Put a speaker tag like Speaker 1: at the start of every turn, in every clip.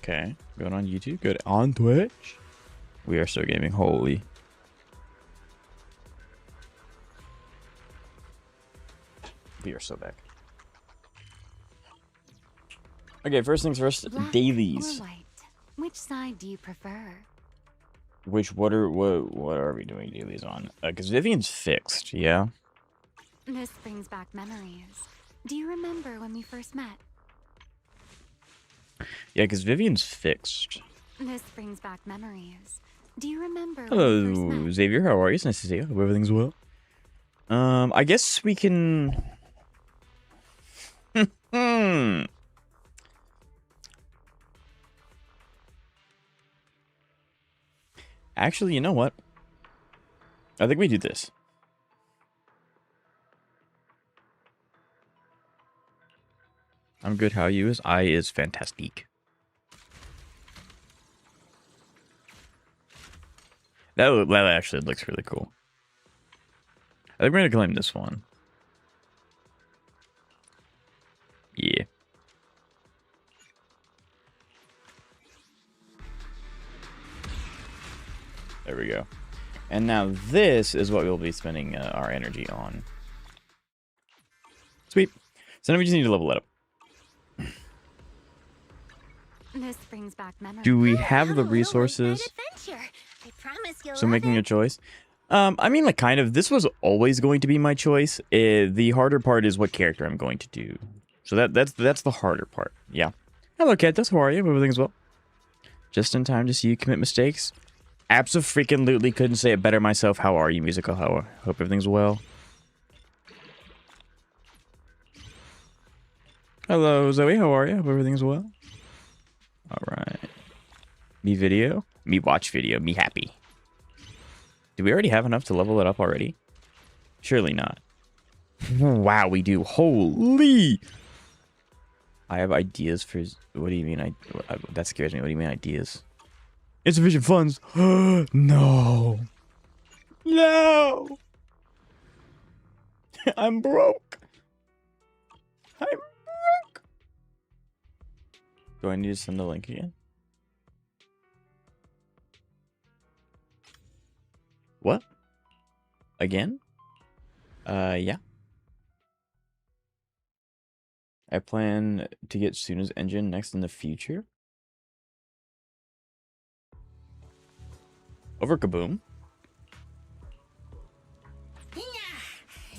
Speaker 1: Okay, good on YouTube. Good on Twitch. We are still gaming. Holy. We are so back. Okay, first things first.
Speaker 2: Black
Speaker 1: Dailies.
Speaker 2: or white? Which side do you prefer?
Speaker 1: What are we doing dailies on? Because Vivian's fixed, yeah.
Speaker 2: This brings back memories. Do you remember when we first met?
Speaker 1: Yeah, because Vivian's fixed.
Speaker 2: This brings back memories. Do you remember when we first
Speaker 1: Hello,
Speaker 2: met?
Speaker 1: Xavier. How are you? It's nice to see you. Hope everything's well. I guess we can. Actually, you know what? I think we do this. I'm good. How are you? I is fantastic. That actually looks really cool. I think we're gonna claim this one. Yeah. There we go. And now this is what we'll be spending our energy on. Sweet. So now we just need to level it up.
Speaker 2: This brings back memories.
Speaker 1: Do we have the resources? So making a choice. I mean, like, kind of. This was always going to be my choice. The harder part is what character I'm going to do. So that's the harder part. Yeah. Hello, Kentos. How are you? Everything's well. Just in time to see you commit mistakes. Abso-freaking-lutely couldn't say it better myself. How are you, Musical? Hope everything's well. Hello, Zoe. How are you? Hope everything's well. All right. Me video. Me watch video. Me happy. Do we already have enough to level it up already? Surely not. Wow, we do. Holy! I have ideas for... What do you mean? That scares me. What do you mean ideas? Insufficient funds. No. No. I'm broke. I'm broke. Do I need to send the link again? What? Again? Yeah. I plan to get Suna's engine next in the future. Over Kaboom.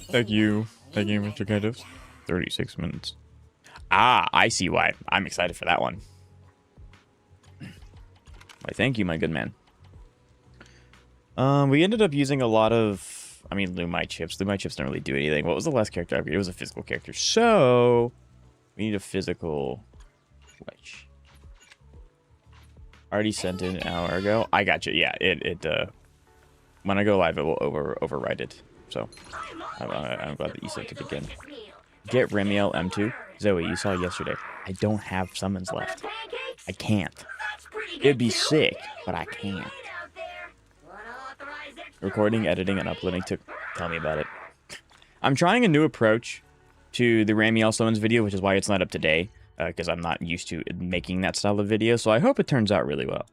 Speaker 1: Thank you. Thank you, Mr. Kentos. 36 minutes. Ah, I see why. I'm excited for that one. Why, thank you, my good man. We ended up using a lot of... I mean, Lumite chips. Lumite chips don't really do anything. What was the last character I upgraded? It was a physical character. So, we need a physical... Which... Already sent it an hour ago. I got you. Yeah, when I go live, it will override it. So, I'm glad that you sent it again. Get Remielle M2. Zoe, you saw yesterday. I don't have summons left. I can't. It'd be sick, but I can't. Recording, editing, and uploading took... Tell me about it. I'm trying a new approach to the Remielle summons video, which is why it's not up today. Because I'm not used to making that style of video, so I hope it turns out really well.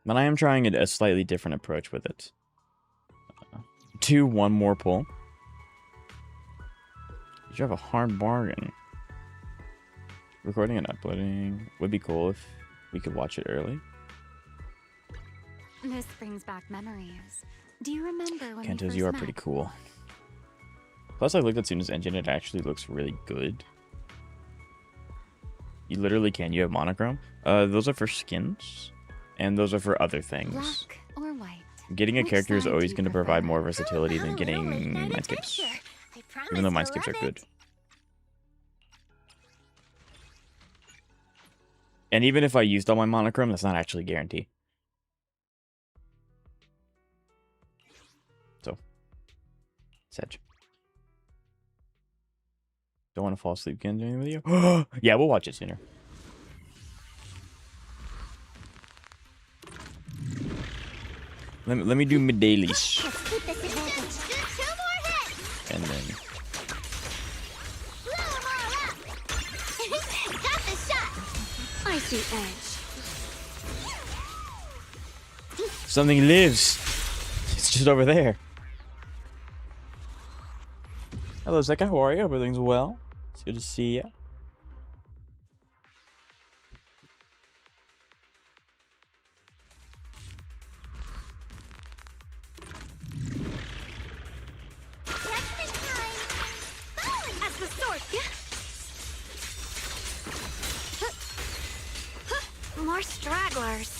Speaker 1: But I am trying a slightly different approach with it. Do one more pull. Did you have a hard bargain? Recording and uploading would be cool if we could watch it early.
Speaker 2: This brings back memories. Do you remember when
Speaker 1: Kentos, you are pretty cool. Plus, I looked at Suna's engine. It actually looks really good. You literally can. You have monochrome. Those are for skins, and those are for other things.
Speaker 2: Black or white?
Speaker 1: Getting a character is always going to provide more versatility than getting mindscapes, even though mindscapes are good. And even if I used all my monochrome, that's not actually a guarantee. So, Sedge. Don't want to fall asleep again during the video? Yeah, we'll watch it sooner. Let me do my dailies. And then...
Speaker 2: I Spicy edge.
Speaker 1: Something lives. It's just over there. Hello, Zeka. How are you? Hope everything's well. It's good to see you.
Speaker 2: As the sword. More stragglers.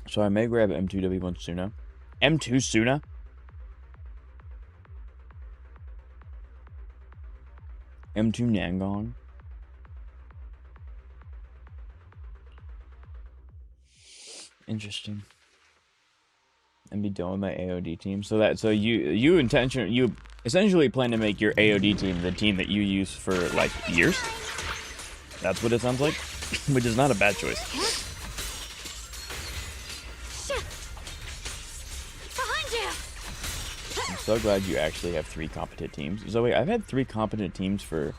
Speaker 1: So I may grab M2W1 Suna. M2 Suna? M2 Nangong? Interesting. And be done with my AOD team. So you essentially plan to make your AOD team the team that you use for like years? That's what it sounds like. Which is not a bad choice.
Speaker 2: Behind you.
Speaker 1: I'm so glad you actually have 3 competent teams. Zoe, I've had 3 competent teams for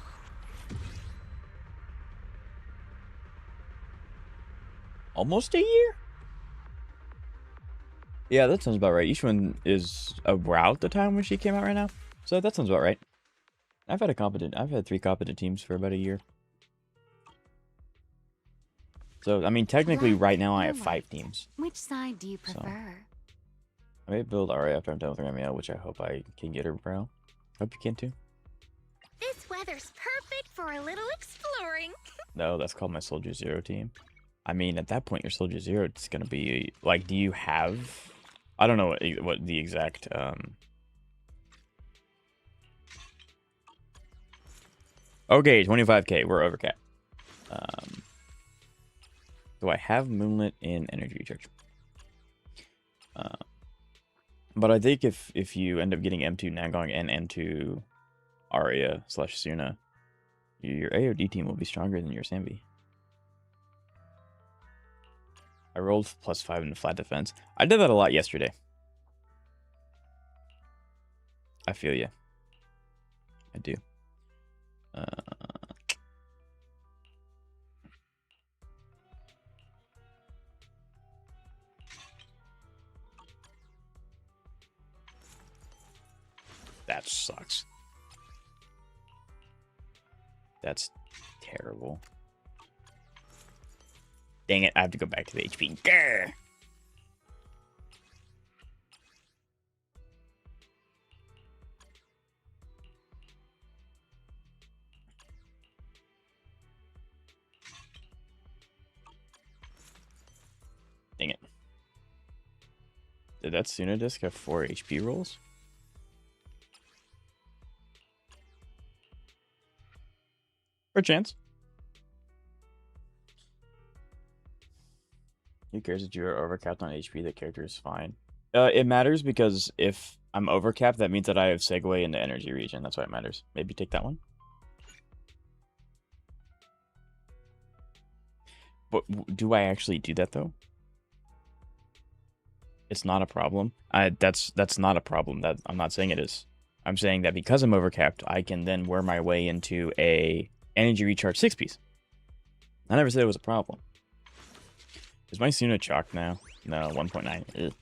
Speaker 1: almost a year? Yeah, that sounds about right. Each one is about the time when she came out right now. So that sounds about right. I've had 3 competent teams for about a year. So, I mean, technically right now I have 5 teams.
Speaker 2: Which side do you prefer?
Speaker 1: I may build Aria after I'm done with Remielle, which I hope I can get her, bro. Hope you can too.
Speaker 2: This weather's perfect for a little exploring.
Speaker 1: No, that's called my Soldier Zero team. I mean, at that point, your Soldier Zero is going to be, like, do you have... I don't know what the exact... Okay, 25k. We're over cap. Do I have Moonlit in Energy Recharge? But I think if you end up getting M2 Nangong and M2 Aria / Suna, your AOD team will be stronger than your Sambi. I rolled +5 in flat defense. I did that a lot yesterday. I feel you. I do. That sucks. That's terrible. Dang it, I have to go back to the HP. Grr! Dang it. Did that Suna disc have 4 HP rolls? For a chance. Who cares if you're overcapped on HP? The character is fine. It matters because if I'm overcapped, that means that I have segue into energy region. That's why it matters. Maybe take that one. But do I actually do that though? It's not a problem. That's not a problem. That I'm not saying it is. I'm saying that because I'm overcapped, I can then wear my way into a energy recharge 6-piece. I never said it was a problem. Is my Suna chalked now? No, 1.9.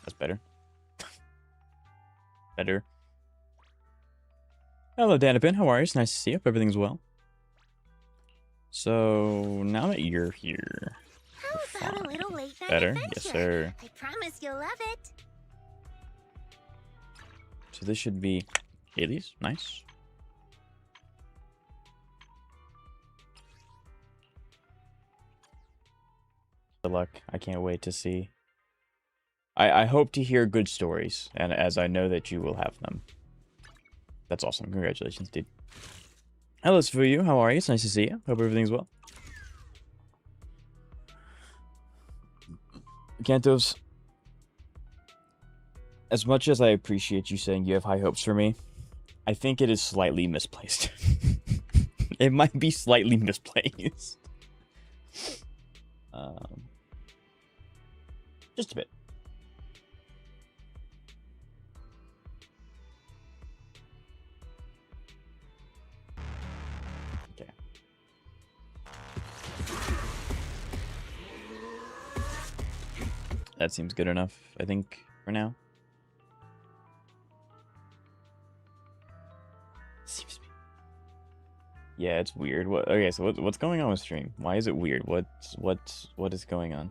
Speaker 1: That's better. Better. Hello, Danapin. How are you? It's nice to see you. Hope everything's well. So, now that you're here...
Speaker 2: How about a little late night
Speaker 1: Better?
Speaker 2: adventure?
Speaker 1: Yes, sir.
Speaker 2: I promise you'll love it.
Speaker 1: So this should be Haley's. Nice. Good luck. I can't wait to see. I hope to hear good stories, and as I know that you will have them. That's awesome. Congratulations, dude. Hello, Sfuyu. How are you? It's nice to see you. Hope everything's well. Cantos. As much as I appreciate you saying you have high hopes for me, I think it is slightly misplaced. It might be slightly misplaced. Just a bit. Okay. That seems good enough, I think, for now. Seems to be. Yeah, it's weird. What? Okay, so what's going on with stream? Why is it weird? What is going on?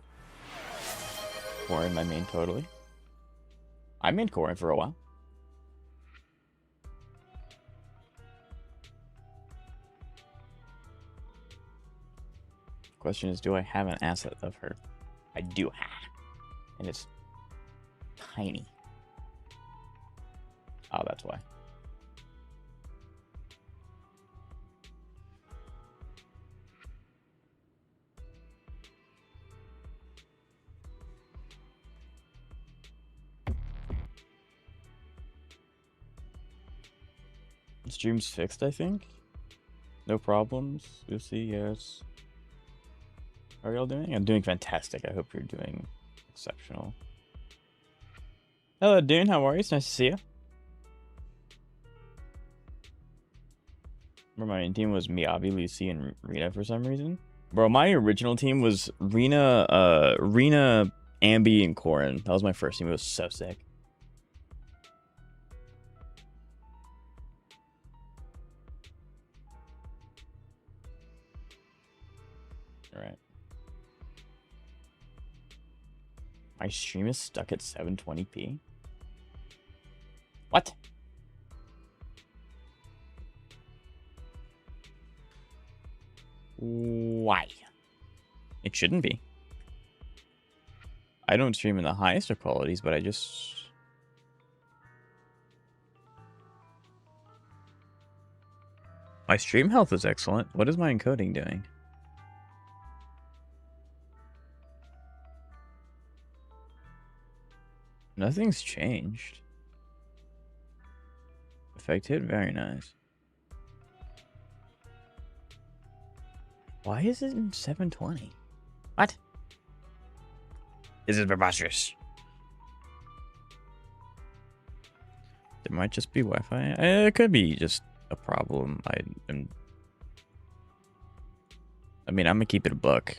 Speaker 1: Corin, my main totally. I mained Corin for a while. Question is, do I have an asset of her? I do. And it's tiny. Oh, that's why. The stream's fixed, I think. No problems. You'll see, yes. How are y'all doing? I'm doing fantastic. I hope you're doing exceptional. Hello, Dune. How are you? It's nice to see you. Remember, my team was Miyabi, Lucy, and Rena for some reason. Bro, my original team was Rena, Ambi, and Corin. That was my first team. It was so sick. All right. My stream is stuck at 720p. What? Why? It shouldn't be. I don't stream in the highest of qualities, but I just... My stream health is excellent. What is my encoding doing? Nothing's changed. Affected? Very nice. Why is it in 720? What? This is preposterous. It might just be Wi-Fi. It could be just a problem. I mean, I'm gonna keep it a buck.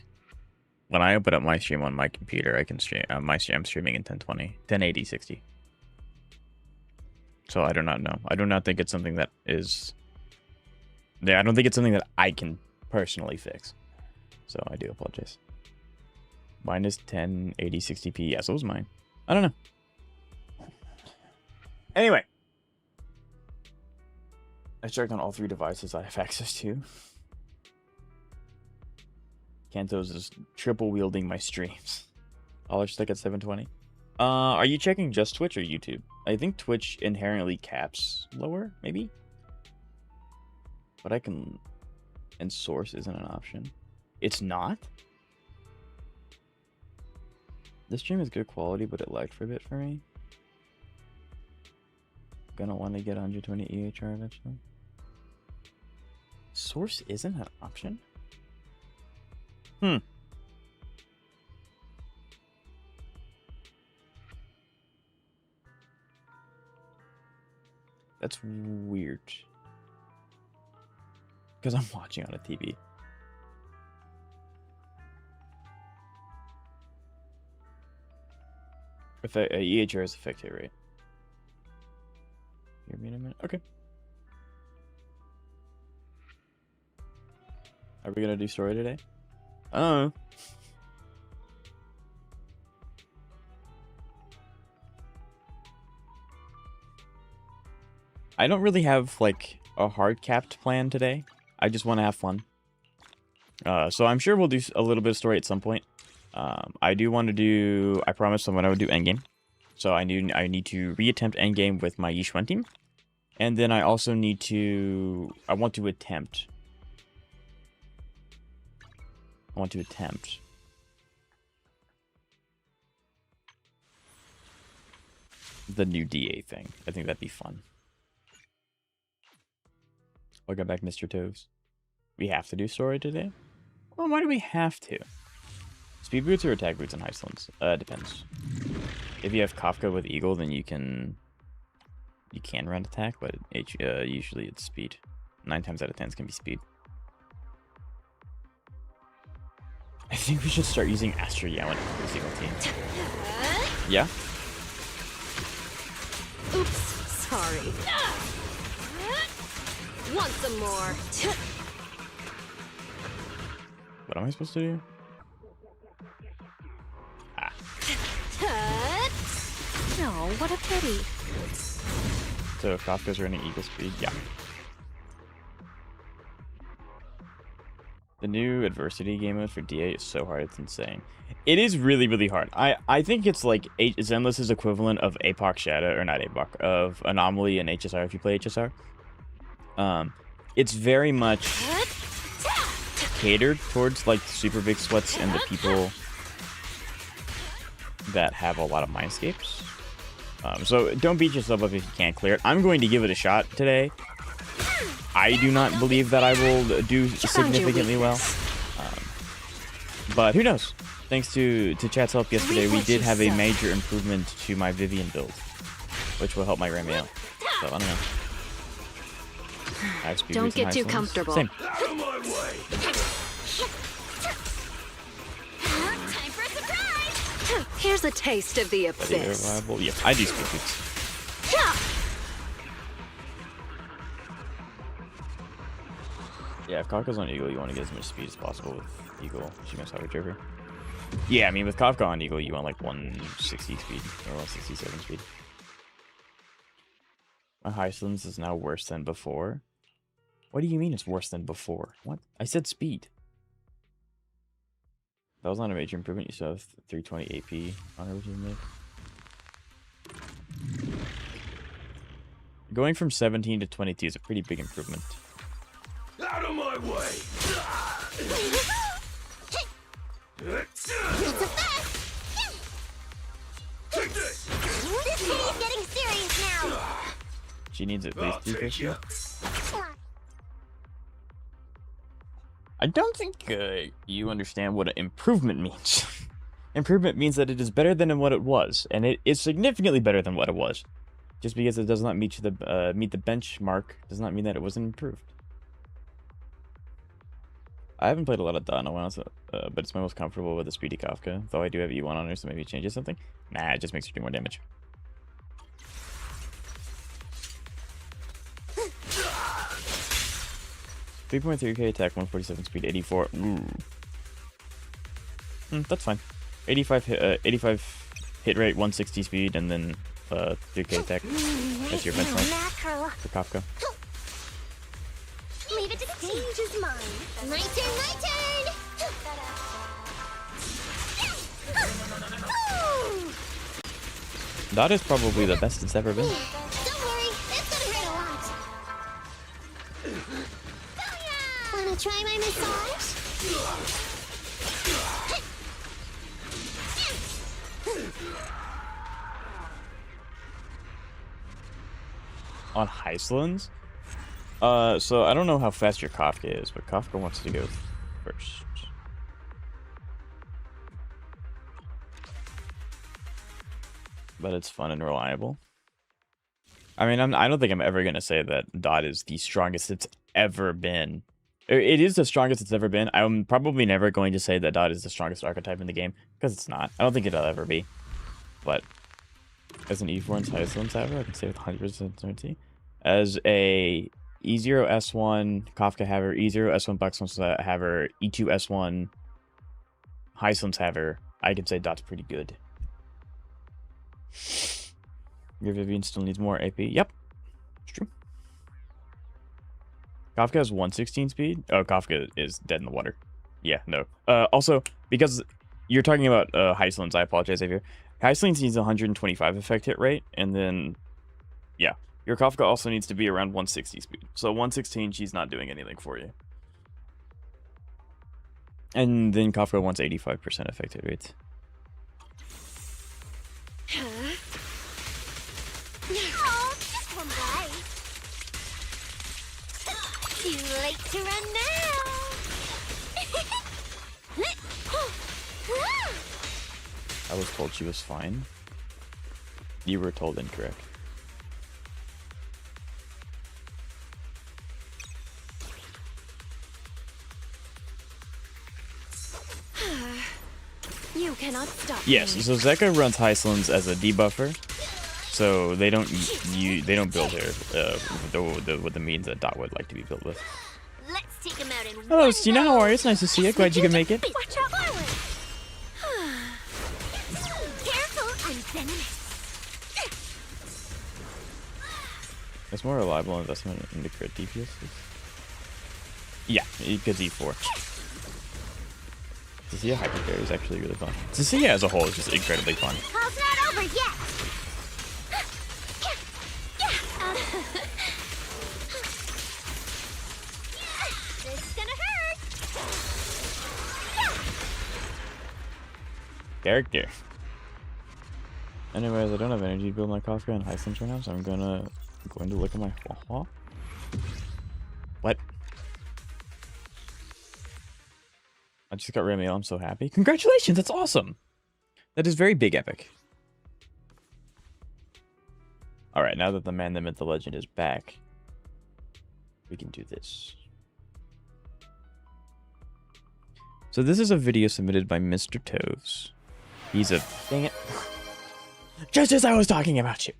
Speaker 1: When I open up my stream on my computer, I can stream I'm streaming in 1020, 1080, 60. So I do not know. I do not think it's something that is... Yeah, I don't think it's something that I can personally fix. So I do apologize. Mine is 1080, 60p. Yeah, so was mine. I don't know. Anyway. I checked on all 3 devices I have access to. Kanto's is triple wielding my streams. I'll stick at 720. Are you checking just Twitch or YouTube? I think Twitch inherently caps lower, maybe? But I can... And source isn't an option. It's not? This stream is good quality, but it lagged for a bit for me. Gonna want to get 120 EHR eventually. Source isn't an option? That's weird. Because I'm watching on a TV. EHR is effective rate. Give me a minute. Okay. Are we gonna do story today? Oh. I don't really have like a hard capped plan today. I just want to have fun. So I'm sure we'll do a little bit of story at some point. I do want to do... I promised someone I would do endgame. So I need to reattempt endgame with my Yishuan team. And then I also need to... I want to attempt. the new DA thing. I think that'd be fun. Welcome back, Mr. Toves. We have to do story today? Well, why do we have to? Speed boots or attack boots in Iceland? Depends. If you have Kafka with Eagle, then you can run attack, but usually it's speed. 9 times out of 10 it's gonna be speed. I think we should start using Astro Yowen for every single team. Yeah?
Speaker 3: Oops, sorry. Want some more?
Speaker 1: What am I supposed to do?
Speaker 3: No, what a pity.
Speaker 1: So if Kafka's running Eagle speed, yeah. The new adversity game mode for DA is so hard, it's insane. It is really, really hard. I think it's like Zenless' equivalent of APOC Shadow, or not APOC, of Anomaly and HSR if you play HSR. It's very much catered towards like super big sweats and the people that have a lot of mindscapes. So don't beat yourself up if you can't clear it. I'm going to give it a shot today. I do not believe that I will do significantly well. But who knows? Thanks to chat's help yesterday, we did have a major improvement to my Vivian build, which will help my Remielle. So I don't know.
Speaker 3: Don't get too comfortable.
Speaker 1: Same.
Speaker 2: Time for a surprise!
Speaker 3: Here's a taste of the
Speaker 1: Yep,
Speaker 3: abyss.
Speaker 1: I do speed boots. Yeah, if Kafka's on Eagle, you want to get as much speed as possible with Eagle. She must have a trigger. Yeah, I mean, with Kafka on Eagle, you want like 160 speed or 167 speed. My Highlands is now worse than before. What do you mean it's worse than before? What? I said speed. That was not a major improvement. You still have 320 AP on original mid. Going from 17 to 22 is a pretty big improvement.
Speaker 4: Out of my way!
Speaker 2: It's a fast!
Speaker 4: Take this!
Speaker 2: This kitty's getting serious now!
Speaker 1: She needs at least
Speaker 4: I'll take
Speaker 1: 350.
Speaker 4: you.
Speaker 1: I don't think you understand what an improvement means. Improvement means that it is better than what it was, and it is significantly better than what it was. Just because it does not meet the benchmark does not mean that it wasn't improved. I haven't played a lot of Dawn in a while, but it's my most comfortable with the Speedy Kafka. Though I do have E1 on her, so maybe it changes something. Nah, it just makes her do more damage. $3.3k attack, 147 speed, 84. That's fine. 85 hit rate, 160 speed, and then 3k attack. That's your benchmark for Kafka.
Speaker 2: Leave it to stage is mine. My turn, my turn!
Speaker 1: That is probably the best it's ever been.
Speaker 2: Don't worry, it's gonna hurt a lot. Wanna try my massage?
Speaker 1: On Highlands? So I don't know how fast your Kafka is, but Kafka wants to go first. But it's fun and reliable. I mean, I don't think I'm ever gonna say that Dot is the strongest it's ever been. It is the strongest it's ever been. I'm probably never going to say that Dot is the strongest archetype in the game, because it's not. I don't think it'll ever be. But as an E4 and Highlands haver, I can say with 100% certainty. As a E0 S1 Kafka haver, E0 S1 Buxton haver, E2 S1 Highlands haver, I can say Dot's pretty good. Your Vivian still needs more AP. Yep, it's true. Kafka has 116 speed. Oh, Kafka is dead in the water. Yeah, no. Also, because you're talking about Highlands, I apologize, Xavier. Highlands needs 125 effect hit rate, and then, yeah. Your Kafka also needs to be around 160 speed. So 116, she's not doing anything for you. And then Kafka wants 85% effect hit rate.
Speaker 2: Too late to run now.
Speaker 1: I was told she was fine. You were told incorrect.
Speaker 2: You cannot stop.
Speaker 1: Yes,
Speaker 2: me.
Speaker 1: so Zeka runs Heislands as a debuffer, so they don't build her with the means that Dot would like to be built with.
Speaker 2: Let's take him out in
Speaker 1: Hello,
Speaker 2: one
Speaker 1: Stina. How
Speaker 2: go.
Speaker 1: are you? It's nice to see you. Glad you could make it.
Speaker 2: Watch out forward. Careful, I'm venomous.
Speaker 1: It's more reliable investment into crit DPS. Yeah, because E4. Cecilia Hypercarry is actually really fun. Cecilia as a whole is just incredibly fun.
Speaker 2: Call's not over yet. This is gonna hurt.
Speaker 1: Character. Anyways, I don't have energy to build my coffee on Heislands right now, so I'm going to look at my What? I just got Remielle. I'm so happy. Congratulations, that's awesome. That is very big epic. Alright, now that the man, the myth, the legend is back, we can do this. So this is a video submitted by Mr. Toves. He's a... Dang it. Just as I was talking about you.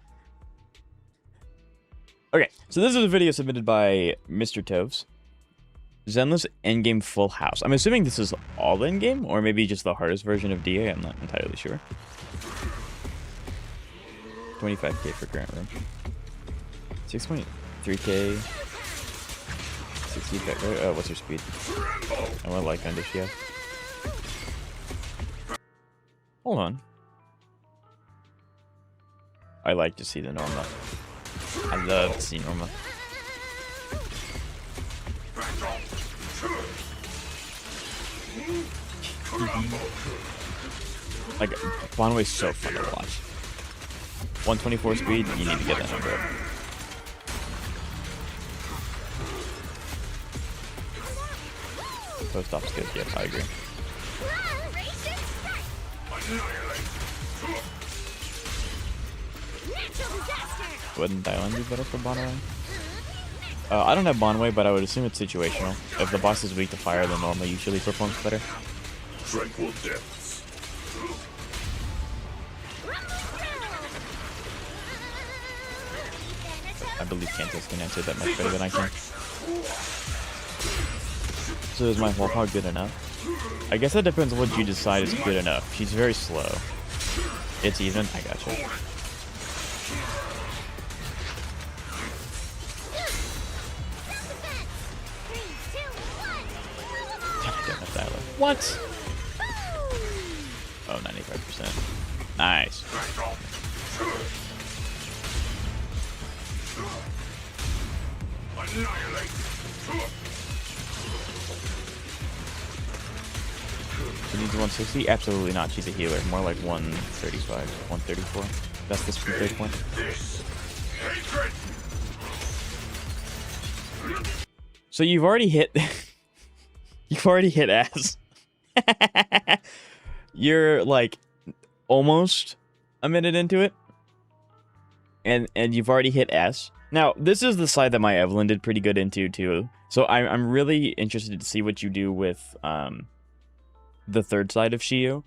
Speaker 1: Okay, so this is a video submitted by Mr. Toves. Zenless endgame full house. I'm assuming this is all endgame, or maybe just the hardest version of DA. I'm not entirely sure. 25k for current room. 6.3k. 60k. Oh, what's her speed? And what light gun does she have? Hold on. I like to see the Norma. I love to see Norma. Like, Bonway's so fun to watch. 124 speed, you need to get that number up. Post op's good, yeah, I agree. Wouldn't Dylan be better for Bonway? I don't have Bonway, but I would assume it's situational. If the boss is weak to fire, then Norma usually performs better.
Speaker 4: Tranquil depths.
Speaker 1: I believe Kantos can answer that much better than I can. So is my whole hog good enough? I guess that depends on what you decide is good enough. She's very slow. It's even. I gotcha. What? Oh, 95%. Nice. She needs 160? Absolutely not. She's a healer. More like 135, 134. That's the speed break one. So you've already hit... You've already hit ass. You're like almost a minute into it. And you've already hit S. Now, this is the side that my Evelyn did pretty good into too. So I'm really interested to see what you do with the third side of Shio.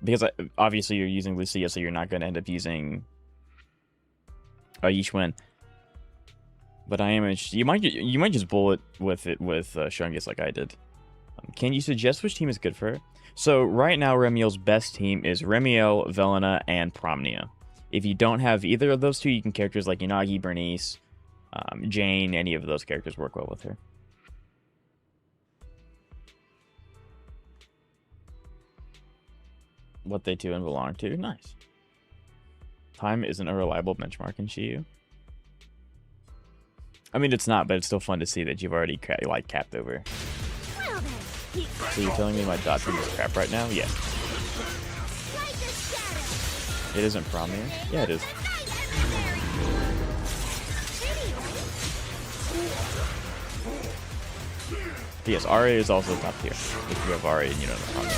Speaker 1: Because obviously you're using Lucia, so you're not going to end up using Yishwen. But I am interested. You might just bullet with it with Shungus like I did. Can you suggest which team is good for her? So right now, Remielle's best team is Remielle, Velena, and Promnia. If you don't have either of those two, you can characters like Yanagi, Bernice, Jane. Any of those characters work well with her. What they do and belong to. Nice. Time isn't a reliable benchmark in Shiyu. I mean, it's not, but it's still fun to see that you've already capped over. So you're telling me my dot team is crap right now? Yes. It isn't Promnia? Yeah, it is. yes, RA is also top tier. If you have RA and you don't have Omni.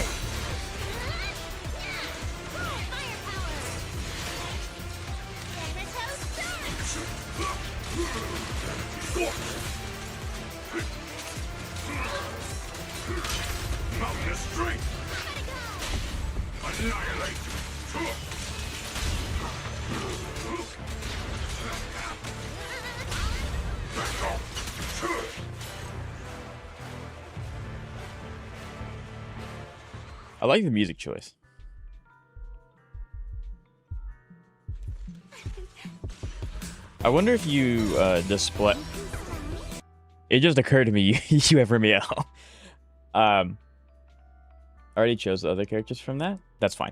Speaker 4: Mountain strength. Annihilate.
Speaker 1: I like the music choice. I wonder if you display. It just occurred to me you have Remielle. I already chose the other characters from that. That's fine.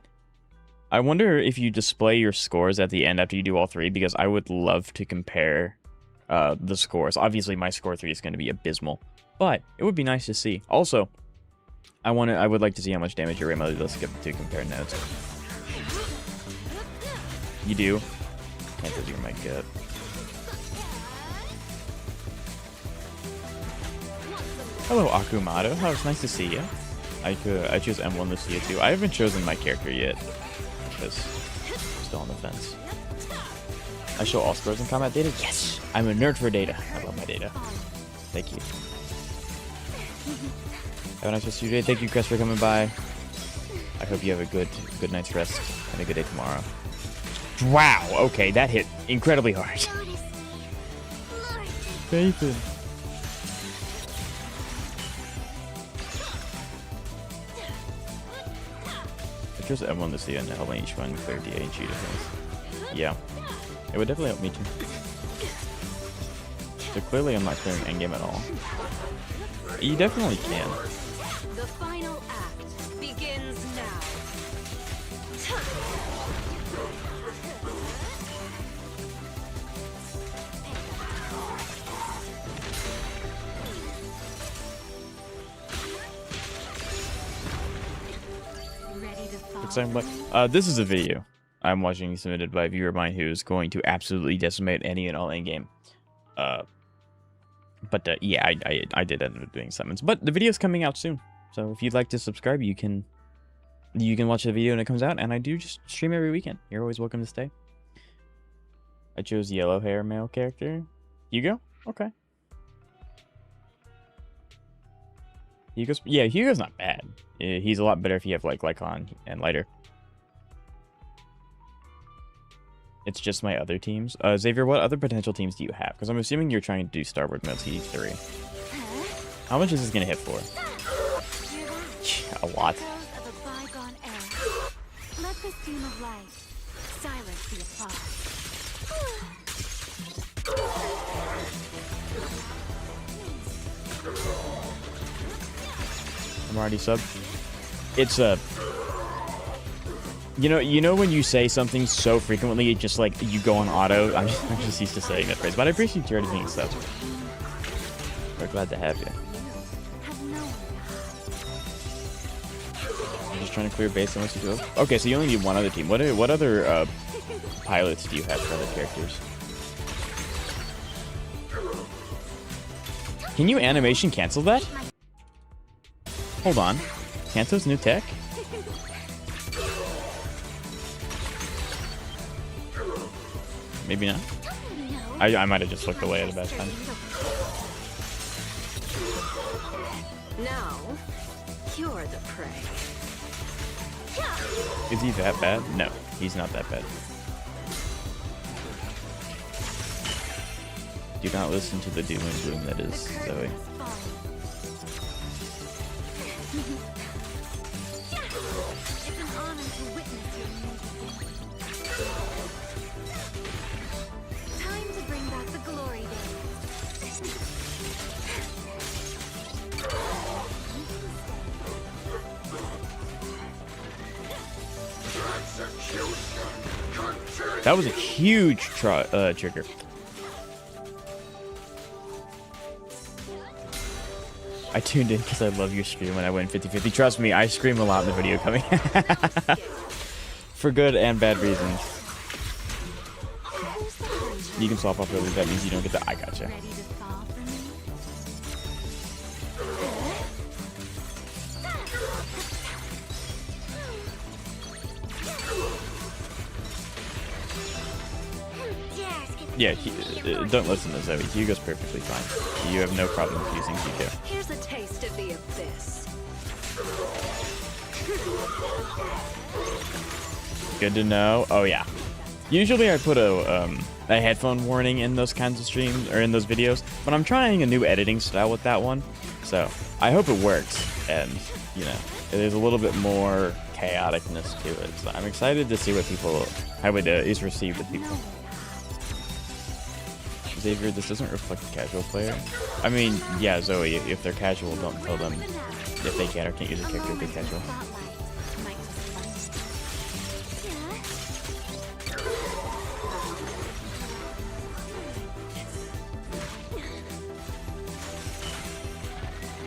Speaker 1: I wonder if you display your scores at the end after you do all three, because I would love to compare the scores. Obviously, my score 3 is going to be abysmal, but it would be nice to see. Also, I would like to see how much damage your Remielle does to compare notes. You do? Can't do my gut. Hello, Akumado. Oh, it's nice to see you. I chose M1 to see you too. I haven't chosen my character yet, because I'm still on the fence. I show all scores in combat data? Yes! I'm a nerd for data. I love my data. Thank you. Have a nice rest of your day. Thank you, Chris, for coming by. I hope you have a good night's rest and a good day tomorrow. Wow, okay, that hit incredibly hard. Nathan. I chose M1 this year and helping each one clear DA and G defense. Yeah, it would definitely help me too. So clearly I'm not clearing endgame at all. You definitely can.
Speaker 3: The final act begins now.
Speaker 1: This is a video I'm watching submitted by a viewer of mine who is going to absolutely decimate any and all endgame. Yeah, I did end up doing summons, but the video's coming out soon. So if you'd like to subscribe, you can watch the video when it comes out, and I do just stream every weekend. You're always welcome to stay. I chose yellow hair male character. Hugo? Okay. Hugo's not bad. He's a lot better if you have like Lycon and lighter. It's just my other teams. Xavier, what other potential teams do you have? Because I'm assuming you're trying to do Starboard Mode T3. How much is this going to hit for? A lot.
Speaker 2: Let this beam of light silence the applause.
Speaker 1: I'm already subbed. It's a... You know when you say something so frequently, it just like you go on auto. I'm just used to saying that phrase, but I appreciate you already being subbed. We're glad to have you. I'm just trying to clear base unless you do. Okay, so you only need one other team. What other pilots do you have for other characters? Can you animation cancel that? Hold on. Kanto's new tech? Maybe not. I might have just looked away at a bad time.
Speaker 3: Now, you're the prey.
Speaker 1: Is he that bad? No, he's not that bad. Do not listen to the doom and gloom that is Zoe. That was a huge trigger. I tuned in because I love your stream when I went 50-50. Trust me, I scream a lot in the video coming. For good and bad reasons. You can swap off early, that means you don't get the... I gotcha. Yeah, don't listen to Zoe. Hugo's perfectly fine. You have no problem using Hugo.
Speaker 3: Here's a taste of the abyss.
Speaker 1: Good to know. Oh yeah. Usually I put a headphone warning in those kinds of streams or in those videos, but I'm trying a new editing style with that one, so I hope it works. And you know, there's a little bit more chaoticness to it. So I'm excited to see how it is received with people. Xavier, this doesn't reflect the casual player. I mean, yeah, Zoe, if they're casual, don't tell them if they can or can't use a character if they're casual.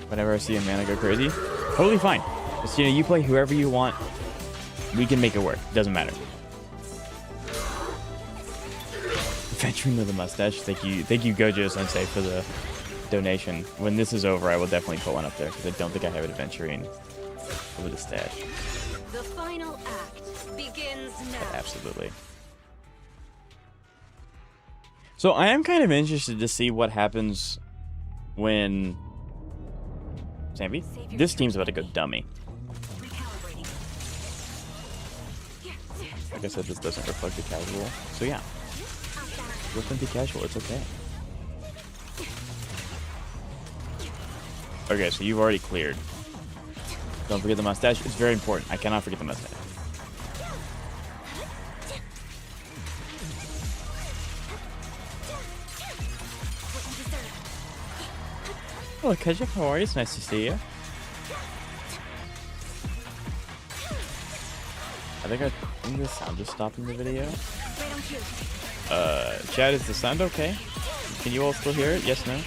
Speaker 1: Whenever I see a mana go crazy, totally fine. Just, you know, you play whoever you want. We can make it work. Doesn't matter. Adventuring with a mustache. Thank you, Gojo Sensei, for the donation. When this is over, I will definitely put one up there because I don't think I have an adventuring with a stash.
Speaker 3: The final act begins now.
Speaker 1: Absolutely. So I am kind of interested to see what happens when Sammy, this team's about to go dummy. Like I said, this doesn't reflect the casual. So yeah, listen to casual. It's okay. Okay, so you've already cleared. Don't forget the mustache. It's very important. I cannot forget the mustache. Hello, Kajik. How are you? It's nice to see you. I think the sound just stopped in the video. Chad, is the sound okay? Can you all still hear it? Yes, no?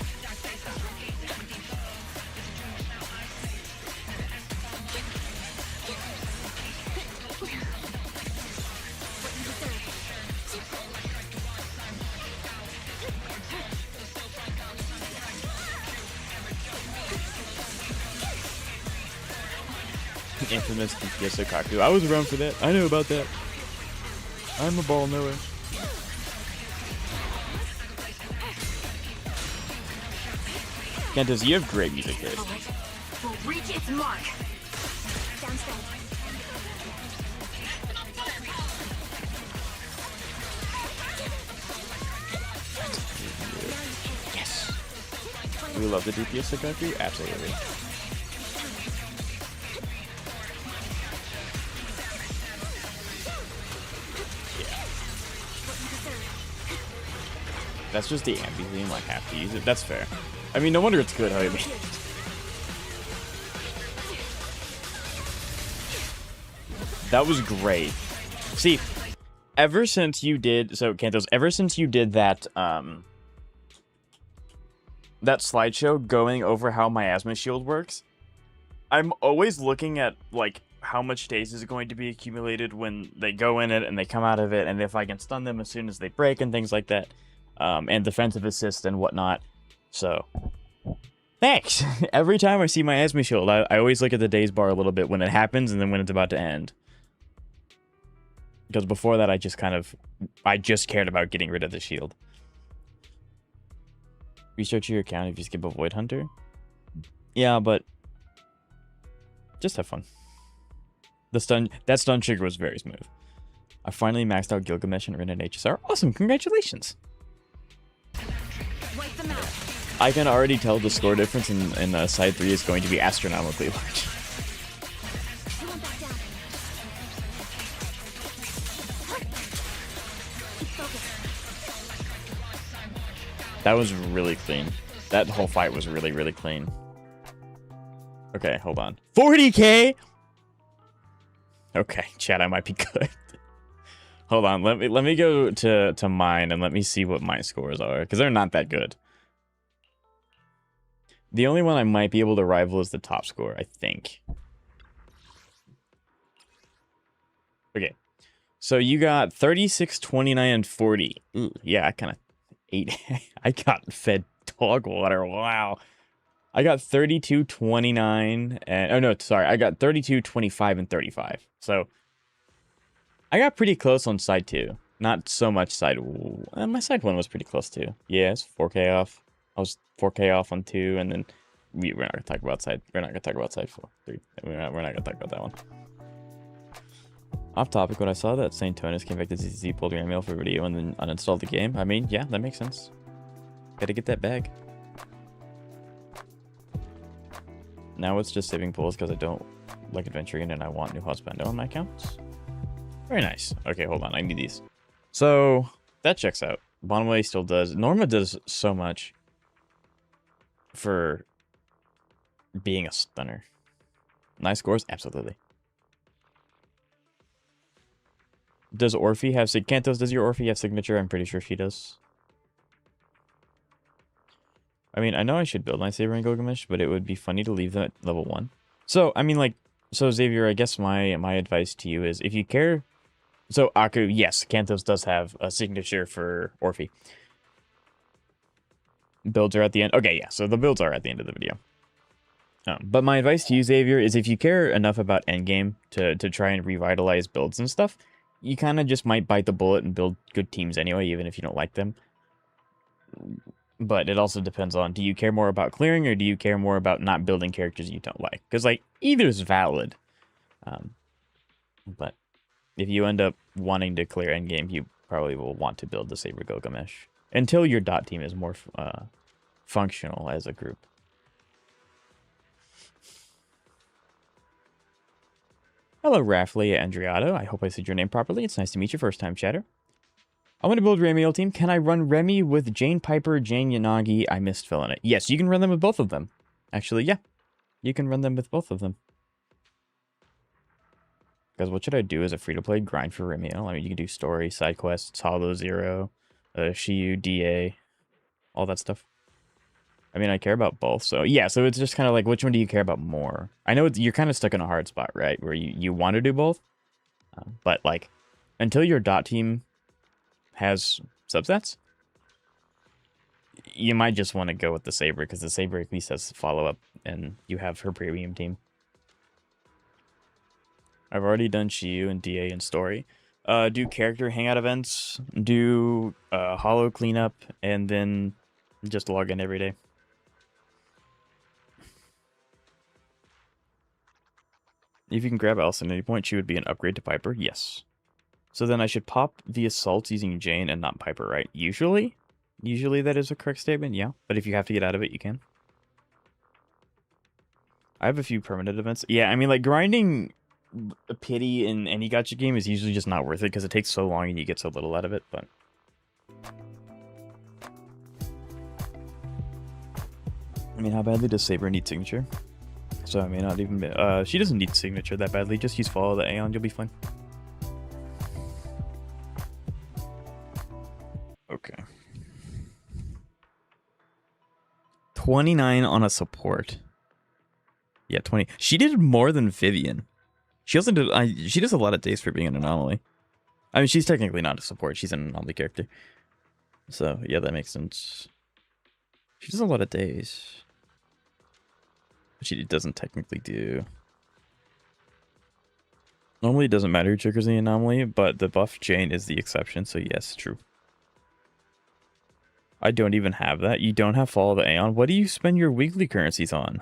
Speaker 1: Infamous DPS Okaku. I was around for that. I know about that. I'm a ball knower. Kentos, you have great music taste.
Speaker 3: Will reach its mark.
Speaker 1: Yes. Do we love the DPS Okaku? Absolutely. That's just the ambi theme, I have to use it. That's fair. I mean, no wonder it's good, Holy. That was great. See, ever since you did... So, Kantos, ever since you did that, that slideshow going over how miasma shield works, I'm always looking at, like, how much days is going to be accumulated when they go in it and they come out of it, and if I can stun them as soon as they break and things like that. And defensive assist and whatnot. So, thanks! Every time I see my miasma shield, I always look at the days bar a little bit when it happens and then when it's about to end. Because before that, I just cared about getting rid of the shield. Restart your account if you skip a Void Hunter? Yeah, but just have fun. That stun trigger was very smooth. I finally maxed out Gilgamesh and ran an HSR. Awesome, congratulations! I can already tell the score difference in side 3 is going to be astronomically large. That was really clean. That whole fight was really, really clean. Okay, hold on. 40k? Okay, chat, I might be good. Hold on, let me go to mine and let me see what my scores are, because they're not that good. The only one I might be able to rival is the top score, I think. Okay, so you got 36, 29, and 40. Ooh, yeah, I kind of ate. I got fed dog water. Wow. I got 32, 29, and oh no, sorry, I got 32, 25, and 35. So I got pretty close on side 2. Not so much side. My side 1 was pretty close too. Yeah, it's 4K off. I was 4K off on 2, and then we're not gonna talk about side. We're not gonna talk about side 4. 3. We're not gonna talk about that one. Off topic, when I saw that St. Tonus came back to ZZ, pulled Remielle for video, and then uninstalled the game. I mean, yeah, that makes sense. Gotta get that bag. Now it's just saving pools because I don't like adventuring and I want new husbando on my accounts. Very nice. Okay, hold on. I need these. So that checks out. Bonway still does. Norma does so much for being a stunner. Nice scores? Absolutely. Does Orphe have Cantos? Does your Orphe have signature? I'm pretty sure she does. I mean, I know I should build my Saber and Gilgamesh, but it would be funny to leave them at level 1. So, I mean, like, so Xavier, I guess my advice to you is if you care. So, Aku, yes, Cantos does have a signature for Orphe. Builds are at the end. Okay, yeah, so the builds are at the end of the video. But my advice to you, Xavier, is if you care enough about endgame to try and revitalize builds and stuff, you kind of just might bite the bullet and build good teams anyway, even if you don't like them. But it also depends on, do you care more about clearing or do you care more about not building characters you don't like? Because, like, either is valid. But if you end up wanting to clear endgame, you probably will want to build the Saber Gilgamesh until your dot team is more functional as a group. Hello, Rafley Andriato. I hope I said your name properly. It's nice to meet you, first time chatter. I want to build Remielle team. Can I run Remy with Jane Piper, Jane Yanagi? I missed filling it. Yes, you can run them with both of them. Actually, yeah. You can run them with both of them. Because what should I do as a free-to-play grind for Remielle? I mean, you can do story, side quests, Hollow Zero, Shiyu, DA, all that stuff. I mean, I care about both. So, yeah, so it's just kind of like, which one do you care about more? I know you're kind of stuck in a hard spot, right? Where you want to do both. But, like, until your dot team has subsets, you might just want to go with the Saber, because the Saber at least has follow-up, and you have her premium team. I've already done Shiyu and DA and story. Do character hangout events, do hollow cleanup, and then just log in every day. If you can grab Elson at any point, she would be an upgrade to Piper. Yes. So then I should pop the assaults using Jane and not Piper, right? Usually that is a correct statement, yeah. But if you have to get out of it, you can. I have a few permanent events. Yeah, I mean, like, grinding a pity in any gacha game is usually just not worth it because it takes so long and you get so little out of it, but... I mean, how badly does Saber need signature? So I may not even be... she doesn't need signature that badly. Just use follow the Aeon, you'll be fine. Okay. 29 on a support. Yeah, 20. She did more than Vivian. She also did... she does a lot of days for being an anomaly. I mean, she's technically not a support. She's an anomaly character. So, yeah, that makes sense. She does a lot of days. She doesn't technically do... Normally, it doesn't matter who triggers the anomaly, but the buff Jane is the exception, so yes, true. I don't even have that. You don't have follow the Aeon. What do you spend your weekly currencies on?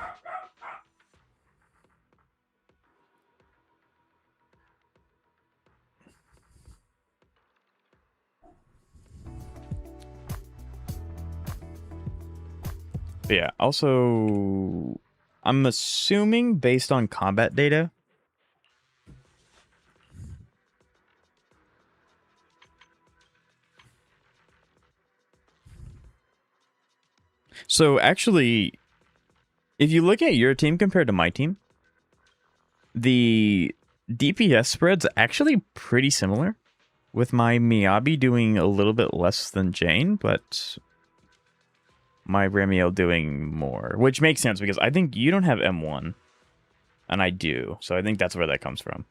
Speaker 1: But yeah, also, I'm assuming based on combat data, so actually, if you look at your team compared to my team, the DPS spread's actually pretty similar, with my Miyabi doing a little bit less than Jane, but my Remielle doing more, which makes sense because I think you don't have M1 and I do. So I think that's where that comes from.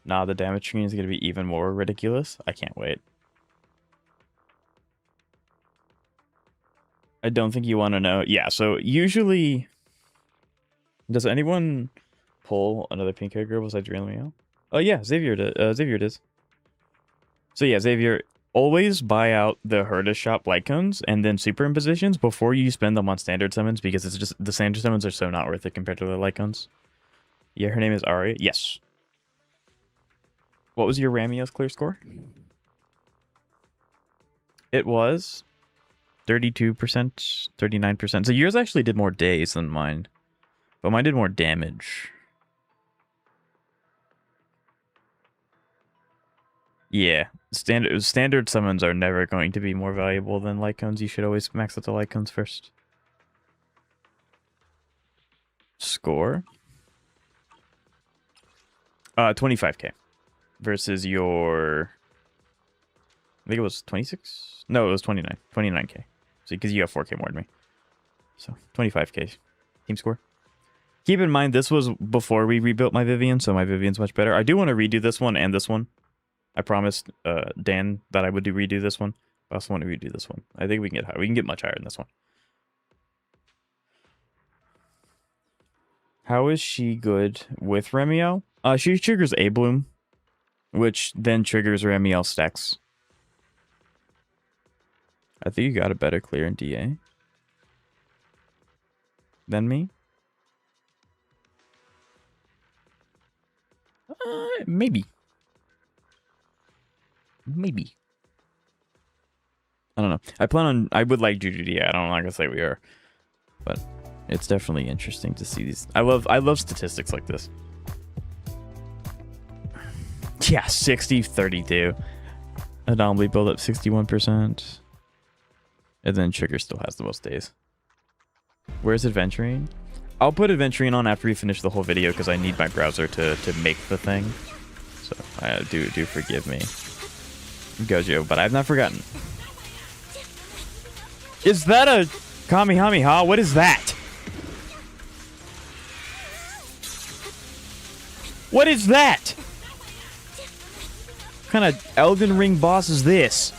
Speaker 1: Nah, the damage screen is going to be even more ridiculous. I can't wait. I don't think you want to know. Yeah, so usually... Does anyone pull another pink hair girl besides Remielle? Oh yeah, Xavier Xavier it is. So yeah, Xavier, always buy out the Herda shop light cones and then superimpositions before you spend them on standard summons because it's just the standard summons are so not worth it compared to the light cones. Yeah, her name is Aria. Yes. What was your Ramielle's clear score? It was 32%, 39%. So yours actually did more days than mine. But mine did more damage. Yeah. Standard summons are never going to be more valuable than light cones. You should always max out the light cones first. Score? 25k. Versus your... I think it was 26? No, it was 29. 29k. So, because you have 4k more than me. So, 25k team score. Keep in mind, this was before we rebuilt my Vivian, so my Vivian's much better. I do want to redo this one and this one. I promised Dan that I would redo this one. I also want to redo this one. I think we can get higher. We can get much higher than this one. How is she good with Remielle? She triggers A Bloom, which then triggers Remielle stacks. I think you got a better clear in DA than me. Maybe. Maybe. I don't know. I would like Juju DA. I'm not gonna say we are, but it's definitely interesting to see these. I love statistics like this. Yeah, 60-32. Anomaly build up 61%. And then Trigger still has the most days. Where's Adventuring? I'll put Adventuring on after we finish the whole video because I need my browser to make the thing. So do forgive me, Gojo, but I've not forgotten. Is that a Kamehameha? What is that? What is that? What kind of Elden Ring boss is this?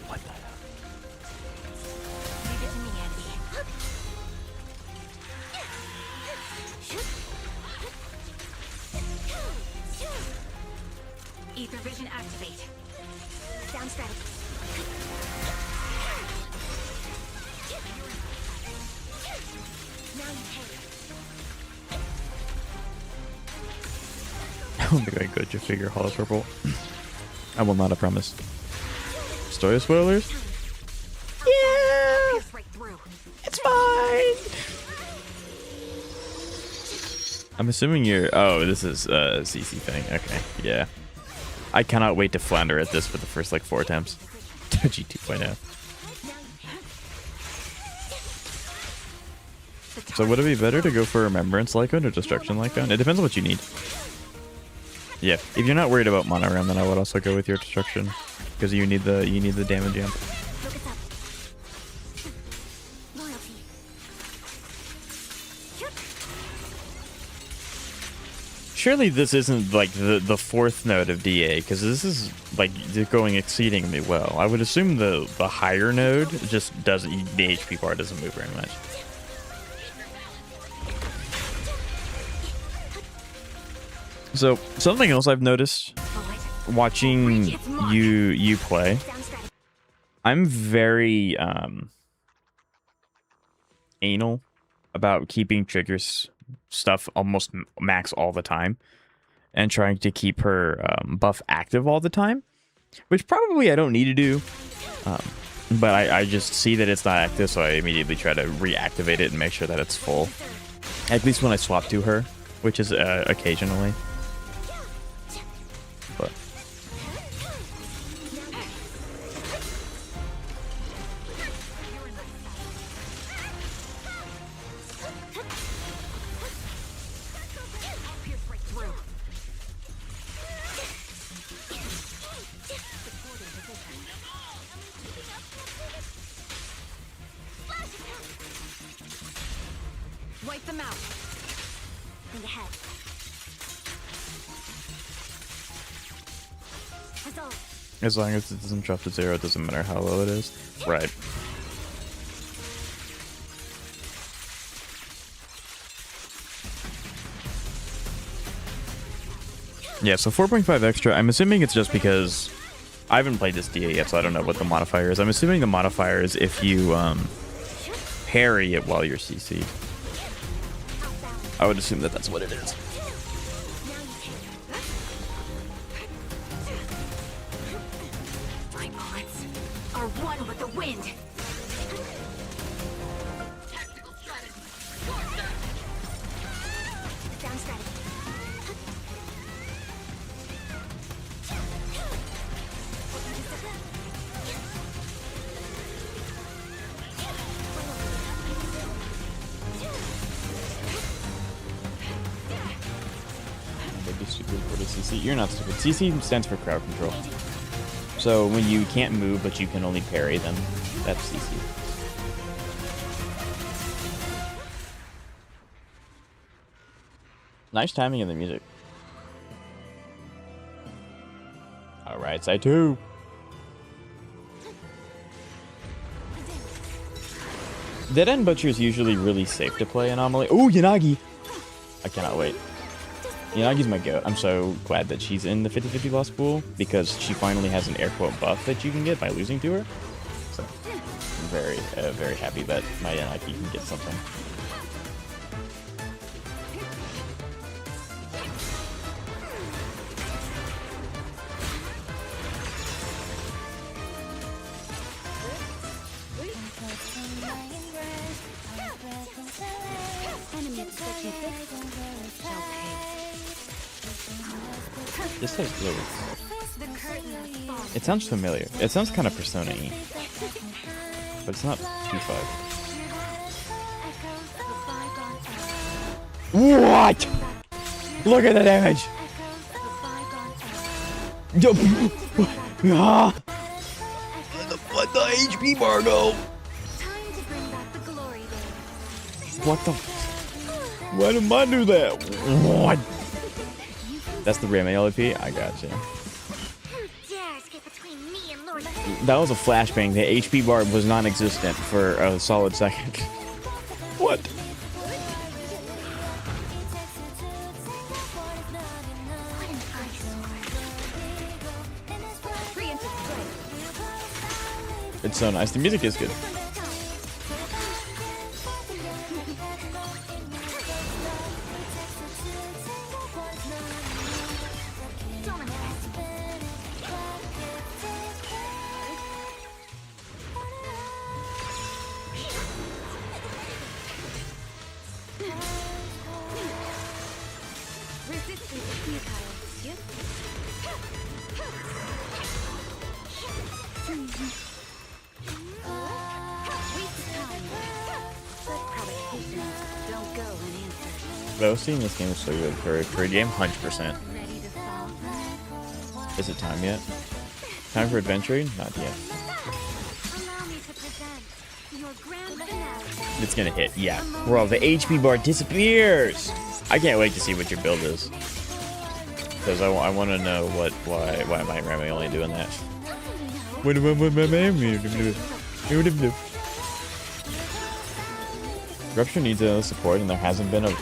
Speaker 1: What the hell?
Speaker 2: Leave it to me, Andy. Ether vision activate. Sound strategy.
Speaker 1: I don't think I could just figure Hollow Purple. I will not, I promise. Story spoilers? Yeah!
Speaker 2: Right through.
Speaker 1: It's fine! I'm assuming you're... Oh, this is a CC thing. Okay, yeah. I cannot wait to flounder at this for the first, like, 4 attempts. G 2.0. So would it be better to go for Remembrance Lycon or Destruction Lycon? It depends on what you need. Yeah, if you're not worried about Mono Ram, then I would also go with your Destruction. Because you need the damage jump.
Speaker 2: Focus up. Loyalty.
Speaker 1: Surely this isn't like the 4th node of DA, because this is like going exceedingly well. I would assume the higher node just doesn't, the HP bar doesn't move very much. So something else I've noticed watching you play, I'm very anal about keeping Trigger's stuff almost max all the time and trying to keep her buff active all the time, which probably I don't need to do, but I just see that it's not active, so I immediately try to reactivate it and make sure that it's full, at least when I swap to her, which is occasionally. But
Speaker 2: Wipe them out. Think ahead.
Speaker 1: as long as it doesn't drop to 0, it doesn't matter how low it is. Right. Yeah, so 4.5 extra. I'm assuming it's just because I haven't played this DA yet, so I don't know what the modifier is. I'm assuming the modifier is if you parry it while you're CC'd. I would assume that that's what it is.
Speaker 3: My bullets are one with the wind. Tactical strategy. Down strategy.
Speaker 1: That'd be stupid for the CC. You're not stupid. CC stands for crowd control. So when you can't move but you can only parry, then that's CC. Nice timing of the music. Alright, side 2. Dead End Butcher is usually really safe to play Anomaly. Ooh, Yanagi! I cannot wait. Yanagi's my goat. I'm so glad that she's in the 50-50 loss pool because she finally has an air quote buff that you can get by losing to her. So I'm very happy that my Yanagi can get something. This has blue. It sounds familiar. It sounds kind of Persona-y. But it's not 2-5. What? Look at the damage! What the HP bar go? What the? Why did mine do that? What? That's the Remielle EP? I gotcha. That was a flashbang. The HP bar was non-existent for a solid second. What? It's so nice. The music is good. But I was seeing this game is so good for a game, 100%. Is it time yet? Time for adventuring? Not yet. It's gonna hit, yeah. Bro, the HP bar disappears! I can't wait to see what your build is. Because I want to know why my Remy only doing that. Rupture needs a support and there hasn't been a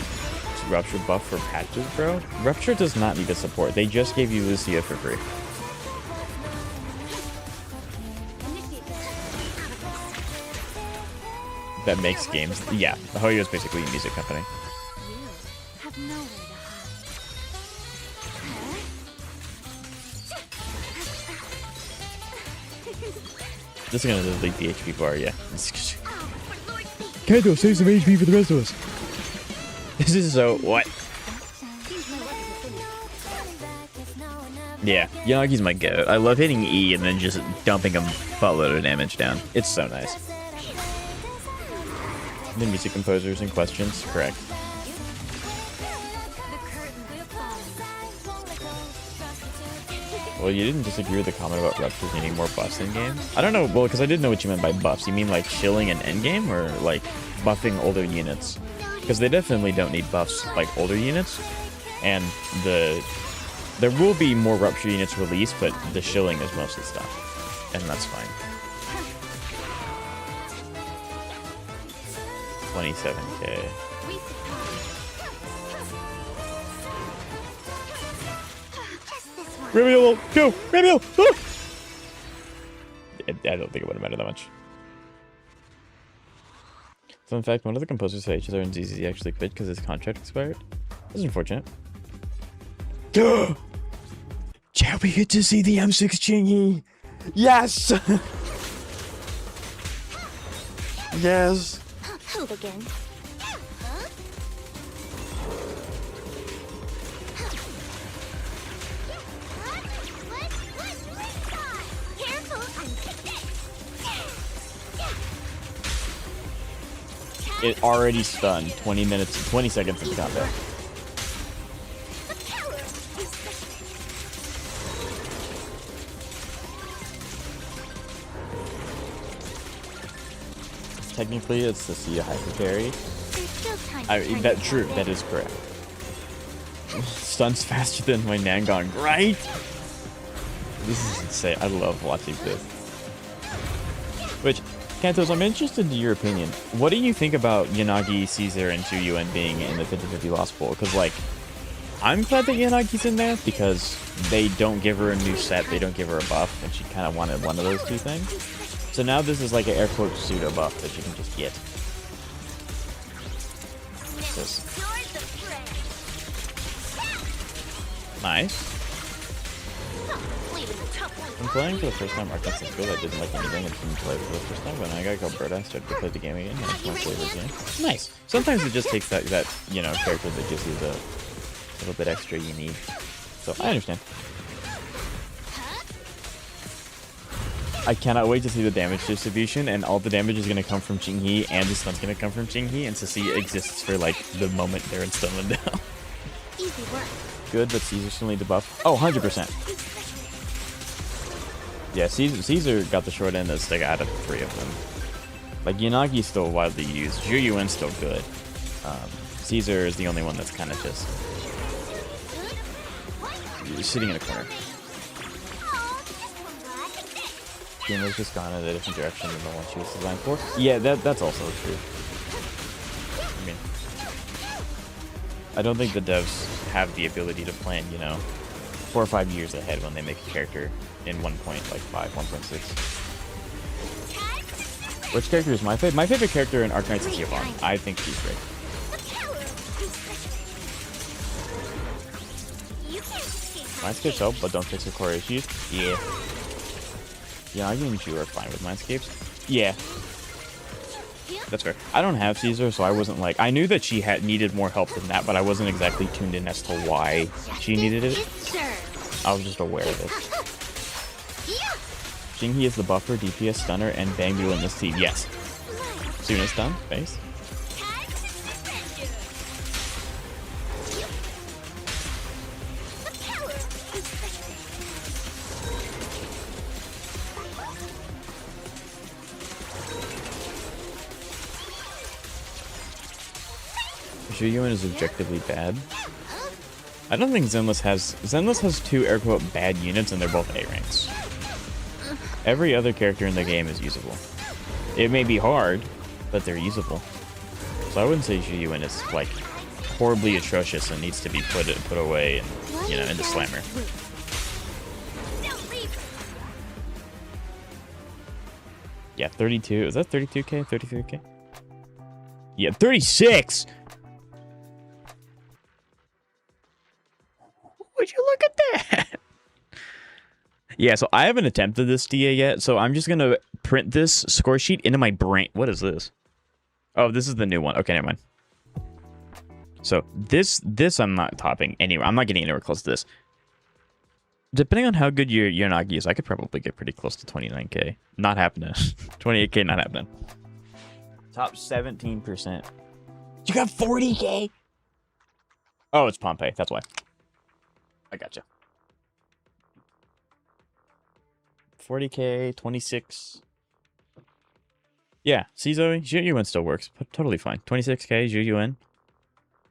Speaker 1: Rupture buff for patches, bro. Rupture does not need a support. They just gave you Lucia for free. That makes games. Yeah, the Hoyo is basically a music company. This is gonna delete the HP bar, yeah. Kendo, save some HP for the rest of us. This is so what? Yeah, Yanagi's my goat. I love hitting E and then just dumping a buttload of damage down. It's so nice. The music composers and questions, correct. Well, you didn't disagree with the comment about Ruptures needing more buffs in game? I don't know, well, because I didn't know what you meant by buffs. You mean like chilling an endgame or like buffing older units? Because they definitely don't need buffs like older units. And there will be more Rupture units released, but the shilling is mostly stuff. And that's fine. 27k. Remielle, go! Remielle! Ah! I don't think it would have mattered that much. So in fact, one of the composers for HSR and ZZ actually quit because his contract expired. That's unfortunate. Yeah, we get to see the M6 Chingy! Yes! Yes!
Speaker 2: Who begins?
Speaker 1: It already stunned 20 seconds into combat. Technically, it's to see a hyper carry. That is correct. Stuns faster than my Nangon, right? This is insane. I love watching this. Which, Kantos, I'm interested in your opinion. What do you think about Yanagi, Caesar, and Zuyuan being in the 50-50 Lost Bowl? Because, like, I'm glad that Yanagi's in there because they don't give her a new set, they don't give her a buff, and she kind of wanted one of those two things. So now this is like an air quote pseudo buff that you can just get. Nice. I'm playing for the first time Arcane School. I didn't like anything. I didn't play it for the first time. When I got Gilberta, I started to play the game again. That's my favorite game. Nice. Sometimes it just takes that character that gives you the little bit extra you need. So I understand. I cannot wait to see the damage distribution, and all the damage is going to come from Jinghe, and the stun's going to come from Jinghe, and Ceci exists for like the moment they're in stun and down.
Speaker 2: Easy work.
Speaker 1: Good, but Caesar still need the buff. Oh, 100%. Yeah, Caesar got the short end of the stick out of 3 of them. Like, Yanagi's still widely used. Zhuyuan's still good. Caesar is the only one that's kind of just sitting in a corner. Gamer's just gone in a different direction than the one she was designed for. Yeah, that's also true. I mean, I don't think the devs have the ability to plan, 4 or 5 years ahead when they make a character in 1.5, 1.6. Which character is my favorite? My favorite character in Arknights is Yvonne. I think she's great. Mindscapes help, but don't fix her core issues. Yeah. Yeah, I think you are fine with Mindscapes. Yeah. That's fair. I don't have Caesar, so I wasn't like... I knew that she needed more help than that, but I wasn't exactly tuned in as to why she needed it. I was just aware of it. Jinghe is the buffer, DPS, stunner, and Bangbu in this team. Yes. Soon as done. Base. Zhuyuan is objectively bad. I don't think Zenless has 2 air quote bad units, and they're both A ranks. Every other character in the game is usable. It may be hard, but they're usable. So I wouldn't say Zhuyuan is like horribly atrocious and needs to be put away and into Slammer. Yeah, 32. Is that 32k? 33k? Yeah, 36. Would you look at that? Yeah, so I haven't attempted this DA yet, so I'm just gonna print this score sheet into my brain. What is this? Oh, this is the new one. Okay, never mind. So this I'm not topping anywhere. I'm not getting anywhere close to this. Depending on how good your Yanagi is, I could probably get pretty close to 29k. Not happening. 28k, not happening. Top 17%. You got 40k? Oh, it's Pompeii. That's why. I gotcha. 40k, 26. Yeah, see Zoe? Zhuyuan still works. Totally fine. 26k, Zhuyuan.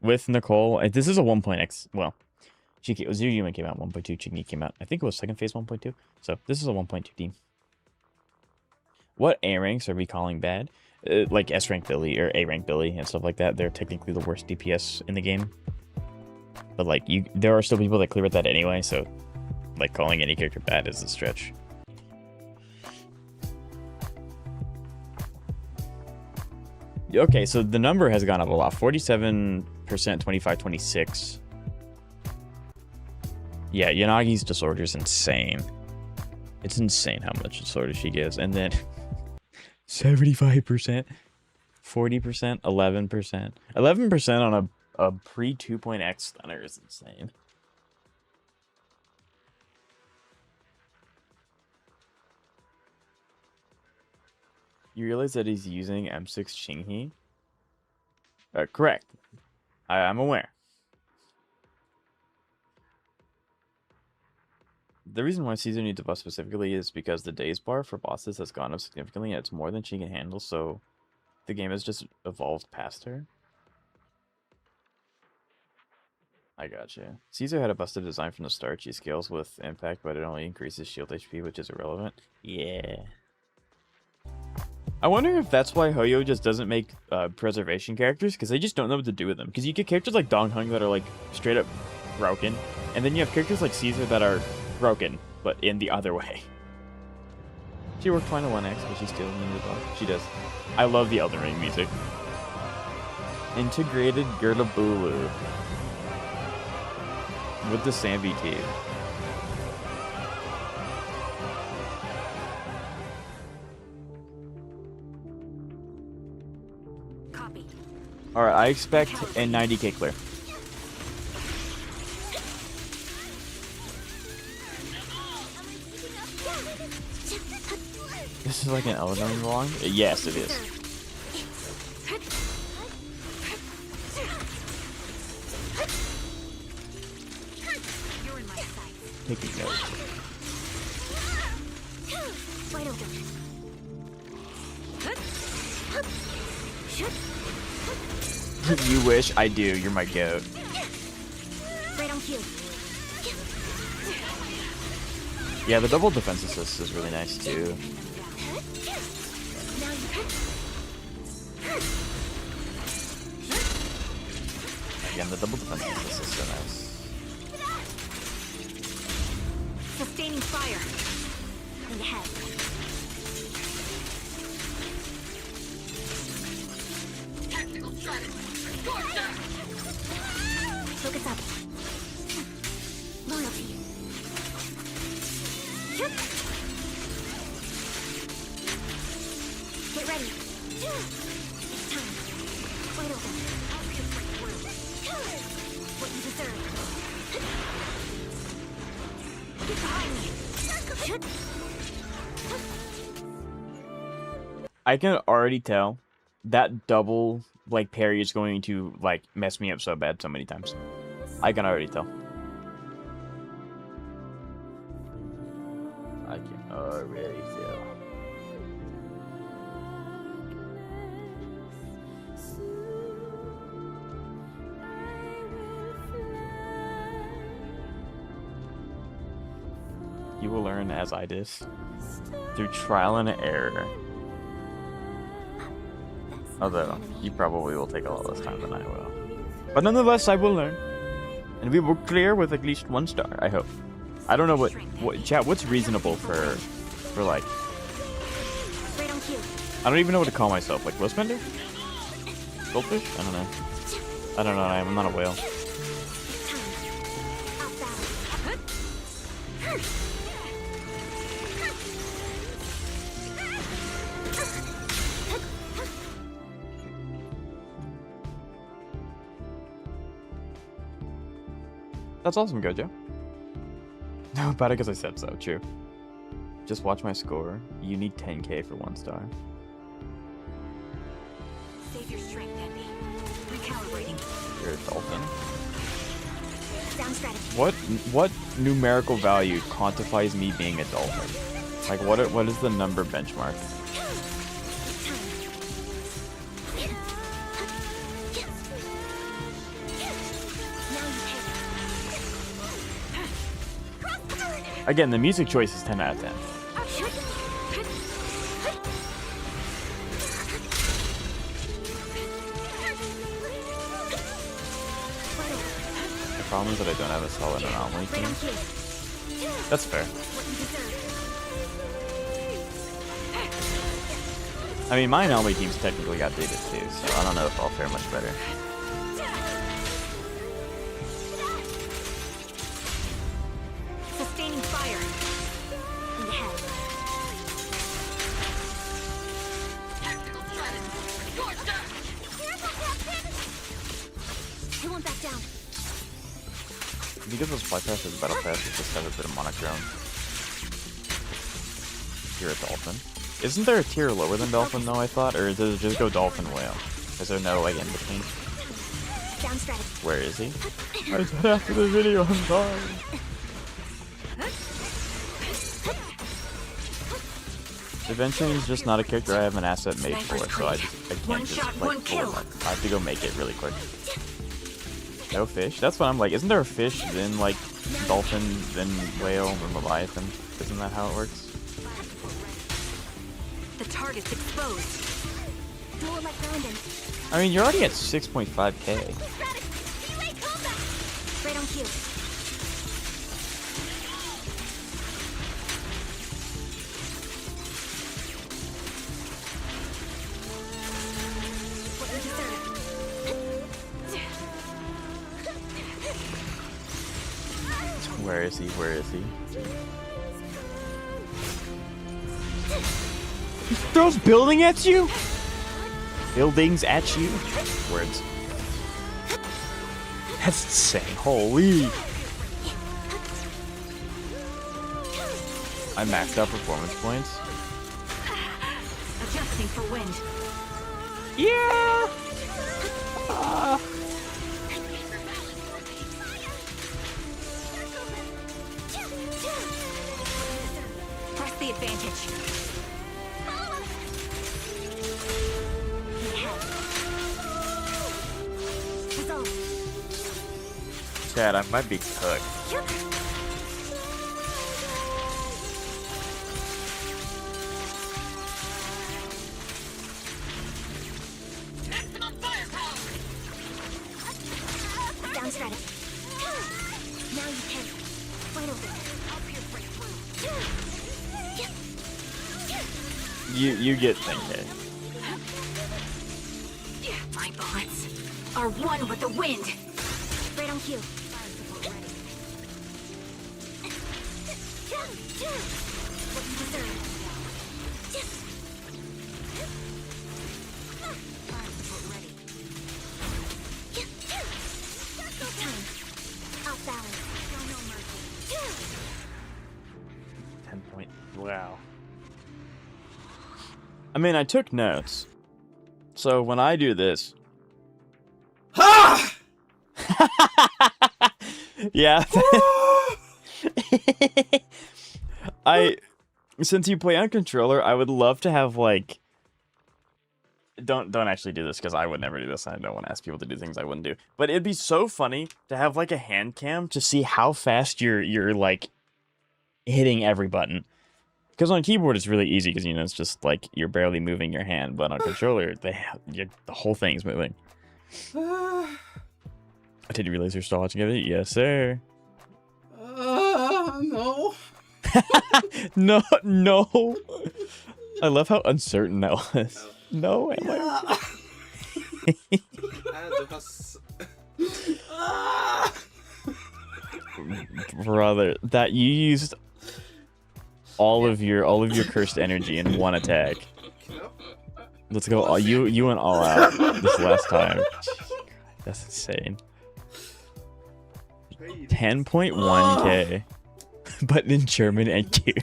Speaker 1: With Nicole. This is a 1.x. Well, Zhuyuan came out 1.2. Jinghe came out. I think it was second phase 1.2. So this is a 1.2 team. What A ranks are we calling bad? Like S rank Billy or A rank Billy and stuff like that. They're technically the worst DPS in the game. But like there are still people that clear with that anyway, so like calling any character bad is a stretch. Okay, so the number has gone up a lot. 47%, 25, 26. Yeah, Yanagi's disorder is insane. It's insane how much disorder she gives. And then 75%, 40%, 11%. 11% on a pre-2.x stunner is insane. You realize that he's using M6 Xinghe? Correct. I'm aware. The reason why Caesar needs a buff specifically is because the days bar for bosses has gone up significantly and it's more than she can handle, so the game has just evolved past her. I gotcha. Caesar had a busted design from the start. She scales with impact, but it only increases shield HP, which is irrelevant. Yeah. I wonder if that's why Hoyo just doesn't make preservation characters, because they just don't know what to do with them. Because you get characters like Dong Hung that are like straight up broken, and then you have characters like Caesar that are broken, but in the other way. She worked fine on 1x, but she still needs a buff. She does. I love the Elden Ring music. Integrated Girdabulu with the Sam VT. Alright, I expect a 90k clear. This is like an Elden Ring long? Yes, it is. Taking notes. You wish. I do. You're my goat.
Speaker 2: Right on cue.
Speaker 1: Yeah, the double defense assist is really nice too. Again, the double defense assist is so nice.
Speaker 2: Sustaining fire. And ahead. Focus up. Loyalty. Get ready. It's time. Wide open. I'll be the break through. What you deserve. Get behind me.
Speaker 1: I can already tell that double like parry is going to like mess me up so bad so many times. I can already tell. I can already tell. You will learn as I did, through trial and error. Although, you probably will take a lot less time than I will. But nonetheless, I will learn. And we will clear with at least 1 star, I hope. I don't know what chat, what's reasonable for like... I don't even know what to call myself, like Willspender? Goldfish? I don't know. I don't know, I'm not a whale. That's awesome, Gojo. No, bad because I said so, true. Just watch my score. You need 10k for 1 star.
Speaker 2: Save your strength, Envy. Recalibrating.
Speaker 1: You're a dolphin.
Speaker 2: Sound strategy.
Speaker 1: What numerical value quantifies me being a dolphin? Like what is the number benchmark? Again, the music choice is 10 out of 10. The problem is that I don't have a solid anomaly team. That's fair.
Speaker 2: What you deserve.
Speaker 1: I mean, my Naomi team's technically got dated too, so I don't know if I'll fare much better.
Speaker 2: Sustaining fire. In the head. He won't back down.
Speaker 1: Because those fly passes and battle passes just have a bit of monochrome. You're a dolphin. Isn't there a tier lower than dolphin though, I thought? Or does it just go dolphin whale? Is there no like in between?
Speaker 2: Down strategy.
Speaker 1: Where is he? I said after the video, I'm sorry. Adventuring's just not a character I have an asset made for, so I can't just like pull him up. I have to go make it really quick. No fish? That's what I'm like. Isn't there a fish, then like dolphin, then whale, then leviathan? Isn't that how it works?
Speaker 3: The target's exposed.
Speaker 2: More like Brandon.
Speaker 1: I mean, you're already at 6.5k.
Speaker 2: Right on cue. What you deserve.
Speaker 1: Where is he? Where is he? He throws building at you? Buildings at you? Words. That's insane. Holy. I maxed out performance points.
Speaker 3: Adjusting for wind.
Speaker 1: Yeah.
Speaker 3: Press the advantage.
Speaker 1: Chad, I might be cooked.
Speaker 2: Down strategy. Now you can. Right over.
Speaker 1: You get 10k.
Speaker 3: My bullets are one with the wind.
Speaker 2: Right on cue. What you deserve. Time. Out balance. Show no mercy.
Speaker 1: 10 point. Wow. I mean, I took notes. So when I do this. Ha! Yeah. Since you play on controller, I would love to have like don't actually do this because I would never do this. I don't want to ask people to do things I wouldn't do. But it'd be so funny to have like a hand cam to see how fast you're like hitting every button. Because on keyboard it's really easy because it's just like you're barely moving your hand, but on controller the whole thing's moving. Did you realize you're still watching it? Yes, sir.
Speaker 5: No.
Speaker 1: No. I love how uncertain that was. No, am I? Brother, that you used all of your cursed energy in one attack. Let's go. You went all out this last time. That's insane. 10.1k, but in German and Q.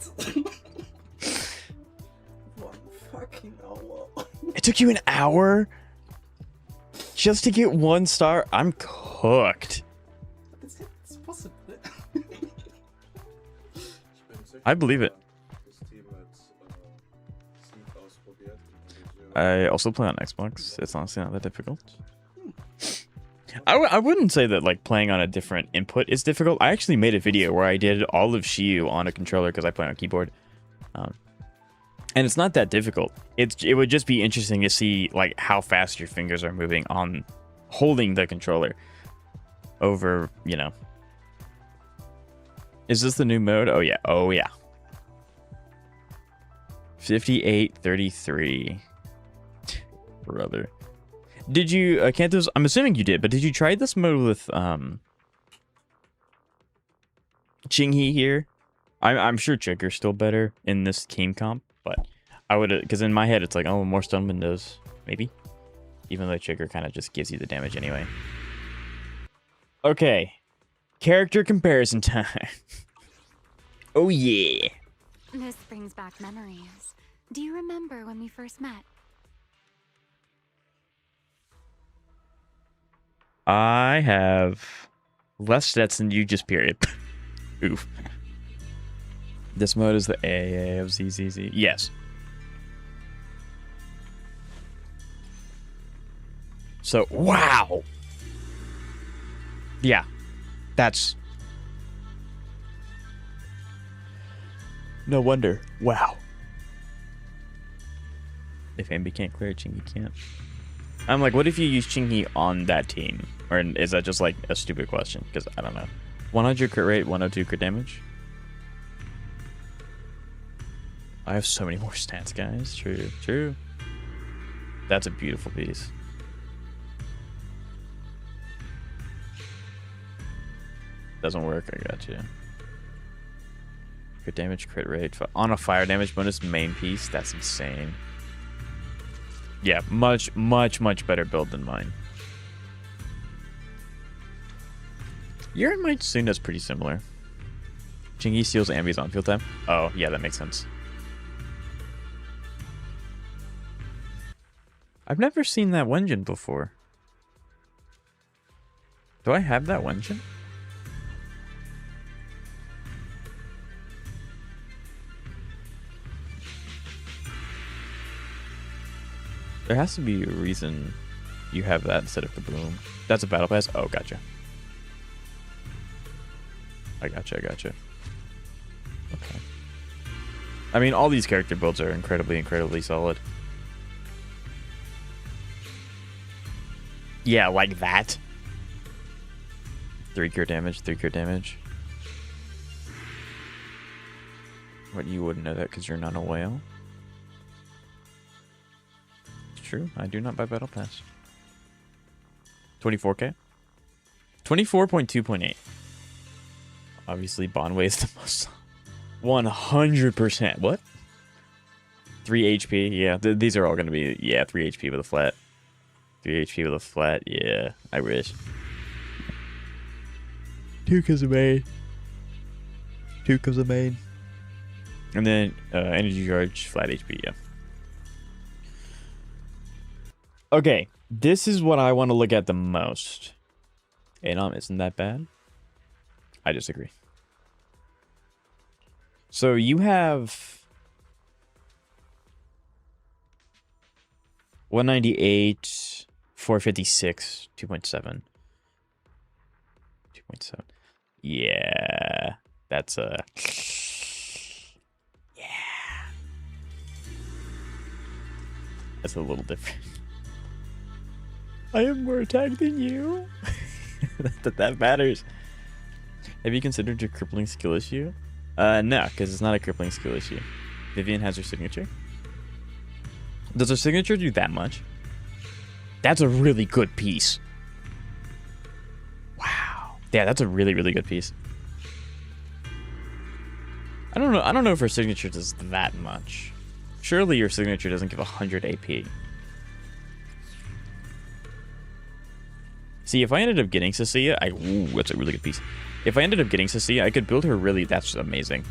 Speaker 1: It took you an hour just to get 1 star. I'm cooked. I believe it. I also play on Xbox. It's honestly not that difficult. I wouldn't say that like playing on a different input is difficult. I actually made a video where I did all of Shiyu on a controller because I play on a keyboard. And it's not that difficult. It would just be interesting to see like how fast your fingers are moving on holding the controller over, Is this the new mode? Oh yeah. Oh yeah. 58-33. Brother. Did you can't this I'm assuming you did, but did you try this mode with Chinghee here? I'm sure Trigger's still better in this team comp, but I would, because in my head it's like, oh, more stun windows, maybe. Even though Trigger kind of just gives you the damage anyway. Okay, character comparison time. Oh yeah.
Speaker 2: This brings back memories. Do you remember when we first met?
Speaker 1: I have less stats than you, just period. Oof. This mode is the AA of ZZZ. Yes. So, wow. Yeah. That's... No wonder. Wow. If Ambi can't clear, Chinghee can't. I'm like, what if you use Chinghee on that team? Or is that just like a stupid question? Because I don't know. 100 crit rate, 102 crit damage. I have so many more stats, guys. True, true. That's a beautiful piece. Doesn't work, I got you. Crit damage, crit rate. On a fire damage bonus main piece, that's insane. Yeah, much, much, much better build than mine. Your and mine soon does pretty similar. Chinghee steals Ambi's on field time. Oh, yeah, that makes sense. I've never seen that Wenjin before. Do I have that Wenjin? There has to be a reason you have that instead of Kaboom. That's a battle pass? Oh, gotcha. I gotcha, I gotcha. Okay. I mean, all these character builds are incredibly, incredibly solid. Yeah, like that. 3 cure damage, 3 cure damage. What, you wouldn't know that because you're not a whale? True, I do not buy Battle Pass. 24k? 24.2.8. Obviously, Bonway is the most... 100%. What? 3 HP, yeah. These are all going to be... Yeah, 3 HP with a flat. 3 HP with a flat, yeah. I wish. 2 kills a main. 2 kills a main. And then, energy charge, flat HP, yeah. Okay, this is what I want to look at the most. Anom isn't that bad. I disagree. So you have 198, 456, 2.7. 2.7. Yeah, that's a... Yeah. That's a little different. I have more attack than you. that matters. Have you considered your crippling skill issue? No, because it's not a crippling skill issue. Vivian has her signature. Does her signature do that much? That's a really good piece. Wow. Yeah, that's a really, really good piece. I don't know if her signature does that much. Surely your signature doesn't give 100 AP. See, if I ended up getting Cecilia, ooh, that's a really good piece. If I ended up getting Cecilia, I could build her really, that's amazing.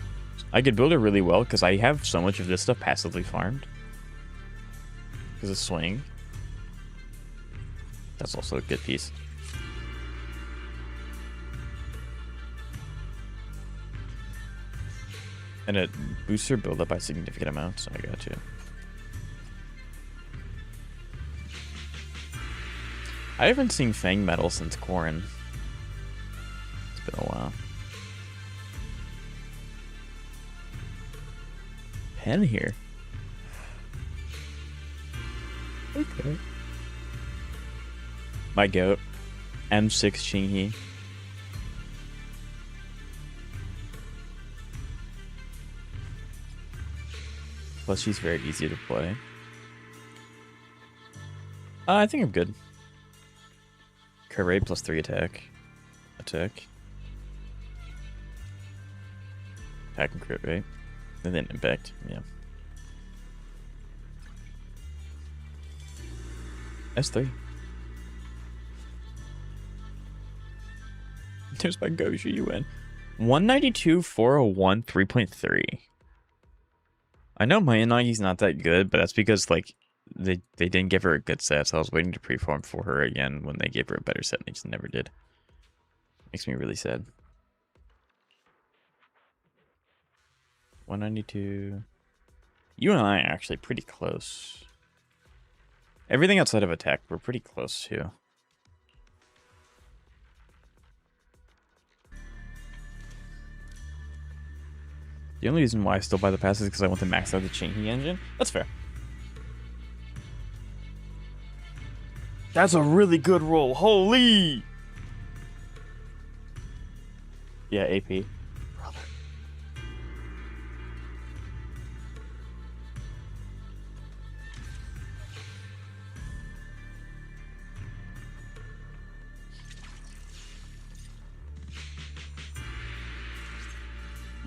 Speaker 1: I could build her really well because I have so much of this stuff passively farmed. Because of swing. That's also a good piece. And it boosts her build up by significant amounts, so I got you. I haven't seen Fang Metal since Corrin. It's been a while. Pen here. Okay. My goat. M6 Chinghee. Plus, she's very easy to play. I think I'm good. Crit rate plus 3 attack. Attack. Attack and crit rate. And then impact. Yeah. S3. There's my Goshi, you win. 192, 401, 3.3. I know my Inagi's not that good, but that's because, like, they didn't give her a good set, so I was waiting to preform for her again when they gave her a better set, and they just never did. Makes me really sad. 192. You and I are actually pretty close. Everything outside of attack, we're pretty close to. The only reason why I still buy the pass is because I want to max out the Chingy engine. That's fair. That's a really good roll. Holy! Yeah, AP. Brother.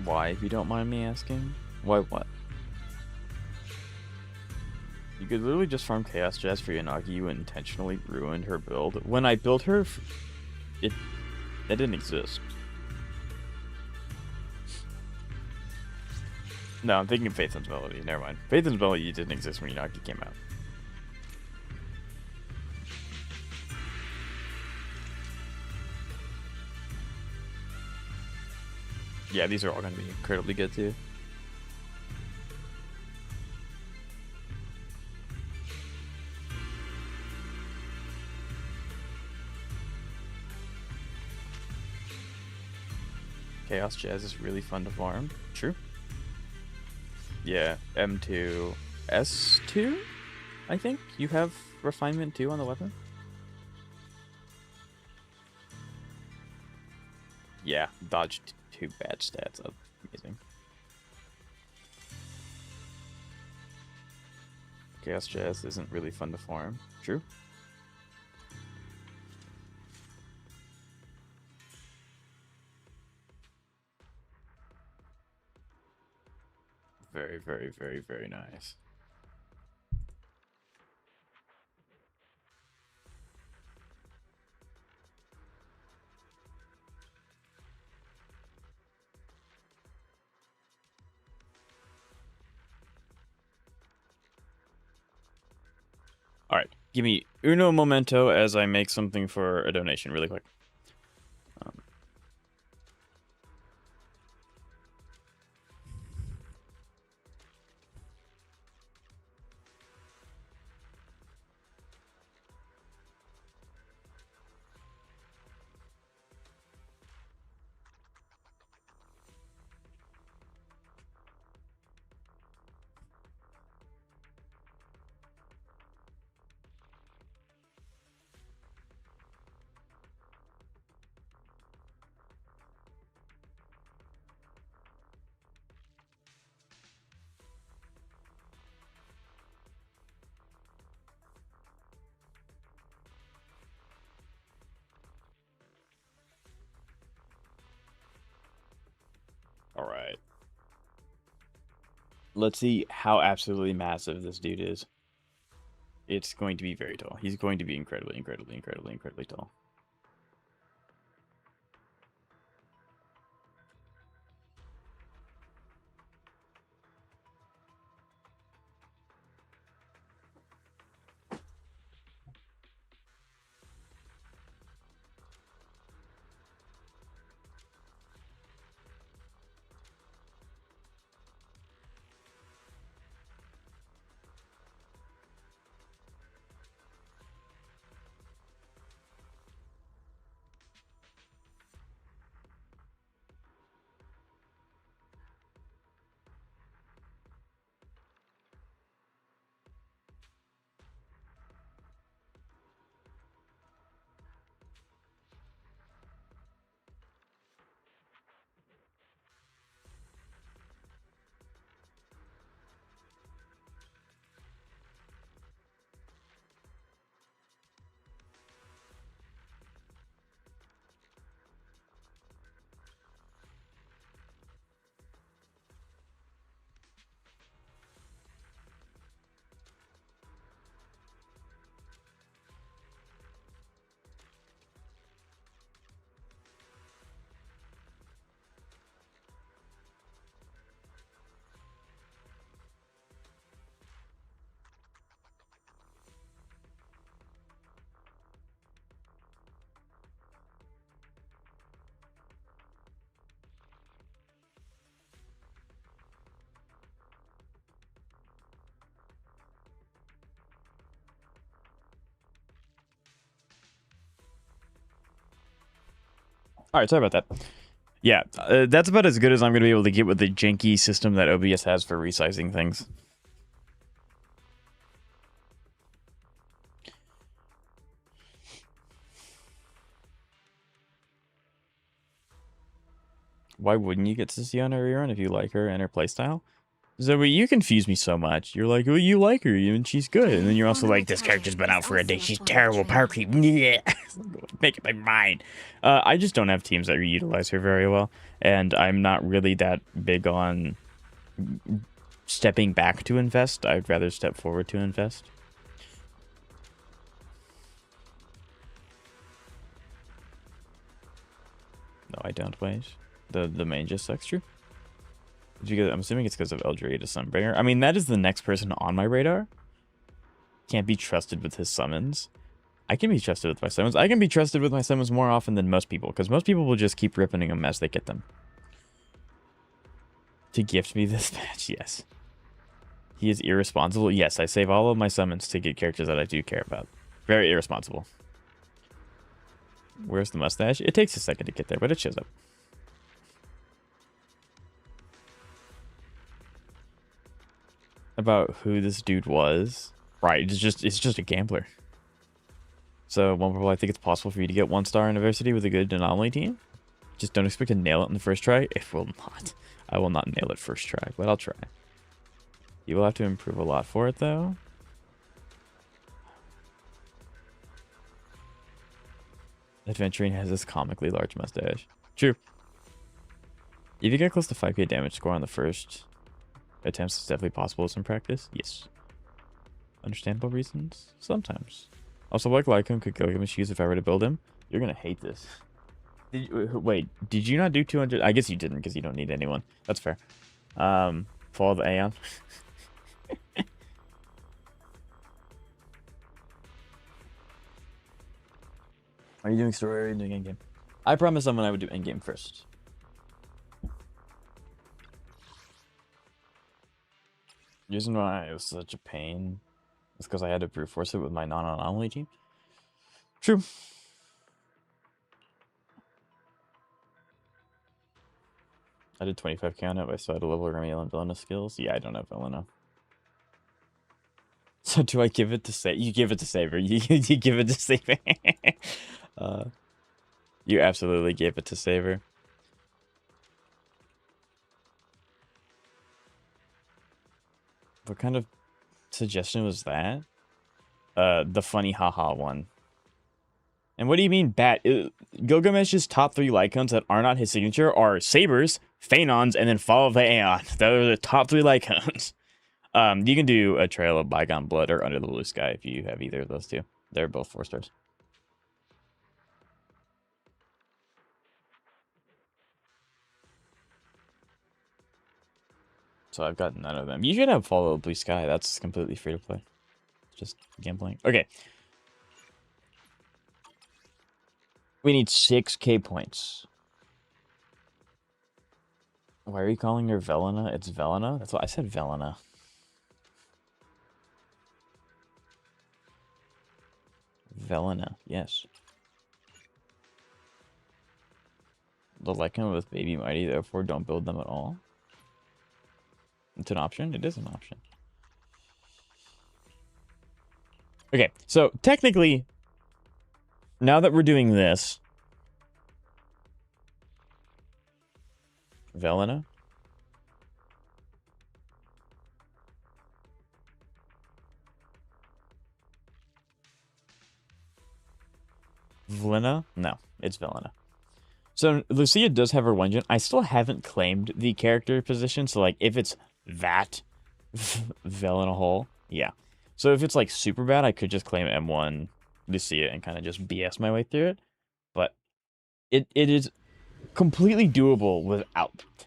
Speaker 1: Why, if you don't mind me asking? Why what? You could literally just farm Chaos Jazz for Yanagi. You intentionally ruined her build. When I built her, that didn't exist. No, I'm thinking of Faith and Melody. Never mind. Faith and Melody didn't exist when Yanagi came out. Yeah, these are all going to be incredibly good too. Chaos Jazz is really fun to farm. True. Yeah, M2, S2, I think? You have Refinement 2 on the weapon? Yeah, dodged 2 bad stats. That's amazing. Chaos Jazz isn't really fun to farm. True. Very, very, very, very nice. All right, give me uno momento as I make something for a donation really quick. All right. Let's see how absolutely massive this dude is. It's going to be very tall. He's going to be incredibly, incredibly, incredibly, incredibly tall. All right, sorry about that. Yeah, that's about as good as I'm going to be able to get with the janky system that OBS has for resizing things. Why wouldn't you get to see on her rerun if you like her and her playstyle? Zoe, you confuse me so much. You're like, oh, you like her, and she's good. And then you're also like, this character's been out for a day. She's terrible. Power creep. Yeah. Make up my mind. I just don't have teams that utilize her very well. And I'm not really that big on stepping back to invest. I'd rather step forward to invest. No, I don't wait. The main just sucks, true. I'm assuming it's because of Eldrea to Sunbringer. I mean, that is the next person on my radar. Can't be trusted with his summons. I can be trusted with my summons. I can be trusted with my summons more often than most people, because most people will just keep ripping them as they get them. To gift me this match, yes. He is irresponsible. Yes, I save all of my summons to get characters that I do care about. Very irresponsible. Where's the mustache? It takes a second to get there, but it shows up. About who this dude was. Right, it's just a gambler. So, I think it's possible for you to get 1-star university with a good anomaly team. Just don't expect to nail it in the first try. It will not. I will not nail it first try, but I'll try. You will have to improve a lot for it, though. Adventuring has this comically large mustache. True. If you get close to 5k damage score on the first attempts, it's definitely possible with some practice. Yes. Understandable reasons? Sometimes. Also, like Lycum could go give him shoes if I were to build him. You're gonna hate this. Wait, did you not do 200? I guess you didn't because you don't need anyone. That's fair. Follow the Aeon. Are you doing story or are you doing endgame? I promised someone I would do endgame first. The reason why it was such a pain is because I had to brute force it with my non-anomaly team. True. I did 25k on it, but I still had to level Remielle and Vilena skills. Yeah, I don't have Vilena. So do I give it to Saber? You give it to Saber. You give it to Saber. You absolutely gave it to Saber. What kind of suggestion was that? The funny haha one. And what do you mean bat? Gilgamesh's top 3 Lycons that are not his signature are Sabers, Phanons, and then follow the Aeon. Those are the top 3 Lycons. You can do a Trail of Bygone Blood or Under the Blue Sky if you have either of those two. They're both 4 stars. So I've got none of them. You should have Follow Blue Sky. That's completely free to play. Just gambling. Okay. We need 6k points. Why are you calling her Velena? It's Velena? That's what I said, Velena. Velena, yes. The Lycan with Baby Mighty, therefore don't build them at all. It's an option? It is an option. Okay, so technically, now that we're doing this, Velena. Velena? No, it's Velena. So Lucia does have her 1 gen. I still haven't claimed the character position, so like if it's that Velena hole, yeah. So if it's like super bad, I could just claim M1 Lucia and kind of just BS my way through it. But it is completely doable without it.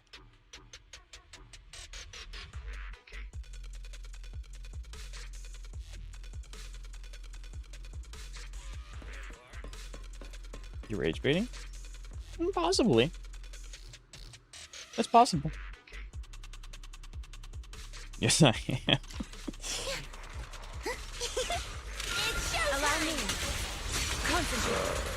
Speaker 1: You rage baiting? Possibly. That's possible. Yes, I am.
Speaker 2: Allow me. Concentrate.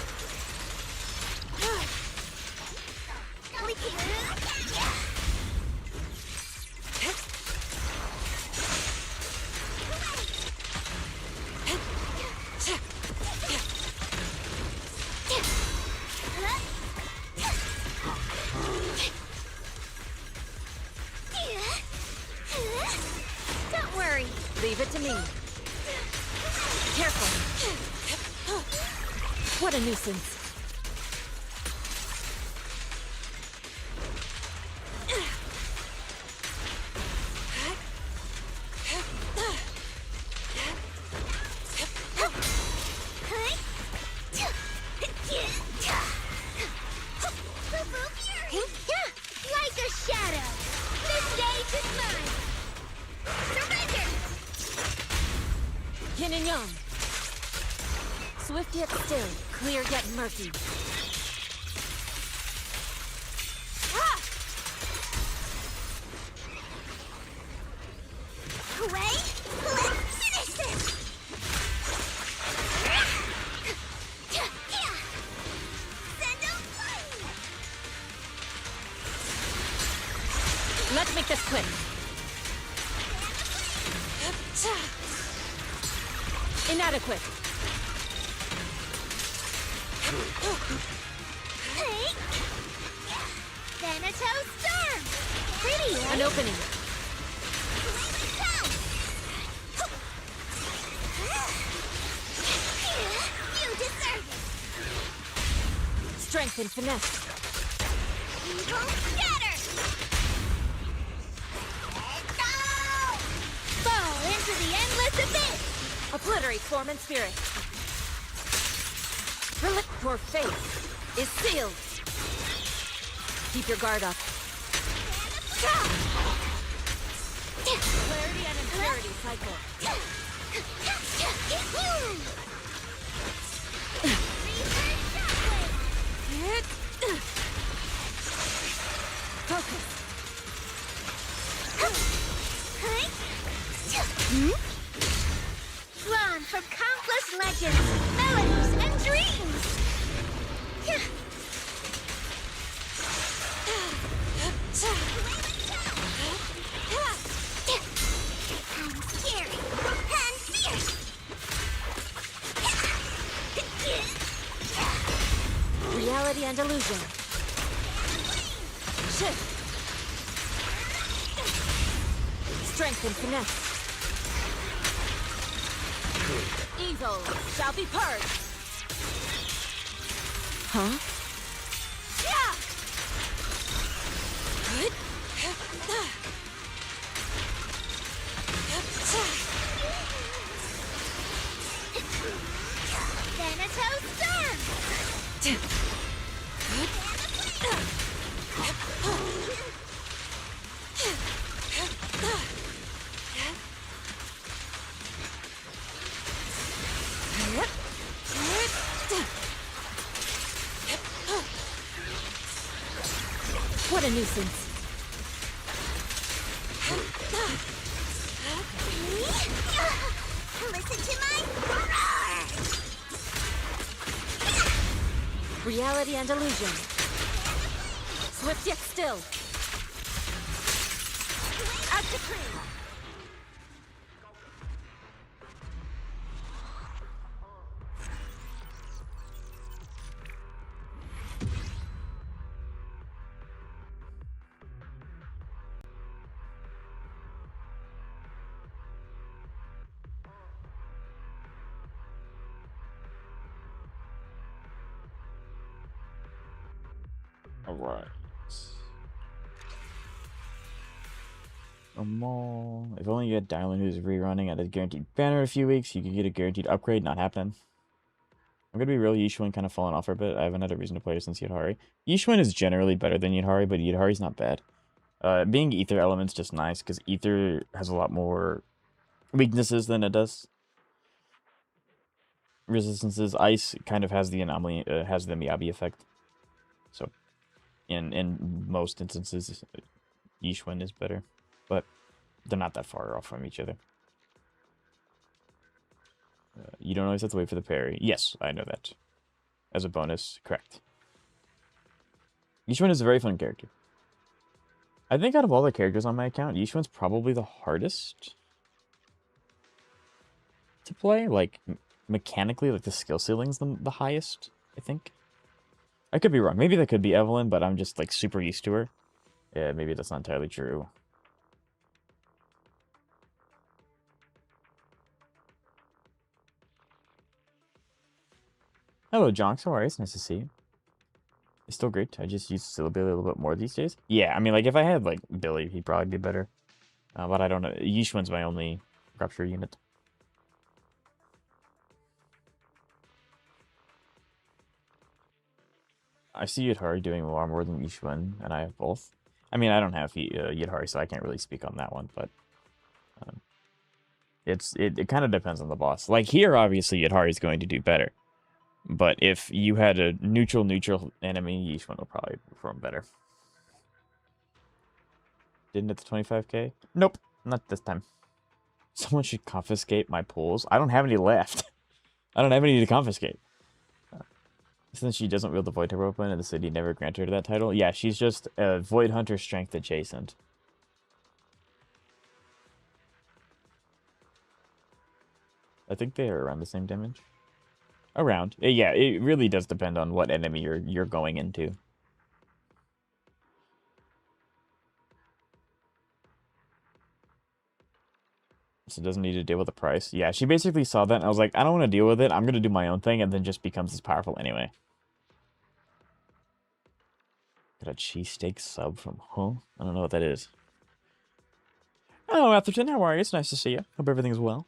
Speaker 3: free. Careful. What a nuisance.
Speaker 2: Like a shadow. This stage is mine. Surrender.
Speaker 3: Yin and yang. Swift yet still, clear yet murky.
Speaker 2: Hooray! Let's finish this! Send 'em flying!
Speaker 3: Let's make this quick. Inadequate.
Speaker 2: Hey! Thanatos Storm! Pretty, right?
Speaker 3: An opening.
Speaker 2: You deserve it!
Speaker 3: Strength and finesse.
Speaker 2: Evil scatter! Go! Fall into the endless abyss!
Speaker 3: Obliterate form and spirit. Your fate is sealed. Keep your guard up. Clarity and impurity cycle. Focus.
Speaker 2: Drawn from countless legends, melodies, and dreams! I'm scary and fierce!
Speaker 3: Reality and illusion. Shift. Strength and finesse. Evil shall be purged. Huh?
Speaker 2: Thanatos Storm!
Speaker 3: What a nuisance.
Speaker 2: Listen to my roar!
Speaker 3: Reality and illusion. Swift yet still. As decreed.
Speaker 1: Alright. A mall. If only you had Dylan who's rerunning at a guaranteed banner in a few weeks, you could get a guaranteed upgrade. Not happening. I'm gonna be real. Yishuin kind of fallen off a bit. I haven't had a reason to play her since Yidhari. Yishuin is generally better than Yidhari, but Yidhari's not bad. Being Ether Element's just nice because Ether has a lot more weaknesses than it does resistances. Ice kind of has the anomaly, has the Miyabi effect. So, in most instances, Yishuin is better, but they're not that far off from each other. You don't always have to wait for the parry. Yes, I know that. As a bonus, correct. Yishuin is a very fun character. I think out of all the characters on my account, Yishuin's probably the hardest to play. Like, mechanically, like the skill ceiling's the highest, I think. I could be wrong. Maybe that could be Evelyn, but I'm just like super used to her. Yeah, maybe that's not entirely true. Hello, Jonks. How are you? It's nice to see you. It's still great. I just use Silly Billy a little bit more these days. Yeah, I mean, like, if I had, like, Billy, he'd probably be better. But I don't know. Yishun's my only rupture unit. I see Yudhari doing a lot more than Yishun, and I have both. I mean, I don't have Yudhari, so I can't really speak on that one, but... it kind of depends on the boss. Like, here, obviously, Yudhari is going to do better. But if you had a neutral enemy, Yishun will probably perform better. Didn't hit the 25k? Nope, not this time. Someone should confiscate my pools. I don't have any left. I don't have any to confiscate. Since she doesn't wield the Void Type weapon and the city never granted her that title. Yeah, she's just a Void Hunter strength adjacent. I think they are around the same damage. Around. Yeah, it really does depend on what enemy you're going into. So it doesn't need to deal with the price. Yeah, she basically saw that and I was like, I don't want to deal with it. I'm going to do my own thing, and then just becomes as powerful anyway. Got a cheesesteak sub from, huh? I don't know what that is. Hello, Atherton. How are you? It's nice to see you. Hope everything's well.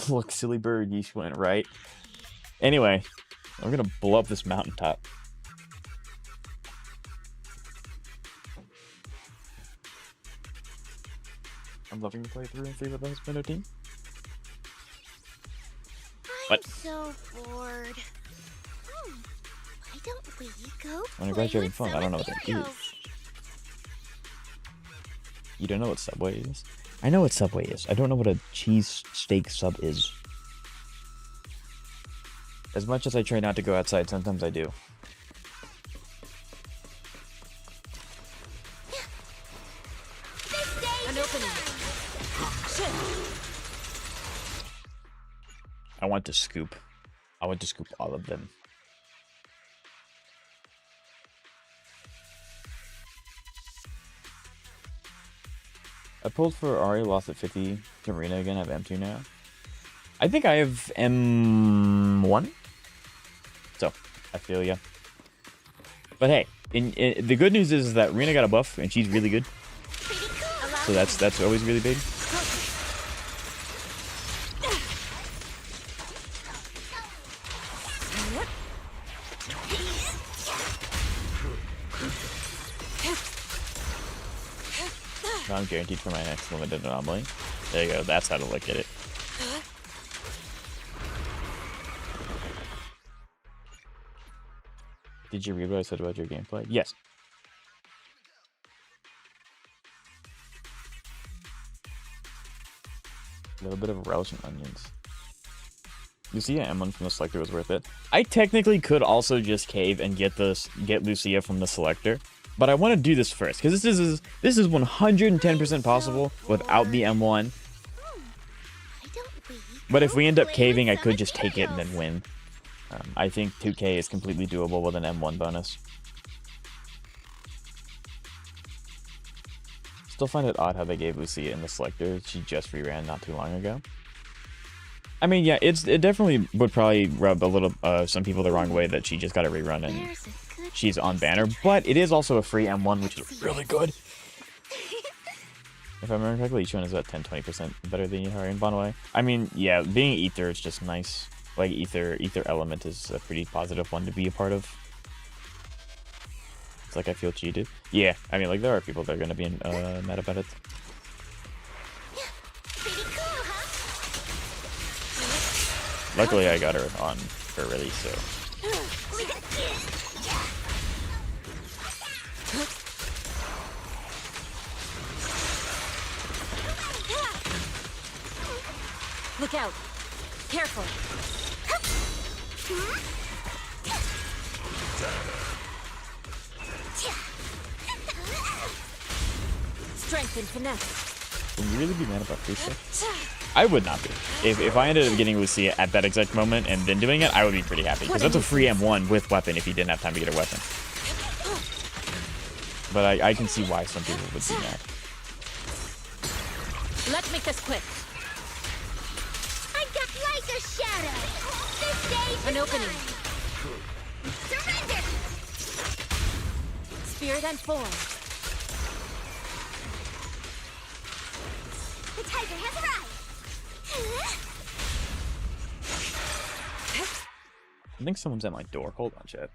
Speaker 1: Look, silly bird, Yeesh went right. Anyway, I'm gonna blow up this mountaintop. I'm loving the playthrough and favorite last minute team.
Speaker 2: I'm so bored. Why don't we go
Speaker 1: I'm
Speaker 2: play
Speaker 1: glad you're having
Speaker 2: with
Speaker 1: fun. I
Speaker 2: some
Speaker 1: don't know what that is.
Speaker 2: ethereals?
Speaker 1: You don't know what Subway is? I know what Subway is. I don't know what a cheese steak sub is. As much as I try not to go outside, sometimes I do.
Speaker 3: An opening.
Speaker 1: I want to scoop. I want to scoop all of them. I pulled for Ari, lost at 50 to Marina again. I have M2 now. I think I have M1. So, I feel ya. But hey, the good news is that Rena got a buff and she's really good. So that's always really big. I'm guaranteed for my next limited anomaly. There you go. That's how to look at it. Did you read what I said about your gameplay? Yes. A little bit of relish and onions. Lucia M1 from the selector was worth it. I technically could also just cave and get Lucia from the selector, but I want to do this first because this is 110% possible without the M1. But if we end up caving, I could just take it and then win. I think 2k is completely doable with an M1 bonus. Still find it odd how they gave Lucia in the selector. She just reran not too long ago. I mean, yeah, it definitely would probably rub a little some people the wrong way that she just got a rerun and she's on banner, but it is also a free M1, which is really good. If I remember correctly, each one is about 10-20% better than Yudhari and Bonaway. I mean, yeah, being Ether is just nice. Like, Ether element is a pretty positive one to be a part of. It's like I feel cheated. Yeah, I mean, like, there are people that are going to be mad about it. Luckily, I got her on her release, so...
Speaker 3: Look out. Careful. Strength and finesse.
Speaker 1: Can you really be mad about Lucia? I would not be. If I ended up getting Lucia at that exact moment and then doing it, I would be pretty happy. Because that's a free M1 with weapon if you didn't have time to get a weapon. But I can see why some people would be mad.
Speaker 3: Let's make this quick.
Speaker 2: I got like a shadow. This stage
Speaker 3: An
Speaker 2: is
Speaker 3: opening.
Speaker 2: mine. Surrender.
Speaker 3: Spirit and form.
Speaker 2: The tiger has arrived.
Speaker 1: I think someone's at my door. Hold on, chat.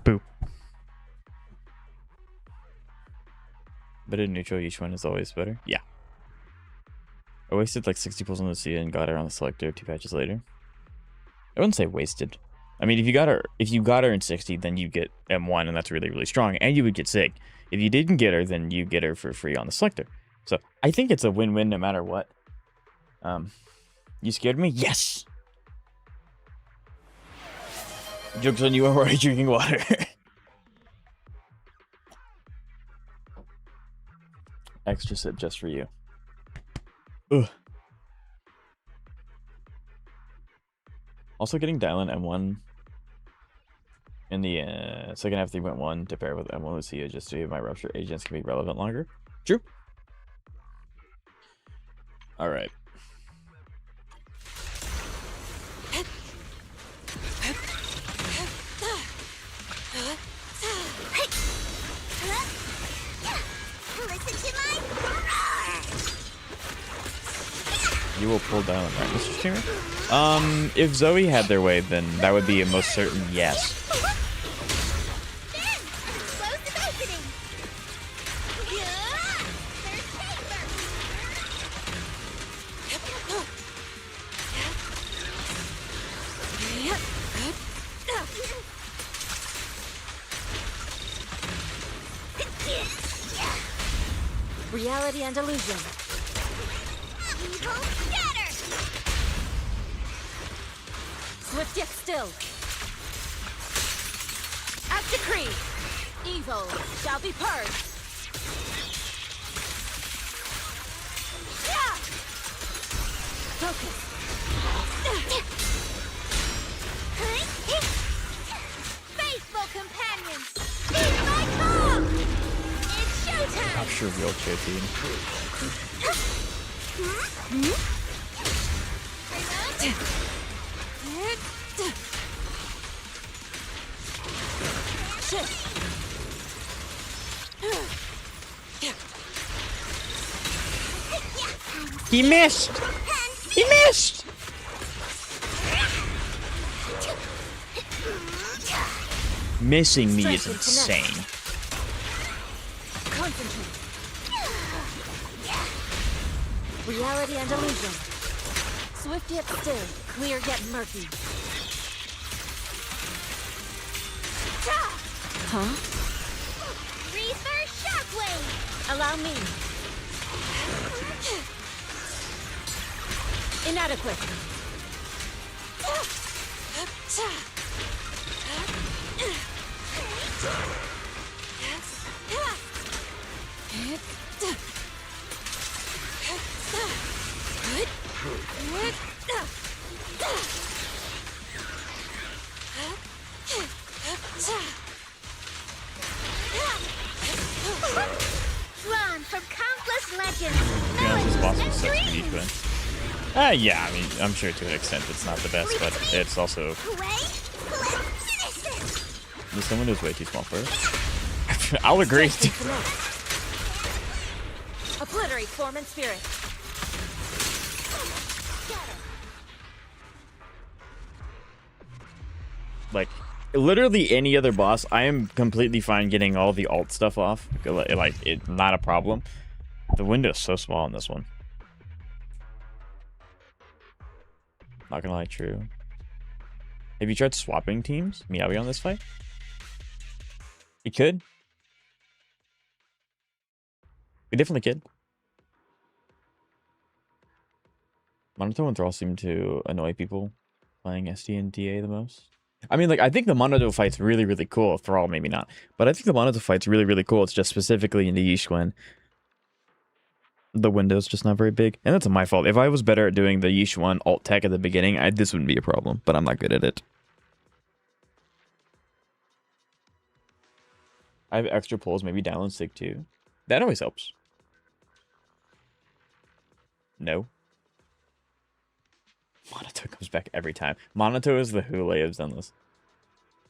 Speaker 1: Boop. Better neutral, each one is always better. Yeah. I wasted like 60 pulls on the Lucia and got her on the selector 2 patches later. I wouldn't say wasted. I mean, if you got her in 60, then you get M1, and that's really, really strong, and you would get Sig. If you didn't get her, then you get her for free on the selector. So I think it's a win-win no matter what. You scared me? Yes. Joke's on you, I'm already drinking water. Extra sip just for you. Ugh. Also getting Dylan M1 in the second half 3.1 to pair with M1 Lucia just to give my rupture agents can be relevant longer. True. Alright.
Speaker 2: Listen to my roar.
Speaker 1: You will pull down, right, Mr. Streamer? If Zoe had their way, then that would be a most certain yes.
Speaker 2: Then, an explosive opening. There's
Speaker 3: Reality and illusion.
Speaker 2: evil scatter.
Speaker 3: Swift yet still. As decree, evil shall be purged. Focus.
Speaker 2: Faithful companions, hear my call. It's showtime.
Speaker 1: Capture wheelchair team. He missed! He missed! Missing me is insane.
Speaker 3: Concentrate. Reality and illusion. Swift yet still, clear yet murky. Huh?
Speaker 2: Reaper shockwave.
Speaker 3: Allow me. Inadequate.
Speaker 2: Drawn from countless legends,
Speaker 1: To be honest, this boss
Speaker 2: melodies,
Speaker 1: is
Speaker 2: and
Speaker 1: such a
Speaker 2: dreams.
Speaker 1: weak yeah, I mean, I'm sure to an extent it's not the best, but it's also
Speaker 2: Play, let's finish this.
Speaker 1: this one is way too small for it. I'll agree.
Speaker 3: Obliterate form and spirit.
Speaker 1: Like, literally any other boss, I am completely fine getting all the alt stuff off. Like, it's not a problem. The window's so small on this one. Not gonna lie, true. Have you tried swapping teams? Miyabi on this fight? You could. We definitely could. Monotone and Thrall seem to annoy people playing SD and DA the most. I mean, like, I think the Monotone fight's really, really cool. Thrall, maybe not. But I think the Monotone fight's really, really cool. It's just specifically in the Yishwen. The window's just not very big. And that's my fault. If I was better at doing the Yishwen alt tech at the beginning, this wouldn't be a problem. But I'm not good at it. I have extra pulls, maybe download stick too. That always helps. No. Monato comes back every time. Monato is the Hule of Zenless.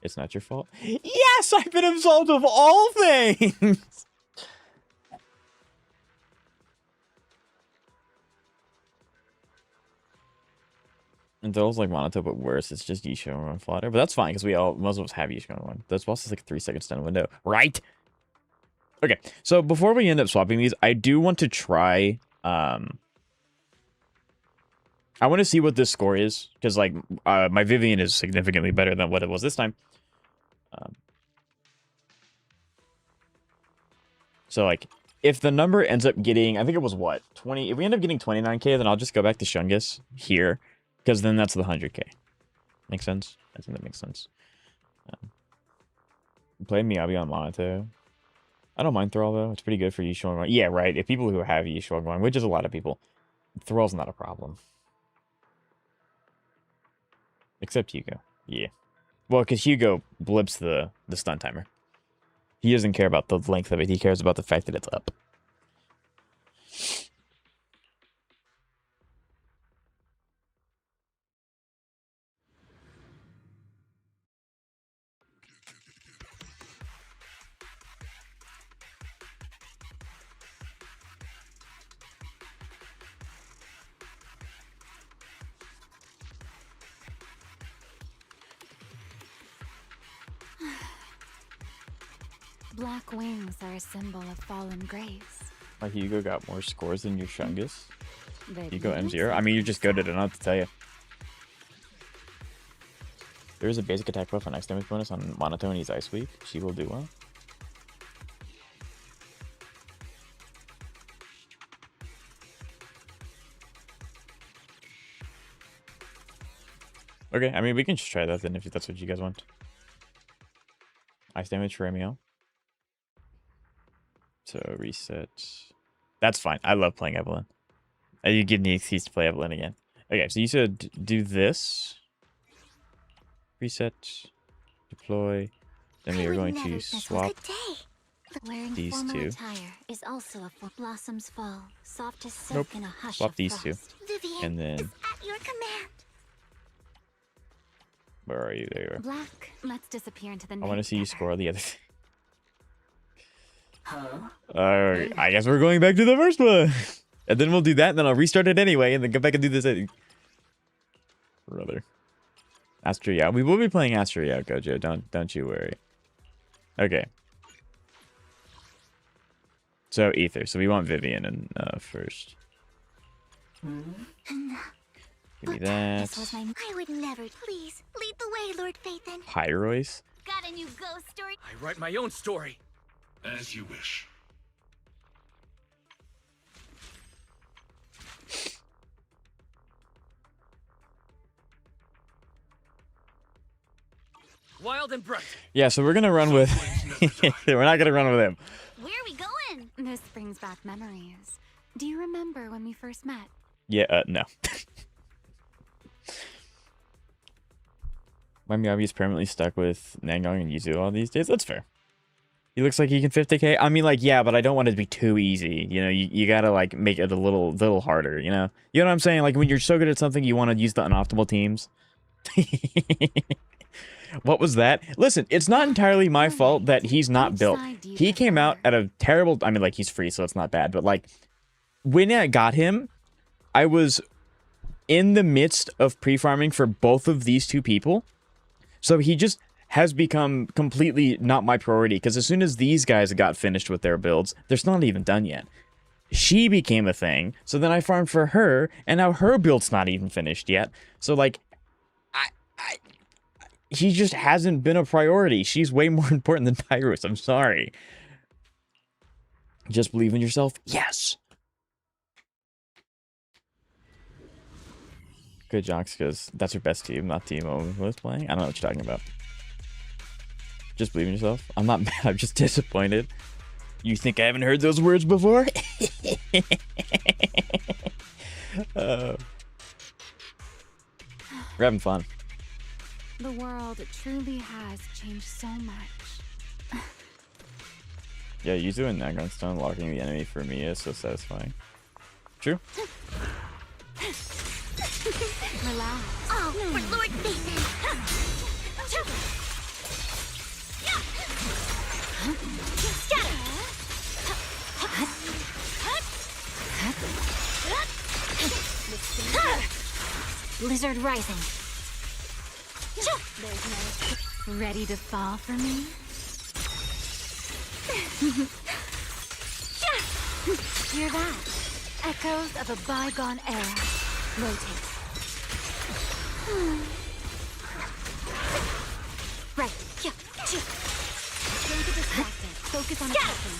Speaker 1: It's not your fault. Yes, I've been absolved of all things! And those like Monato, but worse. It's just Yisho and Flutter. But that's fine, because most of us have Yisho and one. This boss is like a 3-second stun window. Right? Okay, so before we end up swapping these, I do want to try... I want to see what this score is, because like my Vivian is significantly better than what it was this time. So like, if the number ends up getting, I think it was what, 20. If we end up getting 29k, then I'll just go back to Shungus here, because then that's the 100k. Makes sense? I think that makes sense. Play Miyabi on Monato. I don't mind Thrall though. It's pretty good for Yishuang. Yeah, right. If people who have Yishuang, which is a lot of people, Thrall's not a problem. Except Hugo. Yeah. Well, because Hugo blips the stun timer. He doesn't care about the length of it. He cares about the fact that it's up.
Speaker 3: Black wings are a symbol of fallen grace.
Speaker 1: My Hugo got more scores than your Shungus.
Speaker 3: They
Speaker 1: Hugo M0. I mean, you're just good at it, I don't have to tell you. There is a basic attack buff and X damage bonus on Monotone. He's Ice Weak. She will do well. Okay, I mean, we can just try that then if that's what you guys want. Ice damage for Remielle. So reset. That's fine. I love playing Evelyn. You give me an excuse to play Evelyn again. Okay, so you said do this. Reset. Deploy. Then we are going to swap these two.
Speaker 2: Attire is also a blossoms fall, soft as silk
Speaker 1: Nope.
Speaker 2: in a hush
Speaker 1: Swap
Speaker 2: of
Speaker 1: these two.
Speaker 2: frost. Vivian
Speaker 1: And then,
Speaker 2: is at your command.
Speaker 1: where are you? There you are.
Speaker 3: Black, let's disappear into the night.
Speaker 1: I want to see you
Speaker 3: together.
Speaker 1: score the other thing. I guess we're going back to the first one. And then we'll do that, and then I'll restart it anyway, and then go back and do this. Brother. Astria. We will be playing Astria, Gojo. Don't you worry. Okay. So Ether. So we want Vivian in first. Give me that.
Speaker 2: This was my. I would never. Please lead the way, Lord Phaethon.
Speaker 1: Pyrois.
Speaker 2: Got a new ghost story?
Speaker 5: I write my own story.
Speaker 4: As you wish.
Speaker 5: Wild and bright.
Speaker 1: Yeah, so we're gonna run with. We're not gonna run with him.
Speaker 2: Where are we going?
Speaker 3: This brings back memories. Do you remember when we first met?
Speaker 1: Yeah, no. My Miyabi's permanently stuck with Nangong and Yuzu all these days. That's fair. He looks like he can 50k. I mean, like, yeah, but I don't want it to be too easy. You know, you gotta like make it a little harder. You know what I'm saying? Like when you're so good at something, you want to use the unoptimal teams. What was that? Listen, it's not entirely my fault that he's not built. He came out at a terrible. I mean, like he's free, so it's not bad. But like when I got him, I was in the midst of pre-farming for both of these two people. So he just has become completely not my priority, because as soon as these guys got finished with their builds, they're still not even done yet. She became a thing, so then I farmed for her, and now her build's not even finished yet. So like, he just hasn't been a priority. She's way more important than Pyrus. I'm sorry. Just believe in yourself? Yes. Good jocks, because that's her best team, not Teemo was playing. I don't know what you're talking about. Just believe in yourself. I'm not mad, I'm just disappointed. You think I haven't heard those words before? We're having fun.
Speaker 3: The world truly has changed so much.
Speaker 1: Yeah, Yuzu and Nangong Stone locking the enemy for me is so satisfying. True.
Speaker 3: Relax.
Speaker 2: Oh, for Lord Nathan!
Speaker 3: Blizzard rising. Ready to fall for me? Hear that? Echoes of a bygone era. Rotate. Right. Don't get distracted. Focus on attacking.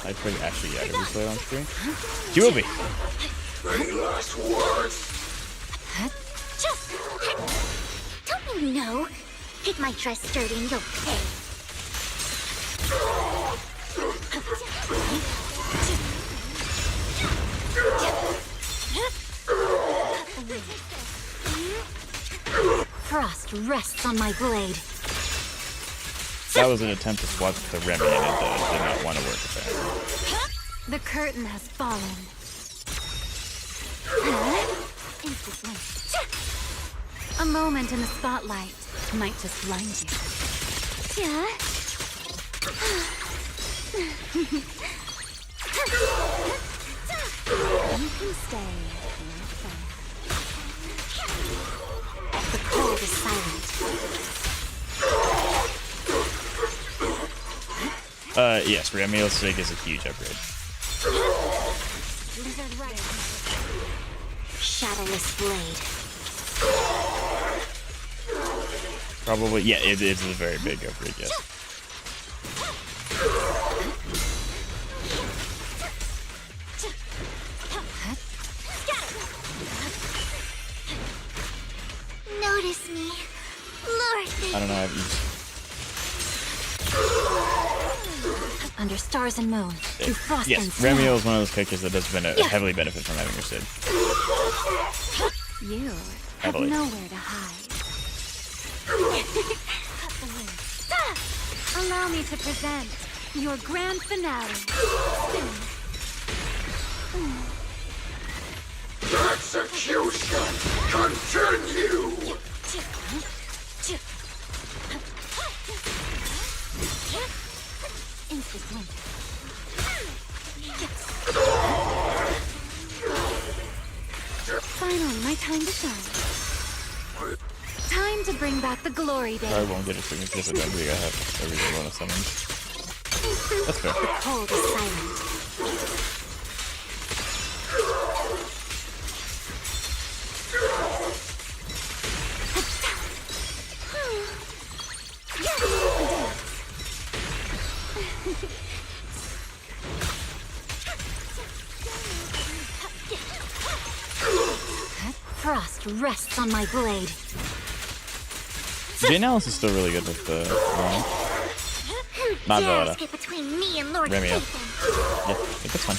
Speaker 1: I think actually, yeah, can we play it on screen? She will be.
Speaker 4: Any last words?
Speaker 2: Don't you know? Get my dress sturdy and you'll pay.
Speaker 3: Frost rests on my blade.
Speaker 1: That was an attempt to swap the Remy, and it did not want to work apparently.
Speaker 3: The curtain has fallen. Instantly. A moment in the spotlight might just blind you.
Speaker 2: Yeah?
Speaker 3: You can stay.
Speaker 2: The cold is silent.
Speaker 1: Yes, Remeille Sig is a huge upgrade.
Speaker 3: Blizzard right.
Speaker 2: Shadowless blade.
Speaker 1: Probably, yeah, it is a very big upgrade, yes.
Speaker 2: Notice me, Lord.
Speaker 1: I don't know, I've used...
Speaker 3: Under stars and moon, through frost and
Speaker 1: Yes,
Speaker 3: snow.
Speaker 1: Remielle is one of those characters that does heavily benefit from having her Sid.
Speaker 3: You
Speaker 1: Heavily.
Speaker 3: have nowhere to hide. Allow me to present your grand finale.
Speaker 4: Execution continue!
Speaker 3: Instantly. Finally, my time to shine. Time to bring back the glory days.
Speaker 1: I won't get a signature because I don't think I have every one of summons. That's fair.
Speaker 2: Cold is silent.
Speaker 3: Frost rests on my blade.
Speaker 1: Jane Alice is still really good with the not
Speaker 2: Dares
Speaker 1: Veleta.
Speaker 2: get between me and Lord
Speaker 1: Remielle.
Speaker 2: Nathan.
Speaker 1: Yeah, I think that's fine.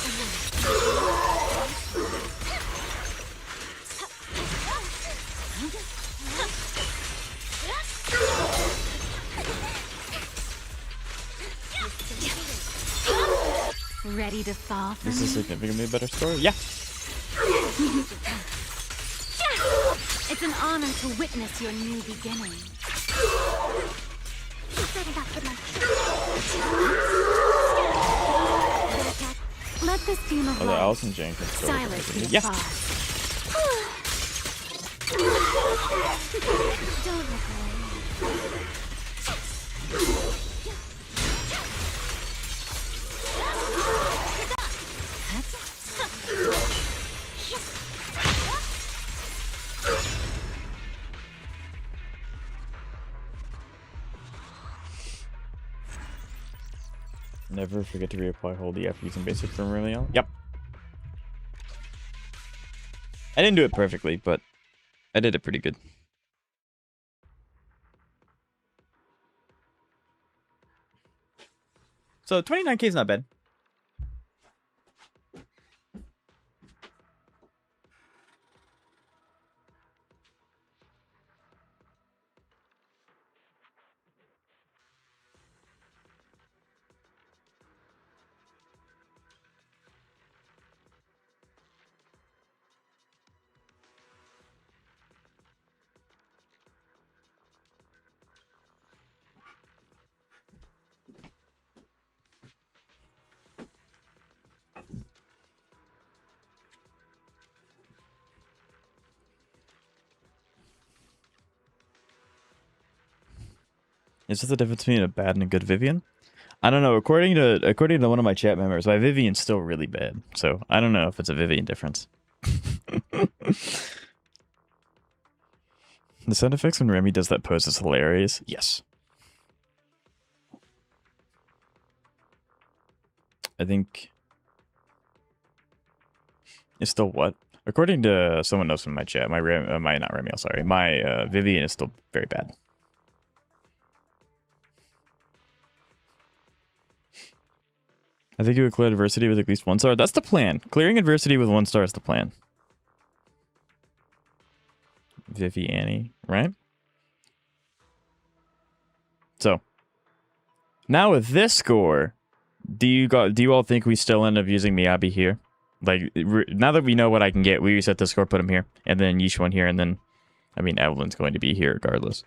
Speaker 3: Ready to fall for
Speaker 1: This
Speaker 3: me?
Speaker 1: is a significantly better story. Yeah.
Speaker 3: It's an honor to witness your new beginning. Let this beam of
Speaker 1: Oh, the
Speaker 3: light
Speaker 1: Allison Jenkins story.
Speaker 3: silence the
Speaker 1: Yeah.
Speaker 3: applause. Don't look away.
Speaker 1: Never forget to reapply hold the after using basic from Remielle. Yep. I didn't do it perfectly, but I did it pretty good. So 29k is not bad. Is this the difference between a bad and a good Vivian? I don't know. According to one of my chat members, my Vivian's still really bad. So I don't know if it's a Vivian difference. The sound effects when Remy does that pose is hilarious. Yes. I think it's still what? According to someone else in my chat, my Vivian is still very bad. I think you would clear adversity with at least 1 star. That's the plan. Clearing adversity with 1 star is the plan. Viviani, right? So now with this score, do you all think we still end up using Miyabi here? Like now that we know what I can get, we reset the score, put him here, and then Yishuan here, and then I mean Evelyn's going to be here regardless.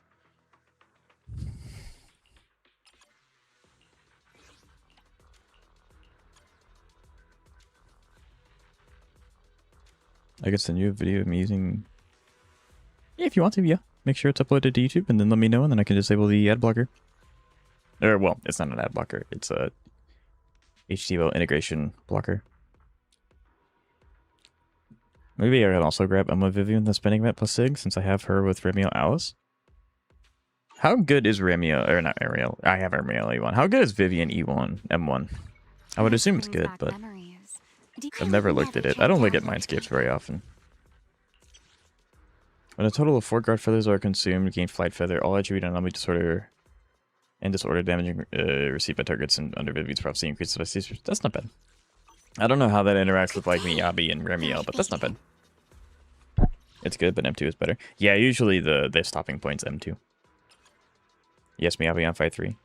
Speaker 1: I guess send you a video of me using. Yeah, if you want to, yeah. Make sure it's uploaded to YouTube, and then let me know, and then I can disable the ad blocker. Or, well, it's not an ad blocker. It's a HTML integration blocker. Maybe I can also grab Emma Vivian the spending event plus Sig, since I have her with Remielle Alice. How good is Remielle, or not Remielle, I have Remielle E1. How good is Vivian E1, M1? I would assume it's good, but I've never looked at it. I don't look at Mindscapes very often. When a total of 4 guard feathers are consumed, gain flight feather, all attribute anomaly disorder and disorder damaging received by targets and under Vivian's prophecy increases by 6%. That's not bad. I don't know how that interacts with like Miyabi and Remielle, but that's not bad. It's good, but M2 is better. Yeah, usually the stopping point's M2. Yes, Miyabi on 5-3.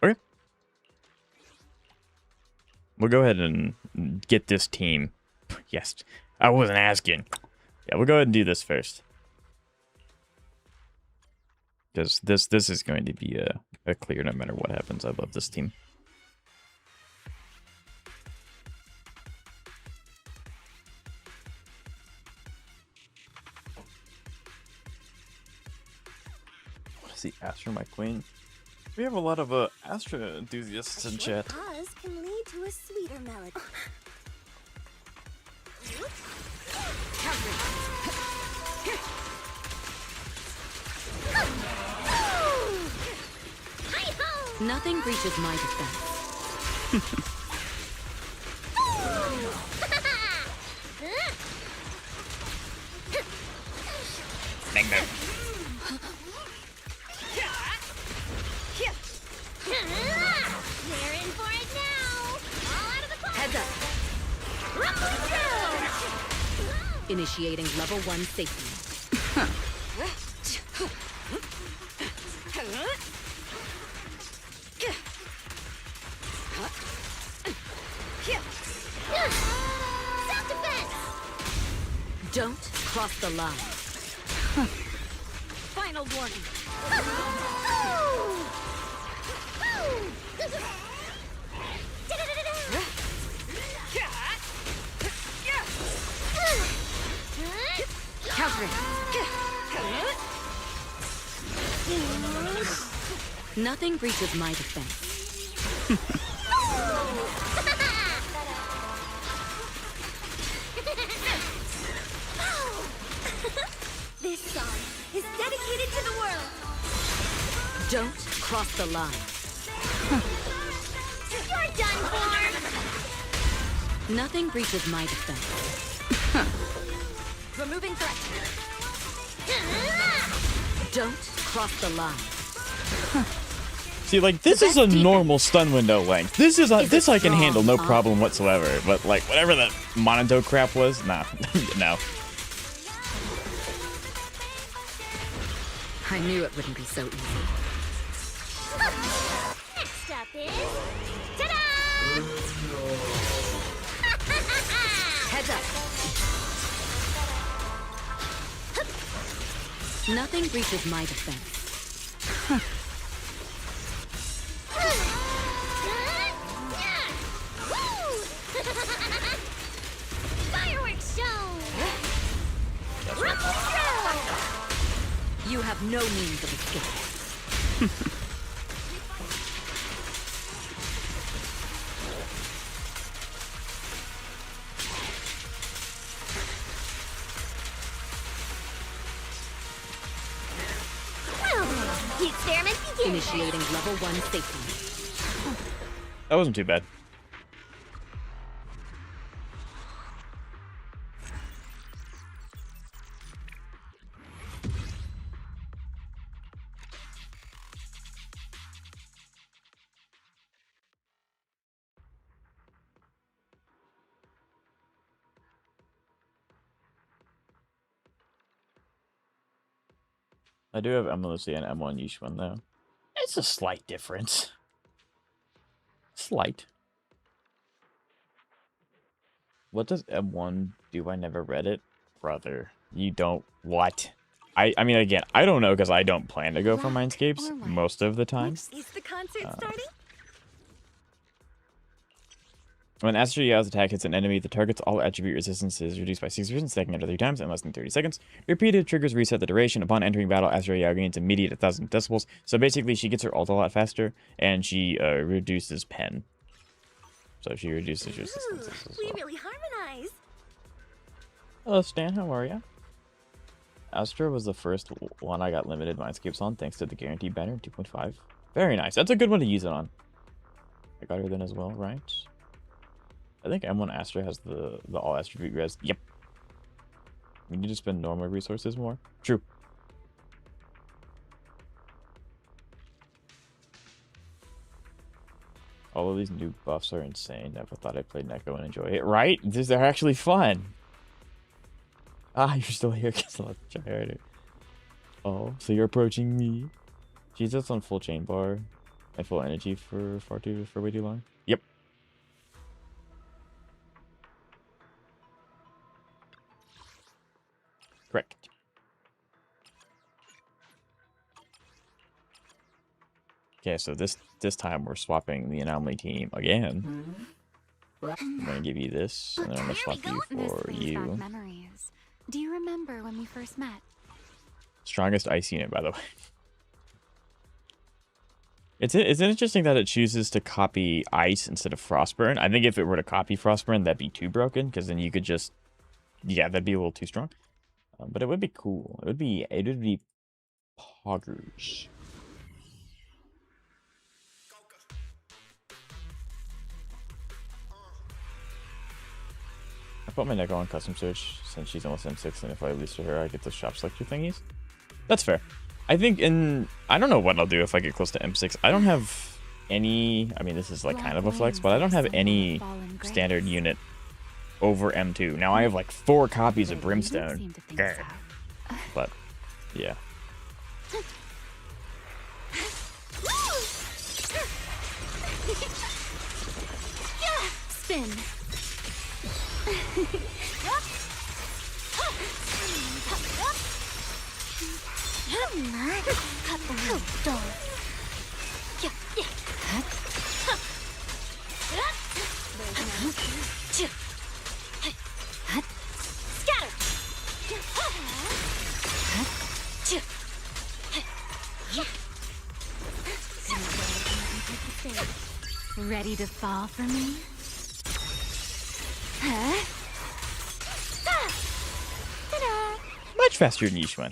Speaker 1: Okay. We'll go ahead and get this team. Yes, I wasn't asking. Yeah, we'll go ahead and do this first. Because this is going to be a clear no matter what happens. I love this team. I want to see Astra, my queen. We have a lot of Astra enthusiasts in chat.
Speaker 2: Pause can lead to a sweeter melody.
Speaker 3: Nothing breaches my defense.
Speaker 1: Bang, bang.
Speaker 2: We're in for it now. All out of the park.
Speaker 3: Heads up.
Speaker 2: Rumble through.
Speaker 3: Initiating level 1 safety. Don't cross the line. Final warning. Countering. Nothing reaches my defense.
Speaker 2: This song is dedicated to the world.
Speaker 3: Don't cross the line.
Speaker 2: You're done for.
Speaker 3: Nothing reaches my defense. Removing threat. Don't cross the line.
Speaker 1: See, like, this is a normal stun window length. This is this I can handle, no problem whatsoever. But like, whatever the Monato crap was, nah, no.
Speaker 3: I knew it wouldn't be so easy.
Speaker 2: Next up is ta-da!
Speaker 3: Heads up. Nothing reaches my defense.
Speaker 2: Fireworks show!
Speaker 3: You have no means of escape.
Speaker 2: Well, the experiment begins.
Speaker 3: Initiating level 1 safety.
Speaker 1: That wasn't too bad. I do have M1 and M1 Yishun though. It's a slight difference. Slight. What does M1 do? I never read it. Brother, you don't what? I mean, again, I don't know because I don't plan to go for Mindscapes most of the time.
Speaker 2: Is the concert starting?
Speaker 1: When Astro Yao's attack hits an enemy, the target's all attribute resistance is reduced by 6%, stacking after 3 times in less than 30 seconds. Repeated triggers reset the duration. Upon entering battle, Astro Yao gains immediate 1,000 decibels. So basically, she gets her ult a lot faster, and she reduces pen. So she reduces resistance as well.
Speaker 2: We really harmonize.
Speaker 1: Hello, Stan. How are ya? Astra was the first one I got limited Mindscapes on, thanks to the guaranteed banner 2.5. Very nice. That's a good one to use it on. I got her then as well, right? I think M1 Astra has the all attribute res. Yep. We need to spend normal resources more. True. All of these new buffs are insane. Never thought I'd play Neko and enjoy it. Right? They're actually fun. Ah, you're still here because I love the try harder. Oh, so you're approaching me. Jesus on full chain bar and full energy for way too long. Yep. Correct. Okay, so this time we're swapping the anomaly team again. I'm gonna give you this, and then I'm gonna swap you for you.
Speaker 6: Memories. Do you remember when we first met?
Speaker 1: Strongest ice unit, by the way. It's interesting that it chooses to copy ice instead of frostburn. I think if it were to copy frostburn, that'd be too broken, because then you could just, yeah, that'd be a little too strong. But it would be cool. It would be poggers. I put my Neko on custom search since she's almost M6, and if I lose to her, I get those shop selector thingies. That's fair. I think I don't know what I'll do if I get close to M6. I don't have any, I mean, this is like kind of a flex, but I don't have any standard unit over M2. Now I have like 4 copies of Brimstone. Grr. But, yeah.
Speaker 6: Spin.
Speaker 2: cut the door.
Speaker 6: Ready to fall for me? Huh? Ta-da!
Speaker 1: Much faster than Yishwan.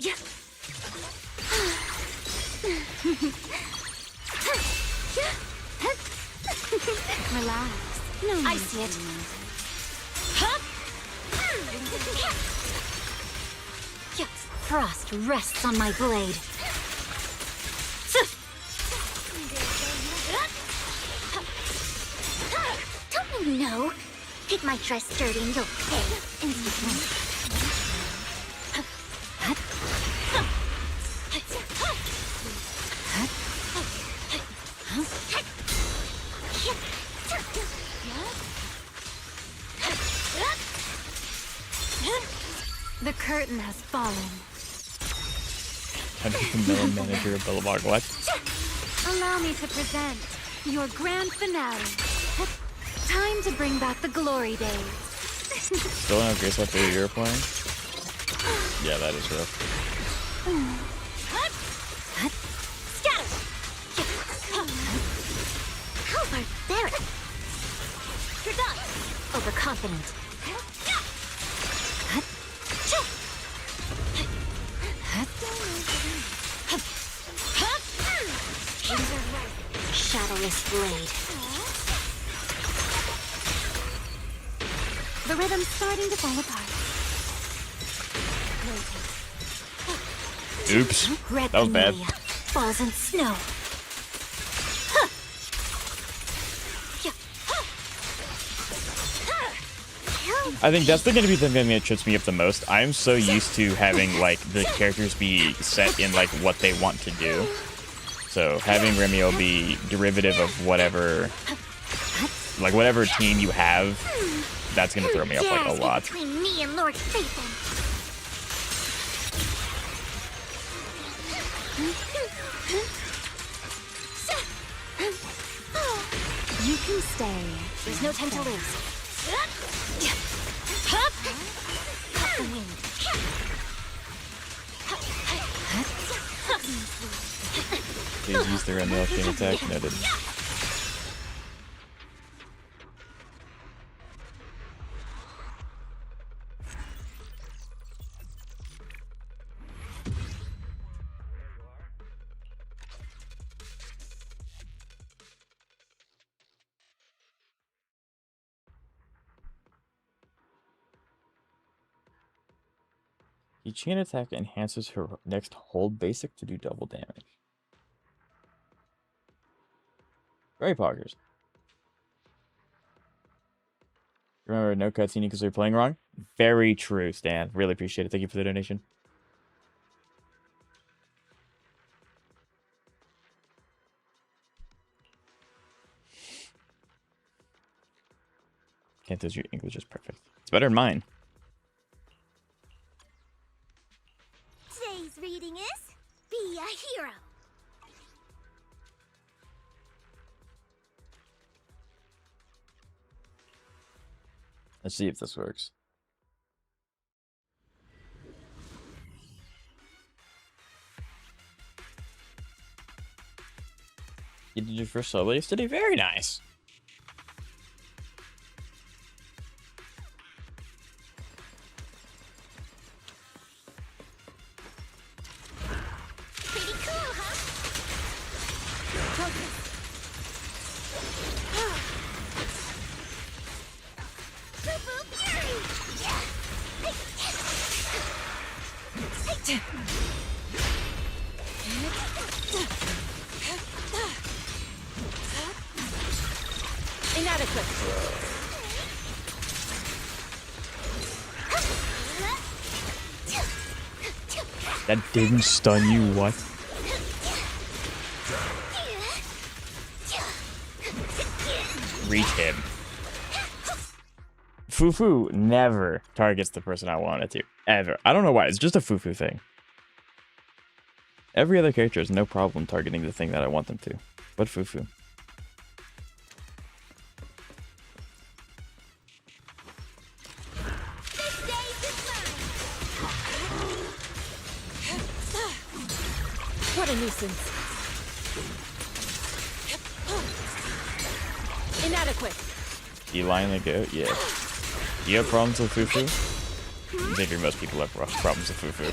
Speaker 6: Relax. No,
Speaker 3: I see it. Frost rests on my blade.
Speaker 2: Don't you know? Get my dress dirty and you'll pay.
Speaker 6: The curtain has fallen.
Speaker 1: Time to become villain manager of Billabong. What?
Speaker 6: Allow me to present your grand finale. Time to bring back the glory days.
Speaker 1: Still don't have Grace after you're playing? Yeah, that is rough.
Speaker 2: How barbaric!
Speaker 3: You're done. Overconfident. Shadowless blade.
Speaker 6: The rhythm's starting to fall apart.
Speaker 1: Oops.
Speaker 3: Red
Speaker 1: That was bad.
Speaker 3: camellia falls in snow.
Speaker 1: I think that's going to be the thing that trips me up the most. I'm so used to having like the characters be set in like what they want to do. So having Remielle be derivative of whatever, like whatever team you have, that's going to throw me off like a
Speaker 2: Dares get
Speaker 1: lot.
Speaker 2: between me and Lord Phaethon.
Speaker 6: You can stay.
Speaker 3: There's no time to lose. Cut the wind.
Speaker 1: Please use the Remielle chain attack. No, didn't. The chain attack enhances her next hold basic to do double damage. Very poggers. Remember, no cutscene because they're playing wrong? Very true, Stan. Really appreciate it. Thank you for the donation. Can't tell your English is perfect. It's better than mine.
Speaker 2: Today's reading is Be a Hero.
Speaker 1: Let's see if this works. You did your first solo yesterday? Very nice.
Speaker 2: Pretty cool, huh? Purple Fury!
Speaker 3: Inadequate.
Speaker 1: That didn't stun you, what? Reach him. Fufu never targets the person I want it to. Ever. I don't know why. It's just a Fufu thing. Every other character has no problem targeting the thing that I want them to. But Fufu.
Speaker 2: This day is mine.
Speaker 3: What a nuisance. Inadequate.
Speaker 1: Beeline the goat? Yeah. You have problems with Fufu? I think most people have problems with Fufu.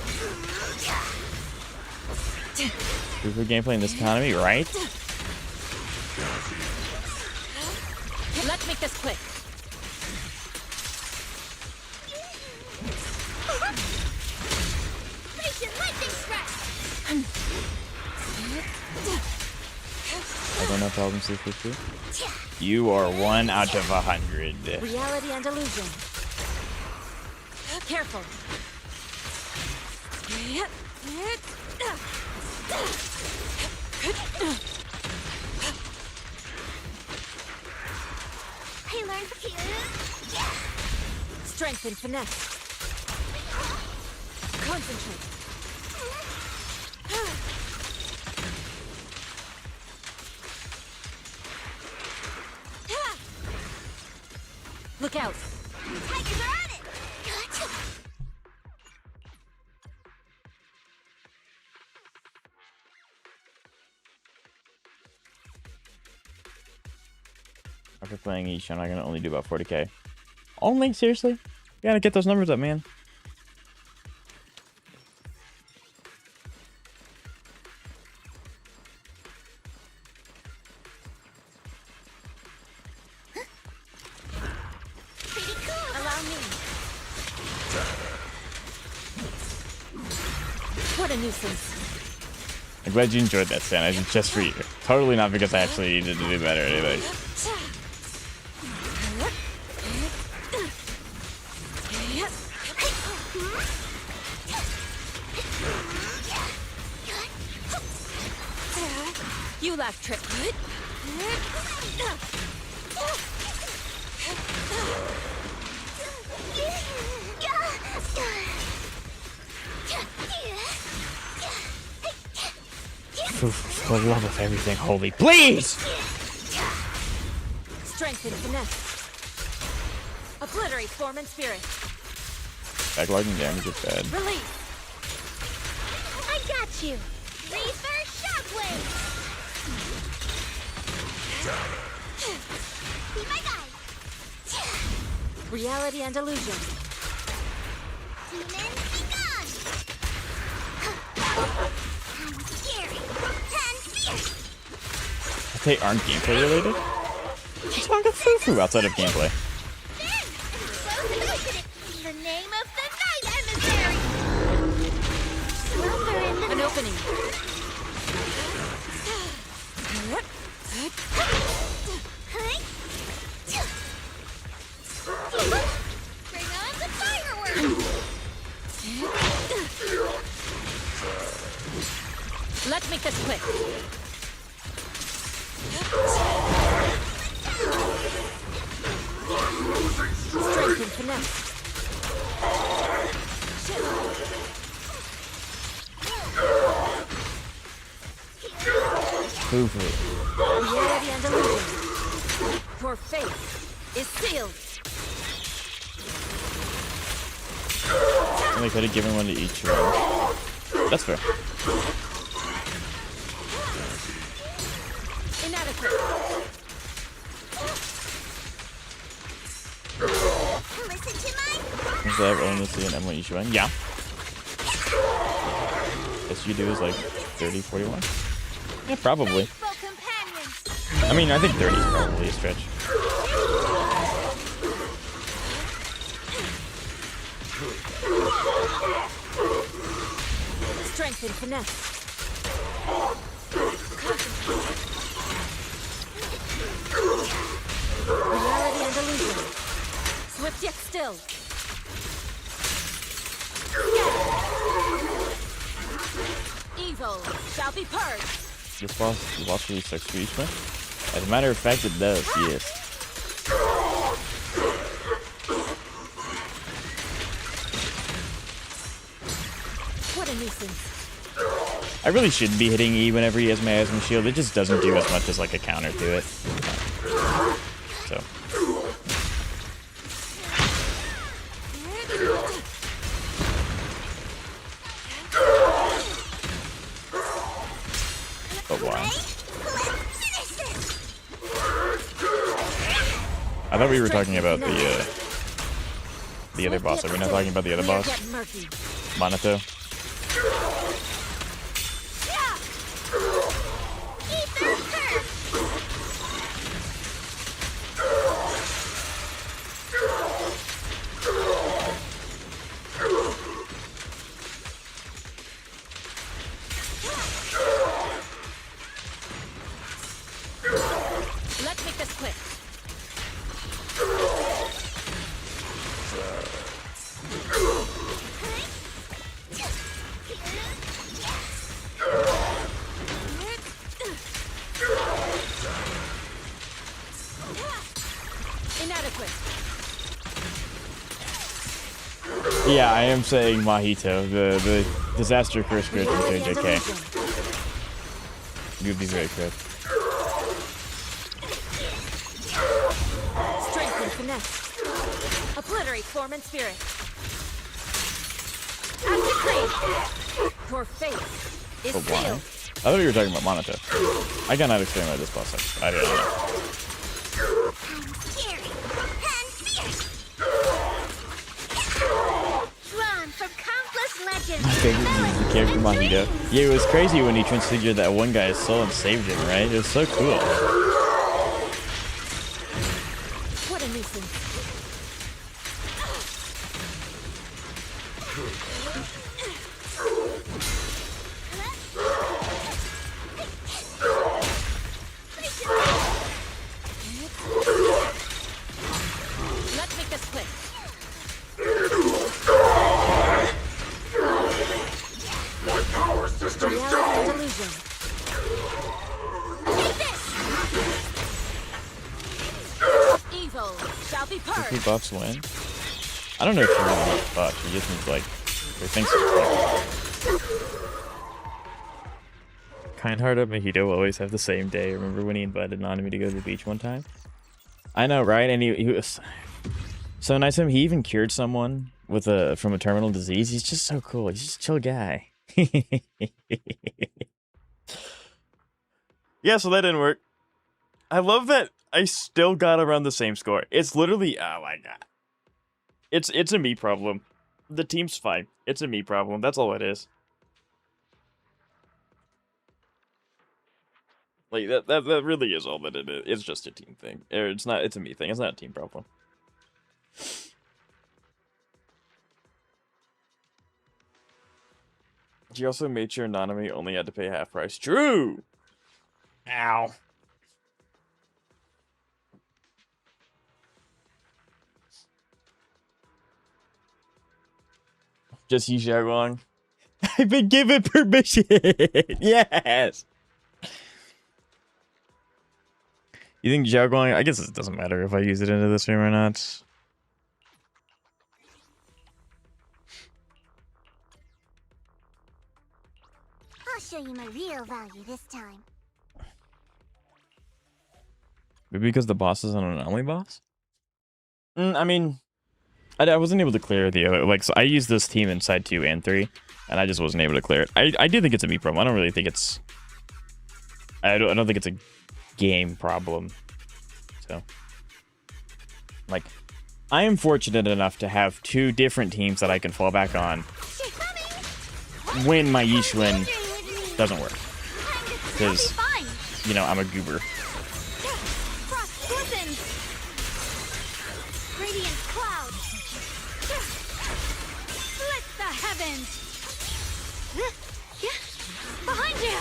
Speaker 1: Fufu gameplay in this economy, right?
Speaker 3: Let's make this quick.
Speaker 2: Face your lightning strike.
Speaker 1: I don't have problems with Fufu. You are 1 out of 100.
Speaker 3: Reality and illusion. Careful.
Speaker 2: I learned to.
Speaker 3: Strength and finesse. Concentrate. Look out.
Speaker 2: Tigers are on it.
Speaker 1: After playing each, I'm gonna only do about 40k. Only? Seriously? You gotta get those numbers up, man.
Speaker 2: Pretty cool.
Speaker 3: Allow me. What a nuisance.
Speaker 1: I'm glad you enjoyed that, Stan. I did just for you. Totally not because I actually needed to do better or anything.
Speaker 3: You lack trick.
Speaker 1: For the love of everything holy, please!
Speaker 3: Strength and finesse. Obliterate form and spirit.
Speaker 1: Backlogging damage is bad.
Speaker 3: Release.
Speaker 2: I got you. Reverse shockwave. Be my guide.
Speaker 3: Reality and illusion.
Speaker 2: Demons be gone. I'm scary and fierce.
Speaker 1: They aren't gameplay related? What's wrong with Fufu outside of gameplay?
Speaker 2: Then, close and open it. In the name of the night emissary. Slumber in the
Speaker 3: An opening.
Speaker 2: Bring on the fireworks.
Speaker 3: Let's make this quick. Strength and finesse.
Speaker 1: Fufu.
Speaker 3: Reality and illusion. Your fate is sealed.
Speaker 1: And they could have given one to each round. That's fair.
Speaker 3: Inadequate.
Speaker 2: Listen to my
Speaker 1: Does that have only see an Emily each one? Yeah. Guess you do is like 30, 41? Yeah, probably.
Speaker 2: faithful companions.
Speaker 1: I mean, I think 30 is probably a stretch.
Speaker 3: Strength and finesse. Reality and illusion. Swift yet still. Evil shall be purged.
Speaker 1: This boss really sucks for each one. As a matter of fact, it does, yes.
Speaker 3: What a nuisance.
Speaker 1: I really shouldn't be hitting E whenever he has my Asthma Shield. It just doesn't do as much as like a counter to it. So. Oh wow. I thought we were talking about the other boss. Are we not talking about the other boss? Monato?
Speaker 3: Let's make this quick. Inadequate.
Speaker 1: Yeah, I am saying Mahito, the disaster curse grid from JJK. You'd be very quick.
Speaker 3: Strength and finesse. Obliterate form and spirit. Active grade. Your fate is
Speaker 1: Oh, wow.
Speaker 3: sealed.
Speaker 1: I thought you were talking about Monato. I cannot explain why this boss I don't know.
Speaker 2: Scary and fierce. Drawn from countless legends.
Speaker 1: My favorite is the character Mahito. Yeah, it was crazy when he transfigured that one guy's soul and saved him, right? It was so cool.
Speaker 3: What a nuisance. Let's make this quick.
Speaker 4: My power system
Speaker 3: Reality
Speaker 4: down!
Speaker 3: and illusion. Evil shall be
Speaker 1: If he
Speaker 3: purged.
Speaker 1: buffs win? I don't know if he really needs buffs. He just needs like, or thinks it's like. Kindheart and Mahito always have the same day. Remember when he invited Nanami to go to the beach one time? I know, right? And he was so nice of him. He even cured someone with from a terminal disease. He's just so cool. He's just a chill guy. Yeah, so that didn't work. I love that I still got around the same score. It's literally, oh my god. It's a me problem. The team's fine. It's a me problem. That's all it is. Like that really is all that it is. It's just a team thing. Or it's not. It's a me thing. It's not a team problem. She also made sure Nanami only had to pay half price. True. Ow. Just use Xiaoguang. I've been given permission. Yes. You think Xiaoguang? I guess it doesn't matter if I use it into this room or not.
Speaker 2: I'll show you my real value this time.
Speaker 1: Maybe because the boss isn't an only boss? I mean, I wasn't able to clear the other, like, so I used this team inside 2 and 3, and I just wasn't able to clear it. I do think it's a me problem. I don't really think it's, I don't think it's a game problem. So, like, I am fortunate enough to have 2 different teams that I can fall back on when my Yishuin doesn't work. Because, you know, I'm a goober.
Speaker 6: Frost glistens. Radiant cloud. Split the heavens. Behind you.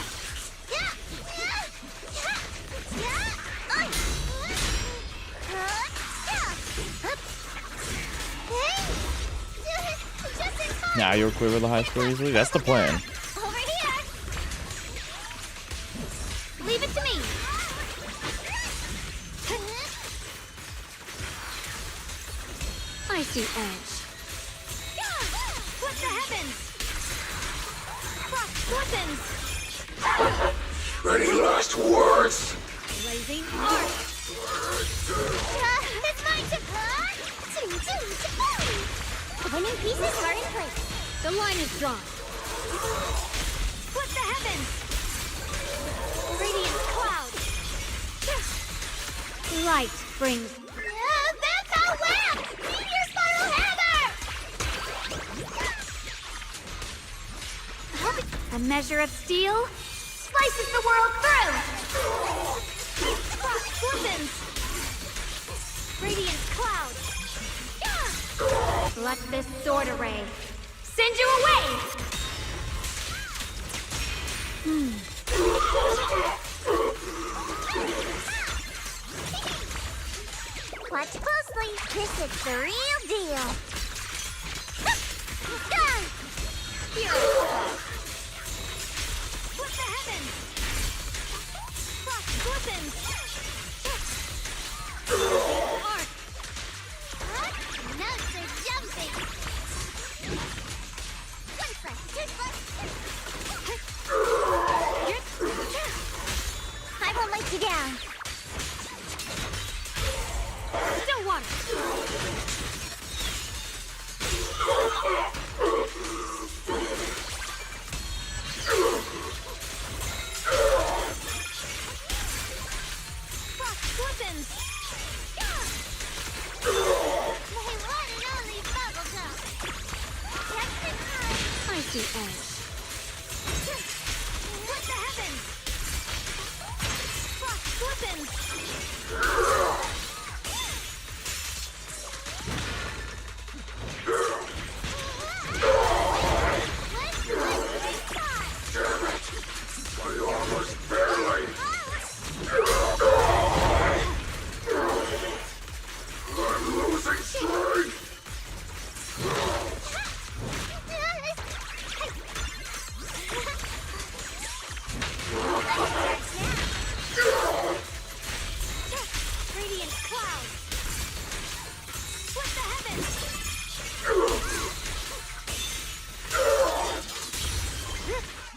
Speaker 1: Now you'll clear with the high score easily? That's the plan.
Speaker 6: Over here. Leave it to me. I see edge. Split the heavens. Frost
Speaker 3: weapons!
Speaker 4: Any last words?
Speaker 3: Blazing arc!
Speaker 2: It's mine to The winning pieces are in place.
Speaker 3: The line is drawn. Split the heavens! Radiant cloud! Light brings...
Speaker 2: That's our wham! Meteor spiral hammer!
Speaker 6: A measure of steel slices the world through.
Speaker 3: Frost weapons! Radiant cloud!
Speaker 6: Let this sword array send you away.
Speaker 2: Watch closely. This is the real deal.
Speaker 3: Here! Split the heavens! Frost weapons! Arc!
Speaker 2: Notes are jumping. One flash, two flash. I won't let you down.
Speaker 3: Still water! Frost weapons!
Speaker 2: My one and only bubblegum. Just in time.
Speaker 6: I see edge.
Speaker 3: Split the heavens! Frost weapons!
Speaker 4: My armor's barely. I'm losing strength.
Speaker 3: Radiant cloud! Split the heavens!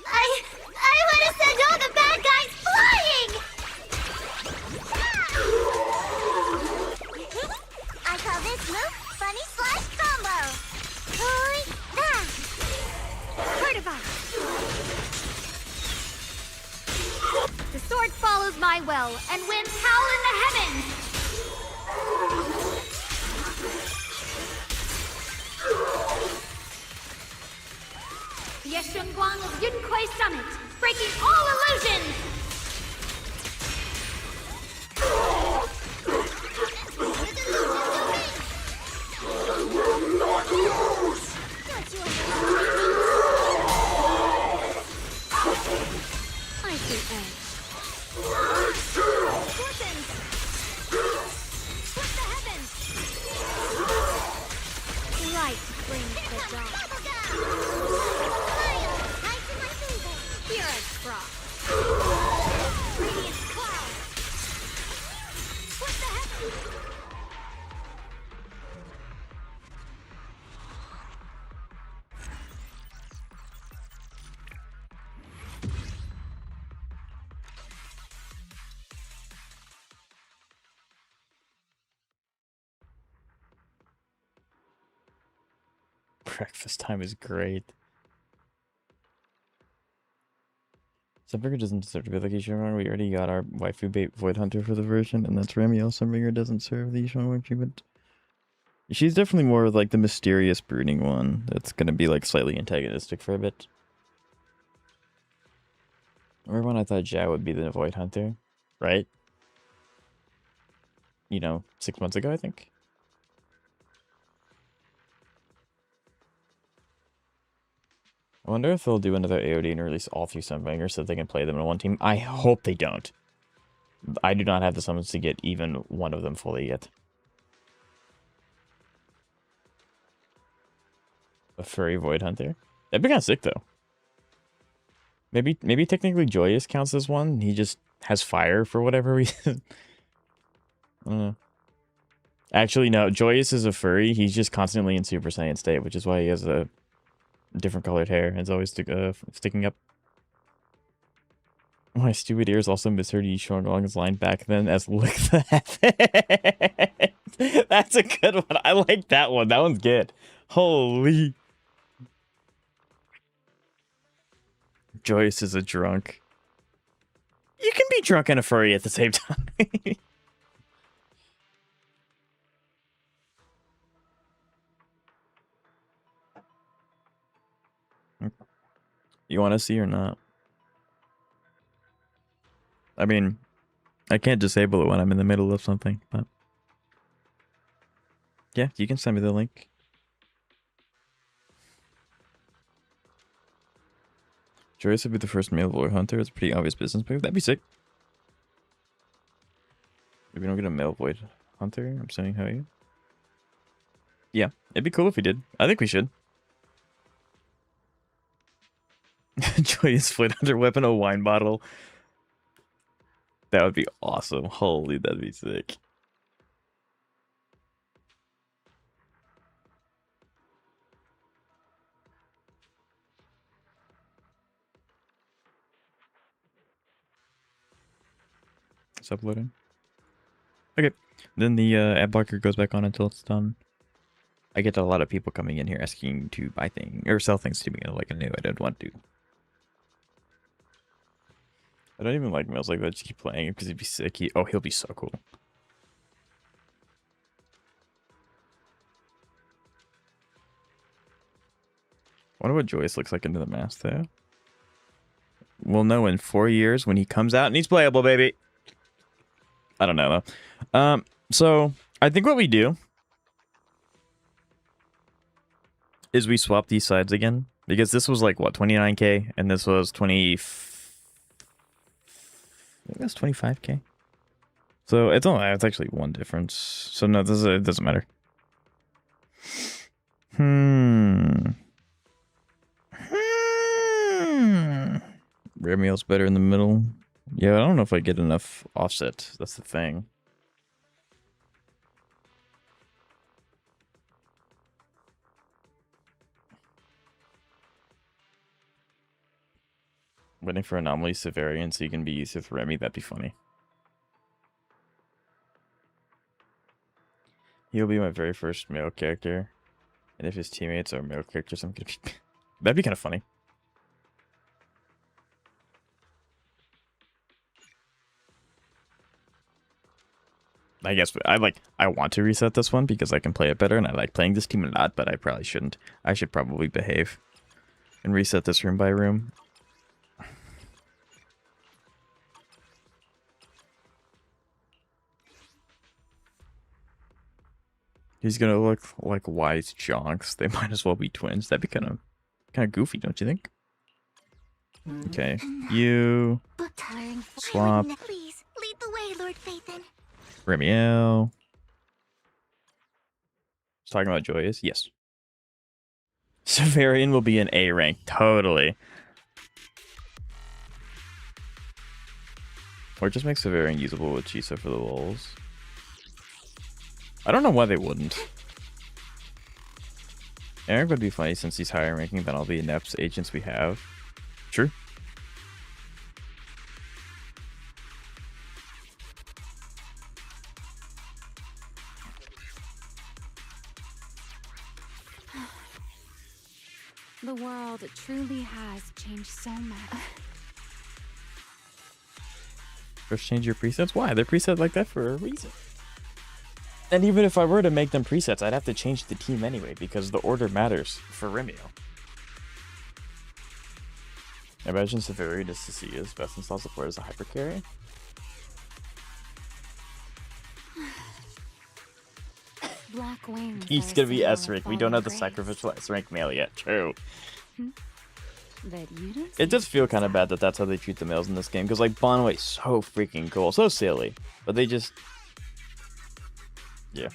Speaker 2: I want to send all the bad guys flying! I call this move Funny Slash Combo. Hoi, ah!
Speaker 6: Pertivar. The sword follows my will and winds howl in the heavens. Yeshun Guang of Yunquai Summit, breaking all illusions.
Speaker 4: I will not lose.
Speaker 2: Don't you
Speaker 6: I see edge.
Speaker 3: Weapons! Split the heavens!
Speaker 6: Light brings the dawn.
Speaker 3: Here at Frost! Radiant cloud! Split the heavens!
Speaker 1: Breakfast time is great. Sunbringer doesn't deserve to be like Ishimon. We already got our waifu bait Void Hunter for the version, and that's Remielle. Sunbringer doesn't serve the Ishimon treatment. She's definitely more like the mysterious brooding one that's gonna be like slightly antagonistic for a bit. Remember when I thought Zhao would be the Void Hunter? Right? You know, 6 months ago, I think. I wonder if they'll do another AOD and release all 3 Sunbangers so that they can play them in one team. I hope they don't. I do not have the summons to get even one of them fully yet. A furry Void Hunter? That'd be kind of sick, though. Maybe technically Joyous counts as one. He just has fire for whatever reason. I don't know. Actually, no. Joyous is a furry. He's just constantly in Super Saiyan state, which is why he has a different colored hair. It's always sticking up. My stupid ears also misheard you showing along his line back then as lick the heaven. That's a good one. I like that one. That one's good. Holy. Joyous is a drunk. You can be drunk and a furry at the same time. You want to see or not? I mean, I can't disable it when I'm in the middle of something, but yeah, you can send me the link. Joyous would be the first male void hunter. It's a pretty obvious business move. That'd be sick. If we don't get a male void hunter, I'm sending how you. Yeah, it'd be cool if we did. I think we should. Joyous void hunter weapon, a wine bottle. That would be awesome. Holy, that'd be sick. It's uploading. Okay. Then the ad blocker goes back on until it's done. I get a lot of people coming in here asking to buy things or sell things to me like I knew I didn't want to. I don't even like mails like that. Just keep playing because he'd be sick. He'll be so cool. I wonder what Joyous looks like into the mask though. We'll know in 4 years when he comes out and he's playable, baby. I don't know though. So I think what we do is we swap these sides again because this was like what 29k and this was 20. I think that's 25k. So it's actually one difference. So no, it doesn't matter. Remielle's better in the middle. Yeah, I don't know if I get enough offset. That's the thing. Waiting for Anomaly Severian so you can be used with Remy. That'd be funny. He'll be my very first male character. And if his teammates are male characters, I'm gonna be... That'd be kind of funny. I guess I want to reset this one because I can play it better and I like playing this team a lot, but I probably shouldn't. I should probably behave and reset this room by room. He's gonna look like wise jonks. They might as well be twins. That'd be kind of goofy, don't you think? Okay, you
Speaker 2: Book tiring.
Speaker 1: swap.
Speaker 2: Please lead the way, Lord Phaethon.
Speaker 1: Remielle. Just talking about Joyous? Yes. Severian will be an A rank. Totally. Or just make Severian usable with Chisa for the lulz. I don't know why they wouldn't. Eric would be funny since he's higher ranking than all the inept agents we have. True.
Speaker 6: The world truly has changed so much.
Speaker 1: First change your presets? Why? They're preset like that for a reason. And even if I were to make them presets, I'd have to change the team anyway, because the order matters for Remielle. Imagine Severian is Cecia's best install support as a hyper carry.
Speaker 6: Black wings.
Speaker 1: He's gonna be S rank. We don't have the sacrificial S rank male yet. True.
Speaker 6: But you don't
Speaker 1: It does feel kind of bad that that's how they treat the males in this game, because like Bonway's so freaking cool, so silly, but they just, yeah.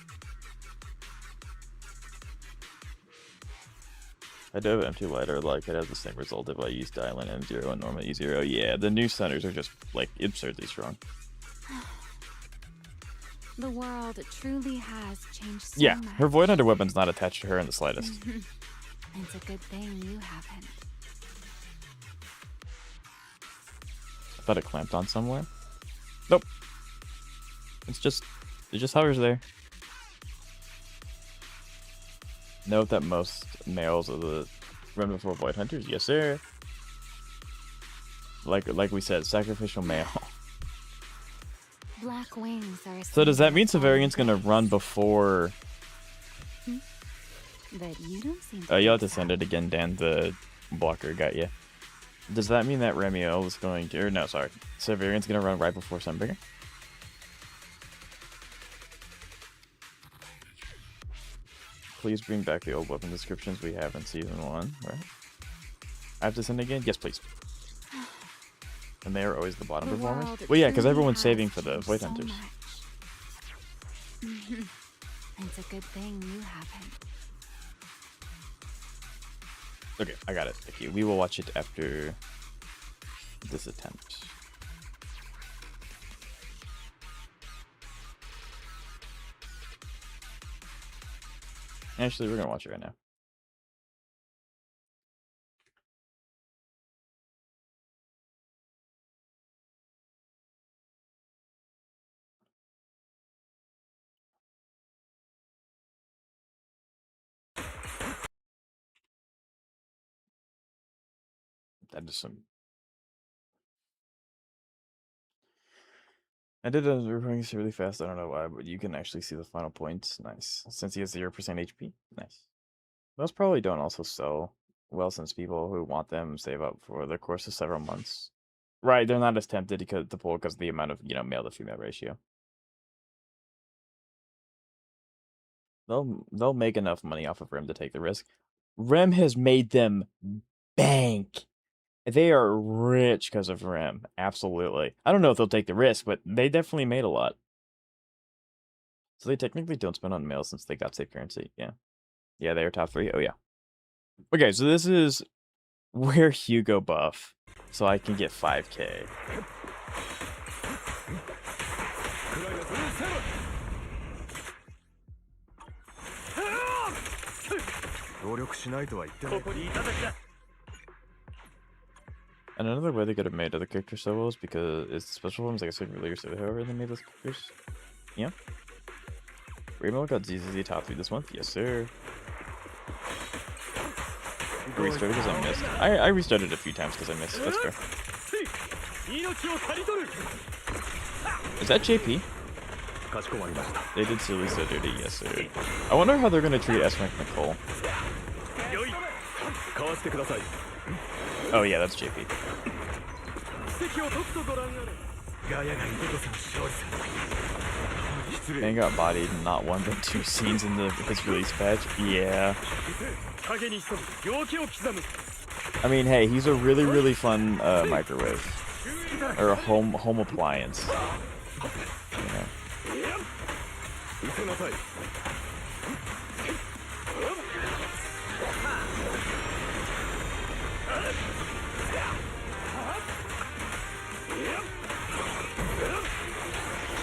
Speaker 1: I do have M2 lighter, like it has the same result if I use Dylan M0 and normal E0. Yeah, the new centers are just like absurdly strong.
Speaker 6: The world truly has changed so
Speaker 1: Yeah,
Speaker 6: much.
Speaker 1: her Void Hunter weapon's not attached to her in the slightest.
Speaker 6: It's a good thing you haven't.
Speaker 1: got it clamped on somewhere. Nope. It just hovers there. Note that most males of the Run Before Void Hunters, yes sir. Like we said, sacrificial male.
Speaker 6: Black wings are.
Speaker 1: So does that mean Severian's gonna run before?
Speaker 6: But you don't seem.
Speaker 1: You'll have to send it again, Dan. The blocker got you. Does that mean that Remielle is going to? Or no, sorry, Severian's gonna run right before Sunbringer? Please bring back the old weapon descriptions we have in season 1, right? I have to send it again? Yes, please. And they are always the bottom performers? Well, yeah, because everyone's saving for the Void Hunters.
Speaker 6: It's a good thing you haven't.
Speaker 1: Okay, I got it. Thank you. We will watch it after this attempt. Actually, we're gonna watch it right now. That is some. I did a recording really fast. I don't know why, but you can actually see the final points. Nice. Since he has 0% HP. Nice. Those probably don't also sell well since people who want them save up for the course of several months. Right, they're not as tempted to pull because of the amount of, male to female ratio. They'll make enough money off of Rem to take the risk. Rem has made them bank. They are rich because of Rem. Absolutely. I don't know if they'll take the risk, but they definitely made a lot. So they technically don't spend on mail since they got safe currency. Yeah. Yeah, they are top 3. Oh, yeah. Okay, so this is where Hugo buff. So I can get 5k. And another way they could have made other characters so well is because it's special forms, like I said earlier, so however they made those characters. Yeah. Remielle got ZZZ top 3 this month. Yes, sir. Restarted because I missed. I restarted a few times because I missed. That's fair. Is that JP? They did silly so dirty, yes sir. I wonder how they're gonna treat S rank Nicole. Oh yeah, that's JP. Man got bodied in not 1 but 2 scenes in his release patch. Yeah. I mean, hey, he's a really fun microwave or a home appliance. You know.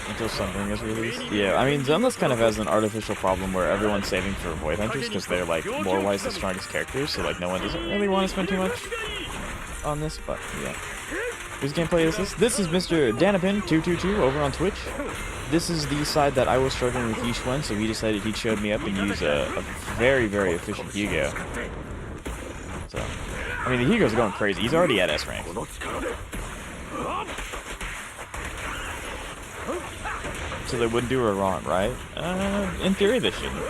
Speaker 1: Until something is released. Yeah, I mean, Zenless kind of has an artificial problem where everyone's saving for Void Hunters because they're, like, lore-wise the strongest characters, so, like, no one doesn't really want to spend too much on this, but, yeah. Whose gameplay is this? This is Mr. Danapin222 over on Twitch. This is the side that I was struggling with each one, so he decided he'd show me up and use a very efficient Hugo. So, I mean, the Hugo's going crazy. He's already at S rank. So they wouldn't do her wrong, right? In theory they shouldn't.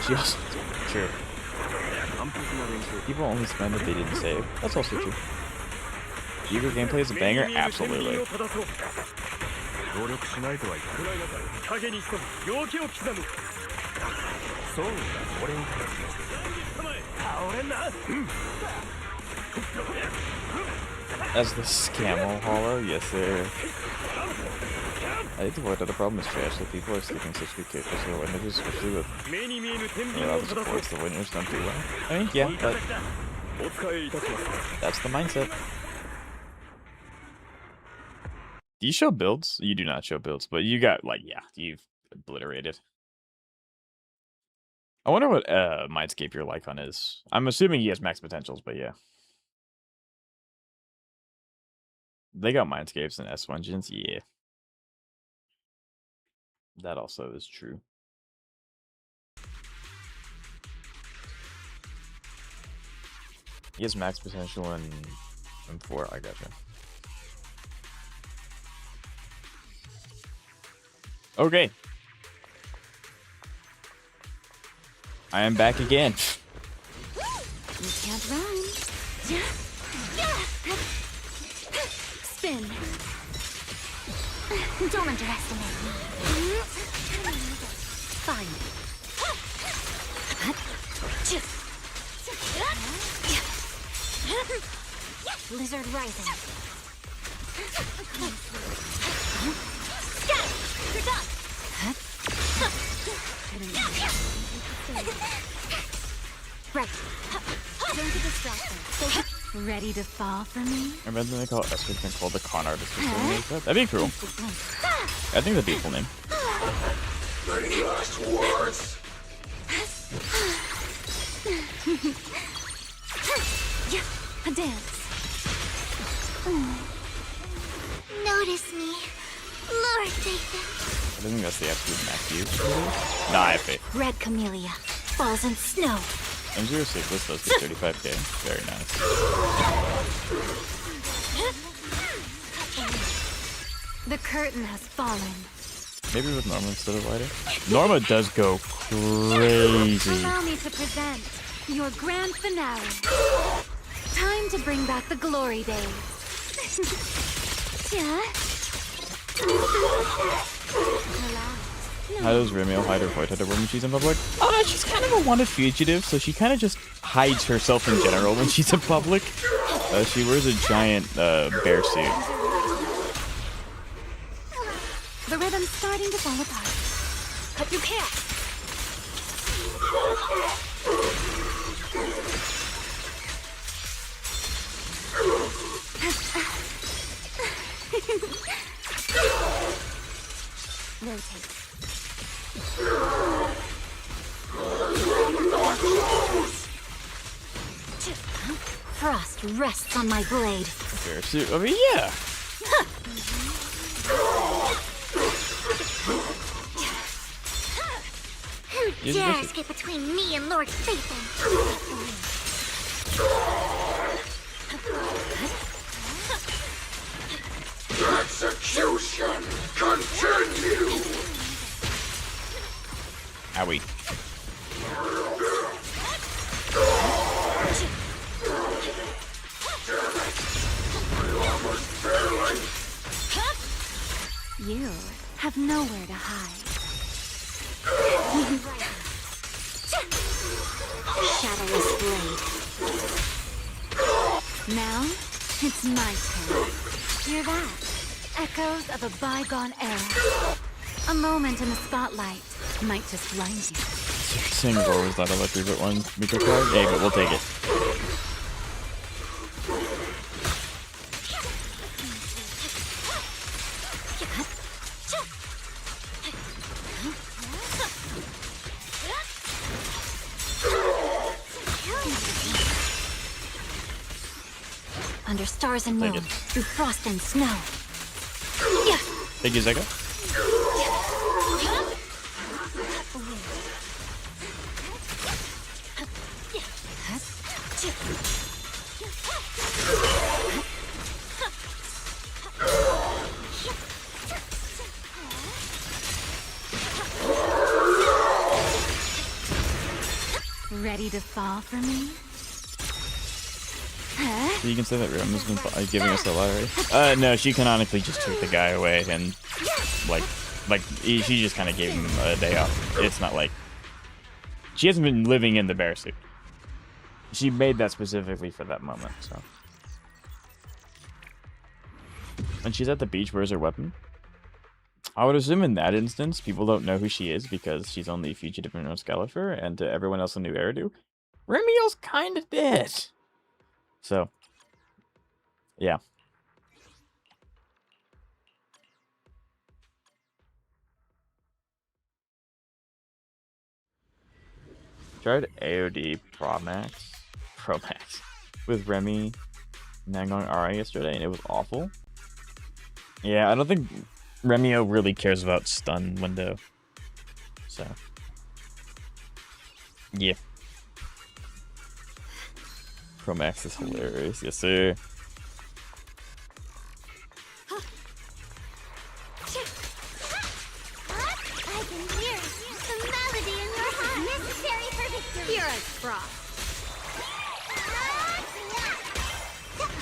Speaker 1: She also... True. People only spend if they didn't save. That's also true. Hugo gameplay is a banger? Absolutely. As the Scammo Hollow? Yes, sir. I think the void other problem is trash, that people are sticking such good characters to the winners, especially with other supports. The winners don't do well. I mean, yeah, but that's the mindset. Do you show builds? You do not show builds, but you got, like, yeah, you've obliterated. I wonder what Mindscape your Lycon is. I'm assuming he has max potentials, but yeah. They got Mindscapes and S Engines, yeah. That also is true. He has max potential in M4. I gotcha. Okay. I am back again.
Speaker 6: You can't run. Spin. Don't underestimate me. Fine.
Speaker 3: Lizard rising.
Speaker 6: You're done.
Speaker 3: Right.
Speaker 6: Don't get distracted. Ready to fall for me?
Speaker 1: I imagine they call Esther and call the con artist or something like that. That'd be cool. I think that'd be a cool name.
Speaker 4: Any last words?
Speaker 6: A dance.
Speaker 2: Notice me, Lord Nathan.
Speaker 1: I think that's the absolute max use. Nah, I have faith.
Speaker 3: Red camellia falls in snow.
Speaker 1: M06 was supposed to be 35k. Very nice.
Speaker 6: The curtain has fallen.
Speaker 1: Maybe with Norma instead of lighter. Norma does go crazy.
Speaker 6: Allow me to present your grand finale. Time to bring back the glory days. Yeah.
Speaker 1: How does Remielle hide her void under when she's in public? She's kind of a wanted fugitive, so she kind of just hides herself in general when she's in public. She wears a giant bear suit.
Speaker 6: The rhythm's starting to fall apart. But you can't.
Speaker 3: Rotate. Frost rests on my blade.
Speaker 1: Bear suit. I mean, yeah.
Speaker 2: Who
Speaker 1: Use
Speaker 2: dares
Speaker 1: this.
Speaker 2: get between me and Lord Phaethon?
Speaker 4: Execution continue.
Speaker 1: Owie.
Speaker 6: You have nowhere to hide.
Speaker 3: Shadowless blade.
Speaker 6: Now, it's my turn. Hear that? Echoes of a bygone era. A moment in the spotlight might just blind you.
Speaker 1: Saying Roar was not a lucky but one Miko card? Hey, but we'll take it.
Speaker 3: Under stars and
Speaker 1: Take
Speaker 3: moon,
Speaker 1: it.
Speaker 3: through frost and snow.
Speaker 1: Thank you, Zeka.
Speaker 6: Ready to fall for me?
Speaker 1: So you can say that Rim has been giving us the lottery. No, she canonically just took the guy away and she just kind of gave him a day off. It's not like she hasn't been living in the bear suit. She made that specifically for that moment. So when she's at the beach, where's her weapon? I would assume in that instance, people don't know who she is because she's only a fugitive in Scalifer, and to everyone else in New Eridu, Remielle's kind of dead. So, yeah. Tried AOD Pro Max with Remy Nangang RA yesterday, and it was awful. Yeah, I don't think Remielle really cares about stun window. So, yeah. Promax is hilarious. Yes, sir.
Speaker 2: I can hear the melody in your heart. Necessary for victory.
Speaker 3: Hero's frost.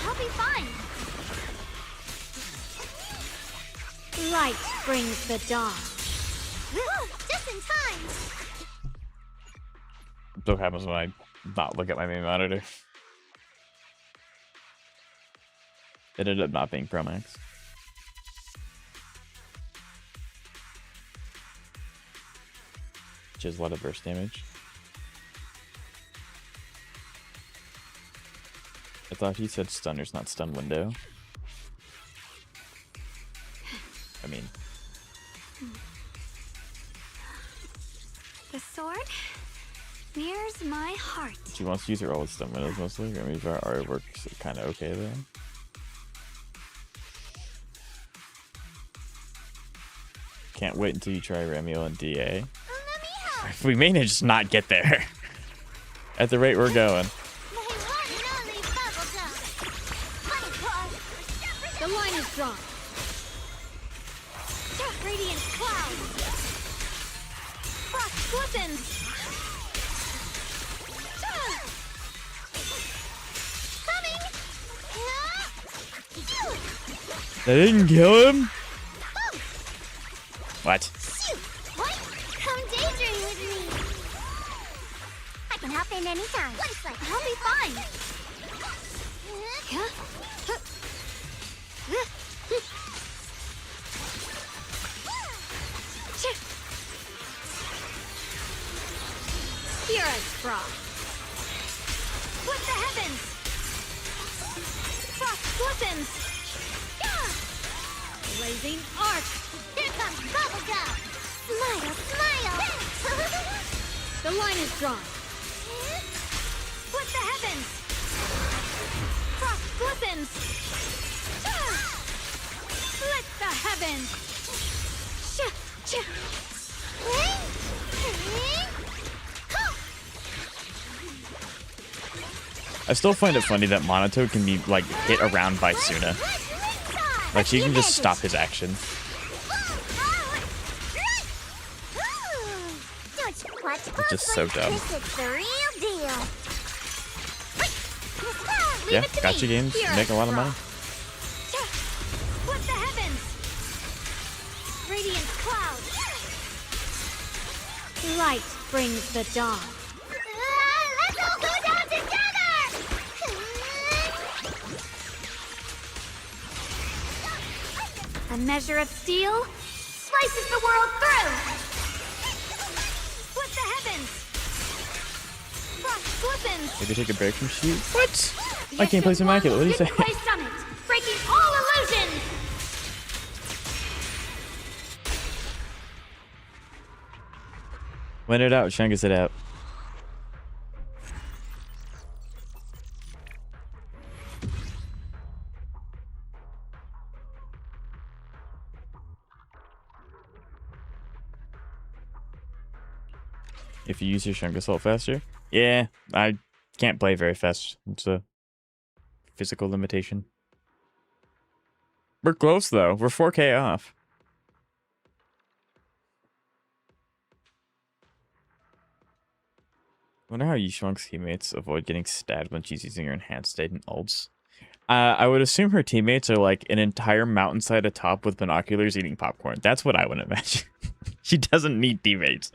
Speaker 2: I'll be fine.
Speaker 3: Light brings the dawn.
Speaker 2: Just in time.
Speaker 1: So what happens when I not look at my main monitor? It ended up not being Promax. Which is a lot of burst damage. I thought he said stunners, not stun window. I mean,
Speaker 6: The sword mirrors my heart.
Speaker 1: she wants to use her all with stun windows mostly. I mean, our art works kind of okay though. Can't wait until you try Remielle and DA.
Speaker 2: Let me help.
Speaker 1: If we manage to not get there, at the rate we're going.
Speaker 2: My one and only bubblegum. Money card.
Speaker 3: The line is drawn.
Speaker 6: Radiant cloud. Frost glistens.
Speaker 2: Coming.
Speaker 1: They didn't kill him? What?
Speaker 2: Shoot. What? Come daydream with me. I can hop in anytime. Looks like I'll be fine.
Speaker 3: Hero's frost.
Speaker 6: With the heavens. Frost glistens.
Speaker 3: Blazing arc.
Speaker 2: Here comes bubblegum. Smile, smile.
Speaker 3: The line is drawn.
Speaker 6: With the heavens. Frost glistens. Split the heavens.
Speaker 1: I still find it funny that Monato can be like hit around by Suna. Like she can just stop his action.
Speaker 2: It's
Speaker 1: just so dumb.
Speaker 2: It's the real deal.
Speaker 1: Yeah, gotcha games make a lot of money.
Speaker 6: With the heavens. Radiant cloud.
Speaker 3: Light brings the dawn.
Speaker 2: Let's all go down together!
Speaker 6: A measure of steel slices the world through. With the heavens. Frost glistens.
Speaker 1: Maybe take a break from shoot. What? I can't place Immaculate. What do you say?
Speaker 6: Play summit, breaking all illusions.
Speaker 1: When it out, Shungus it out. If you use your Shunk Assault faster? Yeah, I can't play very fast. It's a physical limitation. We're close though. We're 4K off. Wonder how Yishuang's teammates avoid getting stabbed when she's using her enhanced state and ults. I would assume her teammates are like an entire mountainside atop with binoculars eating popcorn. That's what I would imagine. She doesn't need teammates.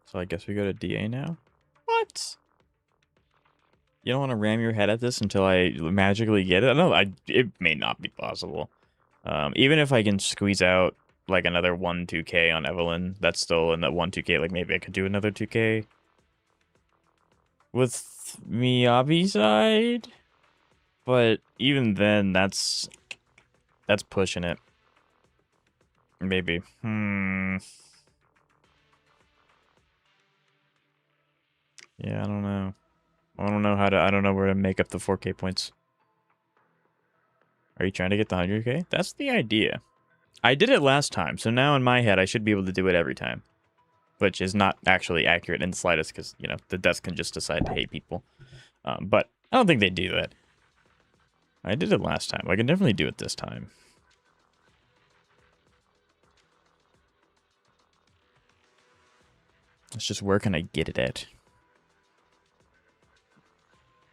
Speaker 1: So I guess we go to DA now? What? You don't want to ram your head at this until I magically get it? No, it may not be possible. Even if I can squeeze out like another 1-2K on Evelyn, that's still in that 1-2K. Like maybe I could do another 2K with Miyabi side. But even then, that's pushing it. Maybe. Yeah, I don't know. I don't know where to make up the 4K points. Are you trying to get the 100K? That's the idea. I did it last time, so now in my head I should be able to do it every time. Which is not actually accurate in the slightest, because, you know, the desk can just decide to hate people. But I don't think they do that. I did it last time. I can definitely do it this time. It's just where can I get it at?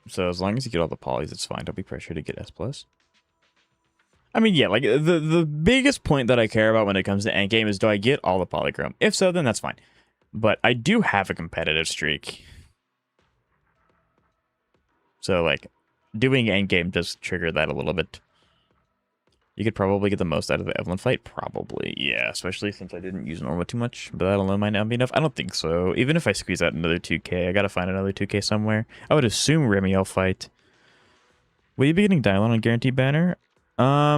Speaker 1: So as long as you get all the polys, it's fine. Don't be pressured to get S+. I mean, yeah, like, the biggest point that I care about when it comes to endgame is, do I get all the polychrome? If so, then that's fine. But I do have a competitive streak. So, like, doing endgame does trigger that a little bit. You could probably get the most out of the Evelyn fight. Probably, yeah. Especially since I didn't use Norma too much. But that alone might not be enough. I don't think so. Even if I squeeze out another 2K, I gotta find another 2K somewhere. I would assume Remielle fight. Will you be getting Dylon on Guaranteed Banner? I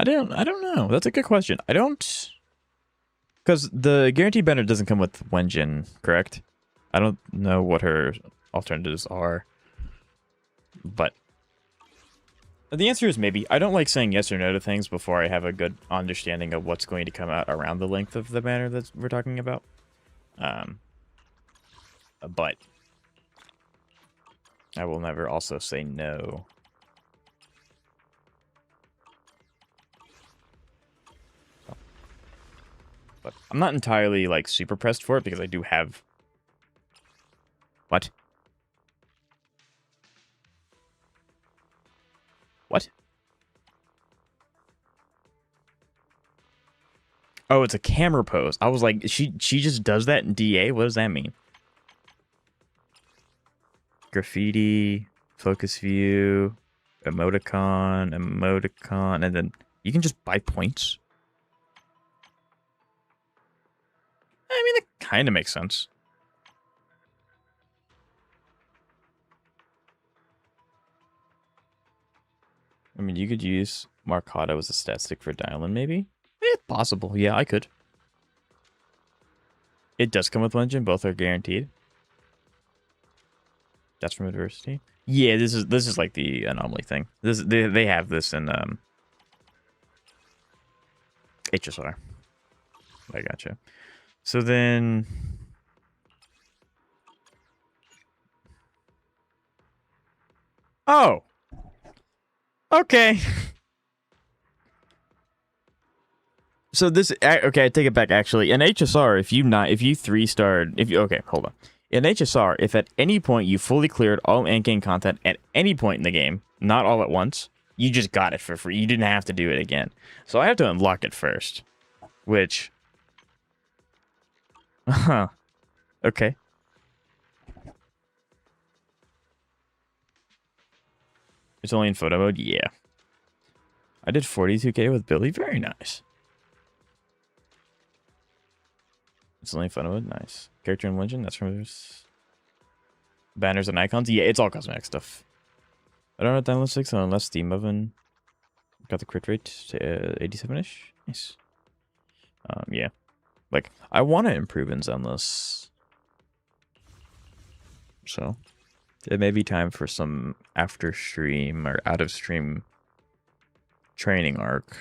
Speaker 1: don't know. That's a good question. I don't... Because the Guaranteed Banner doesn't come with Wenjin, correct? I don't know what her alternatives are. But... the answer is maybe. I don't like saying yes or no to things before I have a good understanding of what's going to come out around the length of the banner that we're talking about. But I will never also say no. But I'm not entirely, like, super pressed for it because I do have... What? What? Oh, it's a camera pose. I was like, she just does that in DA? What does that mean? Graffiti, focus view, emoticon, and then you can just buy points? I mean, it kind of makes sense. I mean, you could use Marcado as a stat stick for Dylon, maybe? It's possible. Yeah, I could. It does come with Legend. Both are guaranteed. That's from Adversity. Yeah, this is like the anomaly thing. They have this in HSR. I gotcha. So then... Oh! Okay. So this... Okay, I take it back, actually. In HSR, if you 3-starred... Okay, hold on. In HSR, if at any point you fully cleared all endgame content at any point in the game, not all at once, you just got it for free. You didn't have to do it again. So I have to unlock it first. Which... Huh. Okay. It's only in photo mode? Yeah. I did 42k with Billy. Very nice. It's only in photo mode? Nice. Character and legend? That's from banners and icons? Yeah, it's all cosmetic stuff. I don't know what that looks like, unless Steam Oven got the crit rate to 87-ish. Nice. Yeah. Like, I want to improve in Zenless. So, it may be time for some after-stream or out-of-stream training arc.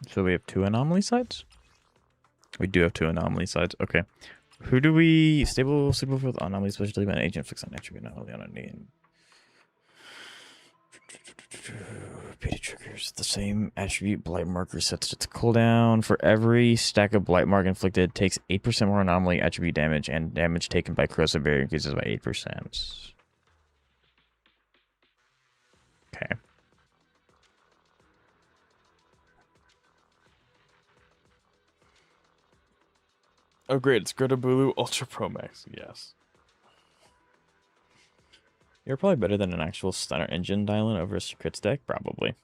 Speaker 1: So we have 2 anomaly sides? We do have 2 anomaly sides. Okay. Who do we... Stable with anomaly, especially when an agent fix on attribute, not only on a name. Repeated triggers. The same attribute blight marker sets its cooldown. For every stack of blight mark inflicted, takes 8% more anomaly attribute damage, and damage taken by corrosive barrier increases by 8%. Oh, great. It's Greta Bulu Ultra Pro Max. Yes. You're probably better than an actual stunner engine dial-in over a secrets deck. Probably.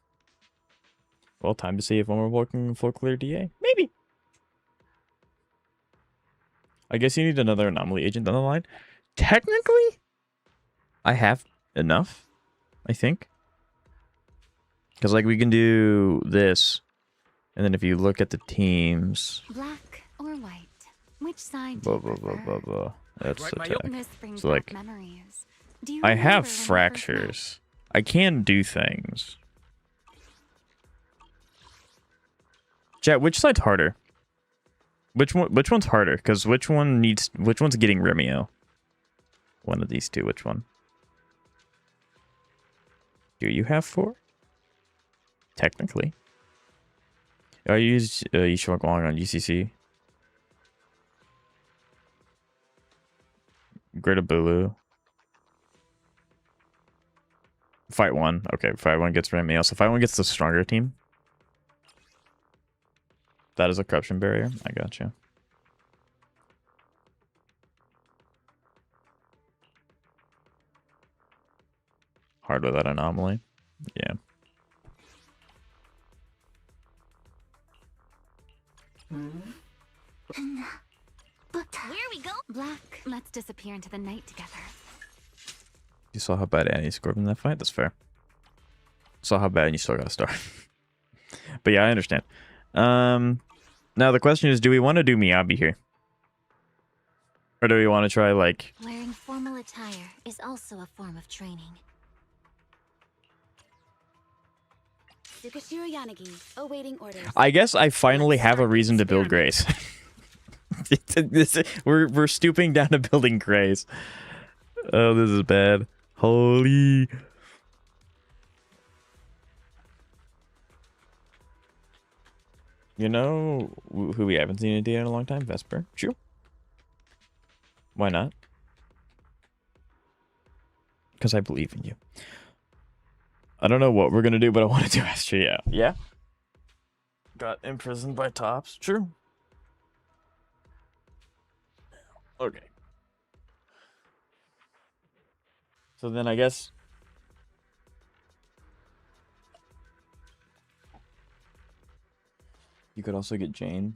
Speaker 1: Well, time to see if one more working full clear DA. Maybe. I guess you need another anomaly agent on the line. Technically, I have enough, I think. Because, like, we can do this. And then if you look at the teams...
Speaker 6: Black or white? Which side do
Speaker 1: Blah,
Speaker 6: you
Speaker 1: blah, blah,
Speaker 6: prefer?
Speaker 1: blah, blah. That's
Speaker 5: Right, my
Speaker 1: attack.
Speaker 6: This brings
Speaker 1: So,
Speaker 6: back
Speaker 1: like,
Speaker 6: memories. Do you
Speaker 1: I
Speaker 6: remember
Speaker 1: have
Speaker 6: when we first met?
Speaker 1: fractures. I can do things. Chat, which side's harder? Which one's harder? Because which one's getting Remielle? One of these two, which one? Do you have 4? Technically. I use Yishuo Guang on UCC. Greta Bulu. Fight 1. Okay, Fight 1 gets Remielle. So Fight 1 gets the stronger team. That is a corruption barrier. I gotcha. Hard with that anomaly. Yeah.
Speaker 3: Where we go?
Speaker 6: Black, let's disappear into the night together.
Speaker 1: You saw how bad Annie scored in that fight? That's fair. Saw how bad and you still got a star. But yeah, I understand. Now the question is, do we want to do Miyabi here? Or do we want to try, like...
Speaker 3: Wearing formal attire is also a form of training.
Speaker 2: Tsukashiro Yanagi, awaiting orders.
Speaker 1: I guess I finally have a reason to build Grace. We're stooping down to building Grace. Oh, this is bad. Holy... You know who we haven't seen in DA in a long time? Vesper. True. Why not? Because I believe in you. I don't know what we're going to do, but I want to do Astro. Yeah. Yeah? Got imprisoned by Tops. True. Okay. So then I guess... You could also get Jane.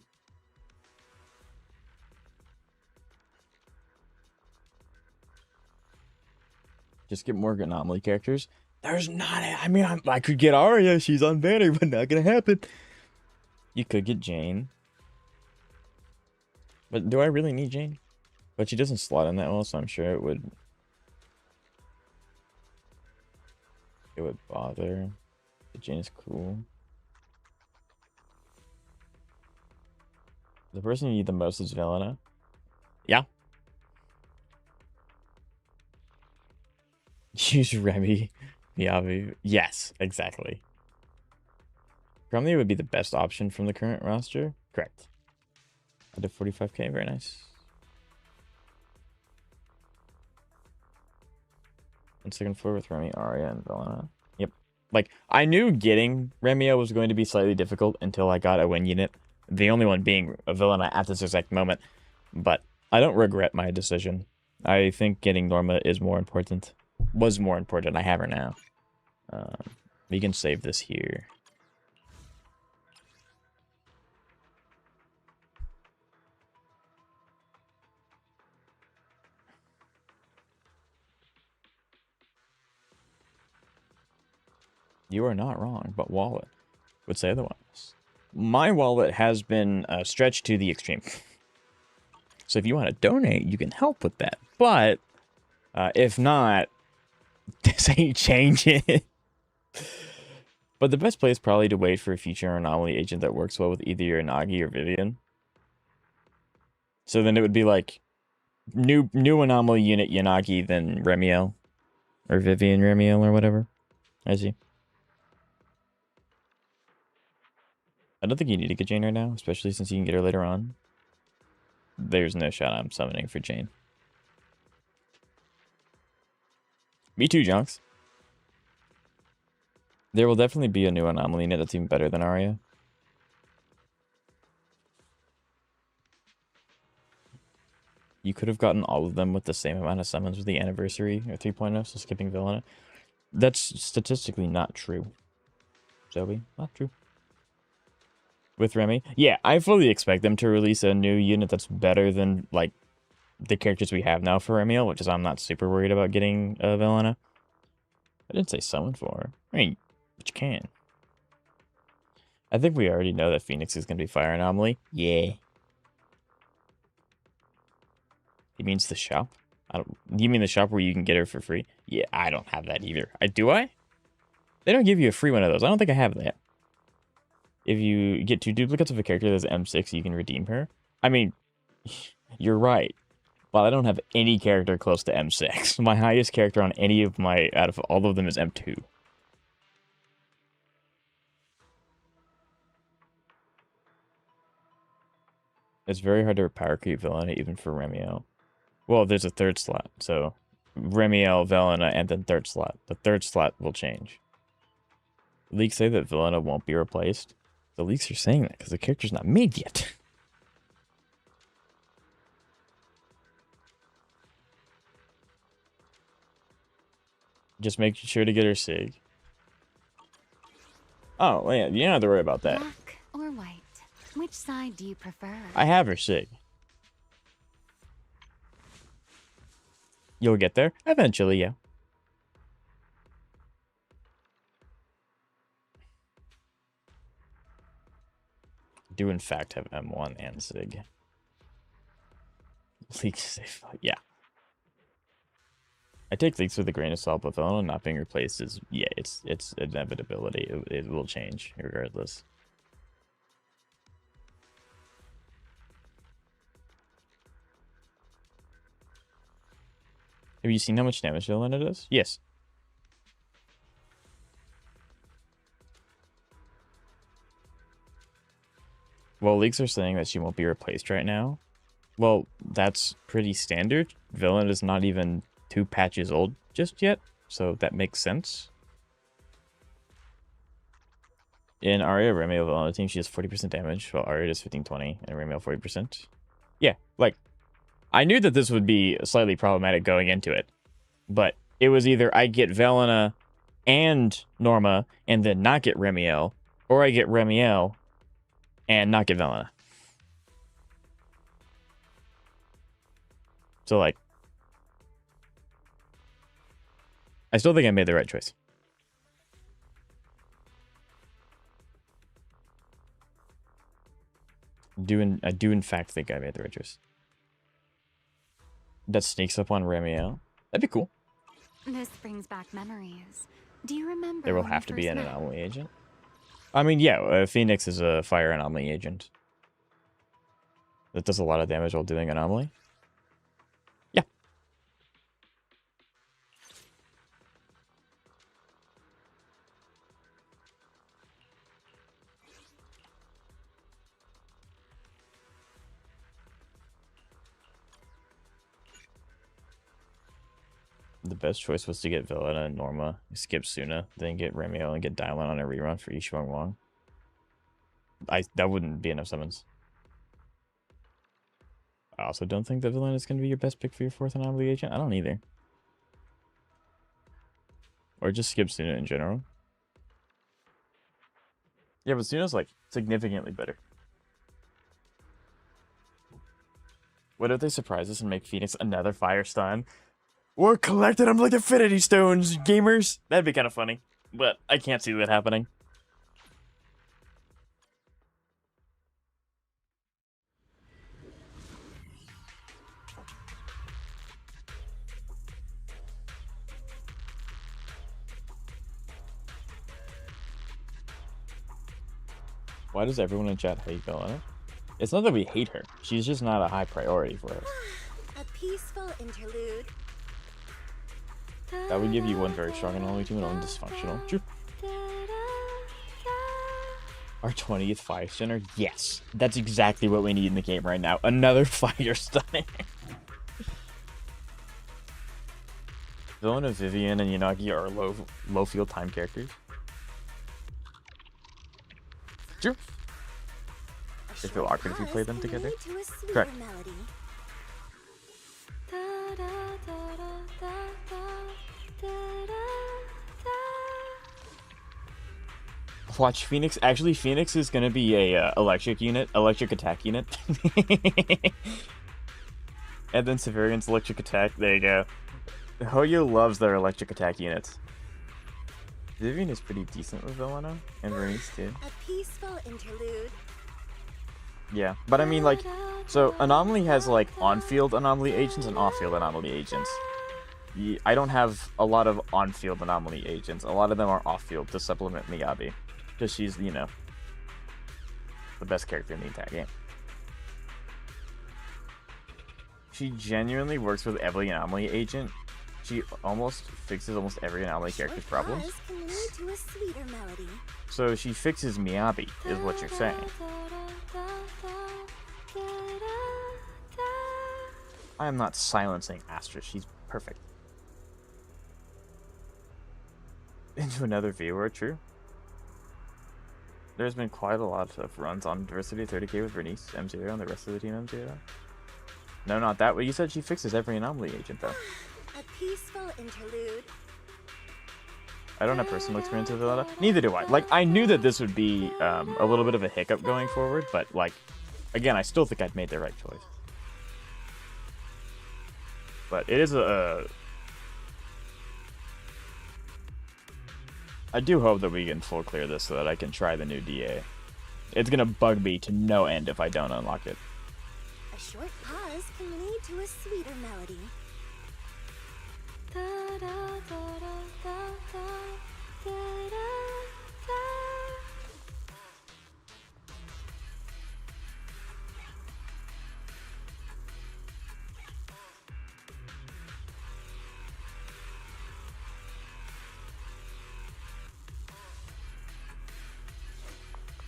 Speaker 1: Just get more anomaly characters. There's not... I mean, I could get Arya. She's on banner, but not gonna happen. You could get Jane. But do I really need Jane? But she doesn't slot in that well, so I'm sure it would... It would bother. But Jane is cool. The person you need the most is Velena. Yeah. Use Remy. Miyabi. Yes, exactly. Probably would be the best option from the current roster. Correct. I did 45k. Very nice. And second floor with Remy, Arya, and Velena. Yep. Like, I knew getting Remielle was going to be slightly difficult until I got a win unit. The only one being a villain at this exact moment. But I don't regret my decision. I think getting Norma is more important. Was more important. I have her now. We can save this here. You are not wrong, but wallet would say otherwise. My wallet has been stretched to the extreme. So if you want to donate, you can help with that. But if not, this ain't changing. But the best play is probably to wait for a future anomaly agent that works well with either your Nagi or Vivian. So then it would be like new anomaly unit Yanagi, then Remielle. Or Vivian Remielle or whatever. I see. I don't think you need to get Jane right now, especially since you can get her later on. There's no shot I'm summoning for Jane. Me too, Jonks. There will definitely be a new anomaly unit that's even better than Arya. You could have gotten all of them with the same amount of summons with the anniversary or 3.0, so skipping Villaina. That's statistically not true. Zoe, not true. With Remy, yeah, I fully expect them to release a new unit that's better than, like, the characters we have now for Remielle, which is I'm not super worried about getting Villaina. I didn't say summon for her. I mean, but you can. I think we already know that Phoenix is going to be Fire Anomaly. Yeah. He means the shop? I don't. You mean the shop where you can get her for free? Yeah, I don't have that either. Do I? They don't give you a free one of those. I don't think I have that. If you get 2 duplicates of a character that's M6, you can redeem her. I mean, you're right. But I don't have any character close to M6. My highest character on any of my, out of all of them, is M2. It's very hard to power creep Villaina even for Remielle. Well, there's a 3rd slot, so Remielle, Villaina, and then 3rd slot. The 3rd slot will change. Leaks say that Villaina won't be replaced. The leaks are saying that because the character's not made yet. Just make sure to get her Sig. Oh, yeah, you don't have to worry about that.
Speaker 6: Black or white? Which side do you prefer?
Speaker 1: I have her Sig. You'll get there? Eventually, yeah. Do in fact have M1 and Sig. Leaks safe. Yeah. I take leaks with a grain of salt, but Villaina not being replaced is, yeah, it's inevitability. It will change regardless. Have you seen how much damage Villaina does? Yes. Well, leaks are saying that she won't be replaced right now. Well, that's pretty standard. Villaina is not even 2 patches old just yet, so that makes sense. In Arya, Remielle, Villaina team, she has 40% damage, while Arya does 15-20, and Remielle 40%. Yeah, like, I knew that this would be slightly problematic going into it, but it was either I get Villaina and Norma, and then not get Remielle, or I get Remielle and not get Villaina. So, like, I still think I made the right choice. I do in fact think I made the right choice. That sneaks up on Remielle. That'd be cool.
Speaker 6: This brings back memories. Do you remember?
Speaker 1: There will
Speaker 6: when we
Speaker 1: have to be
Speaker 6: first
Speaker 1: an
Speaker 6: met?
Speaker 1: anomaly agent. I mean, yeah, Phoenix is a fire anomaly agent. That does a lot of damage while doing anomaly. Yeah. The best choice was to get Villaina and Norma, skip Suna, then get Remielle and get Dylan on a rerun for Yishuang Wang. That wouldn't be enough summons. I also don't think that Villaina is going to be your best pick for your 4th anomaly agent. I don't either. Or just skip Suna in general. Yeah, but Suna's like significantly better. What if they surprise us and make Phoenix another fire stun? We're collecting them like Infinity Stones, gamers. That'd be kind of funny, but I can't see that happening. Why does everyone in chat hate Villaina? It's not that we hate her. She's just not a high priority for us.
Speaker 2: A peaceful interlude.
Speaker 1: That would give you one very strong anomaly team and one dysfunctional. True. Our 20th fire center? Yes. That's exactly what we need in the game right now. Another fire stunning. Villaina, Vivian, and Yanagi are low field time characters. True. They feel awkward if we play them together. Correct. Watch Phoenix. Actually, Phoenix is gonna be a electric attack unit. And then Severian's electric attack. There you go. Hoyo loves their electric attack units. Vivian is pretty decent with Villano, and Vernice too.
Speaker 2: A peaceful interlude.
Speaker 1: Yeah, but I mean, like, so Anomaly has like on-field Anomaly agents and off-field Anomaly agents. I don't have a lot of on-field Anomaly agents. A lot of them are off-field to supplement Miyabi, because she's, you know, the best character in the entire game. She genuinely works with every Anomaly agent. She almost fixes almost every Anomaly character's problems.
Speaker 2: Pause can lead to a sweeter melody.
Speaker 1: So she fixes Miyabi, is what you're saying. I am not silencing Astra. She's perfect. Into another viewer, true. There's been quite a lot of runs on Diversity 30k with Vernice, M0, and the rest of the team M0. No, not that way. You said she fixes every Anomaly agent, though.
Speaker 2: A peaceful interlude.
Speaker 1: I don't have personal experience with Villano. Neither do I. Like, I knew that this would be a little bit of a hiccup going forward, but, like, again, I still think I'd made the right choice. But it is I do hope that we can full clear this so that I can try the new DA. It's gonna bug me to no end if I don't unlock it.
Speaker 2: A short pause can lead to a sweeter melody.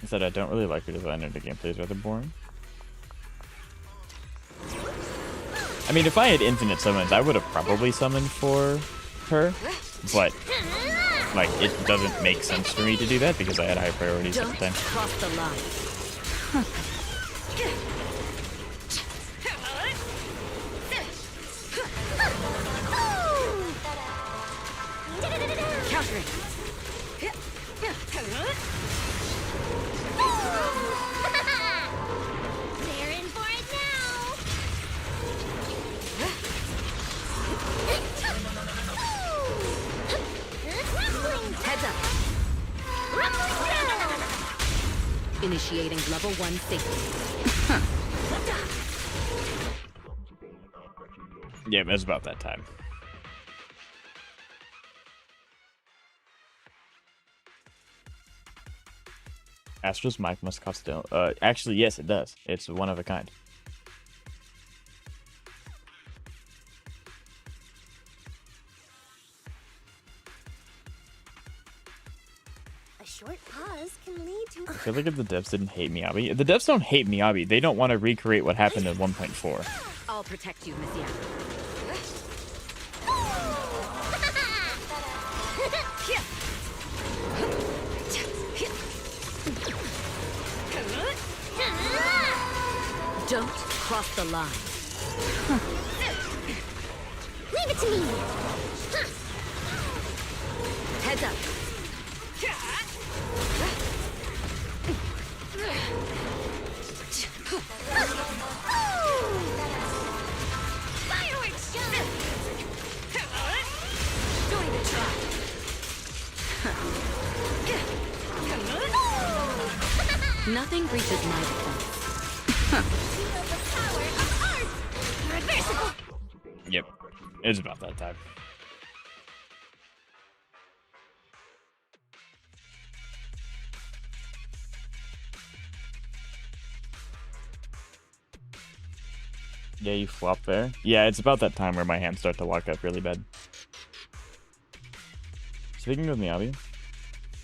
Speaker 1: Instead, I don't really like her design, and the gameplay is rather boring. I mean, if I had infinite summons, I would have probably summoned for her, but, like, it doesn't make sense for me to do that because I had high priorities at the time.
Speaker 6: Cross the line. Countering.
Speaker 2: They're in for it now.
Speaker 6: Heads up. Initiating level 1 safety.
Speaker 1: Yeah, it was about that time. Astra's mic must cost actually, yes, it does. It's one of a kind.
Speaker 2: A short pause can lead to.
Speaker 1: I feel like if the devs didn't hate Miyabi, the devs don't hate Miyabi. They don't want to recreate what happened in 1.4.
Speaker 6: I'll protect you, Miss Yana. Don't cross the line.
Speaker 2: Leave it to me.
Speaker 6: Heads up.
Speaker 2: Fireworks show.
Speaker 6: Going to try. Nothing reaches my defense.
Speaker 2: Feel the power of art. Reversible.
Speaker 1: Yep, it's about that time. Yeah, you flop there. Yeah, it's about that time where my hands start to lock up really bad. Speaking of Miyabi,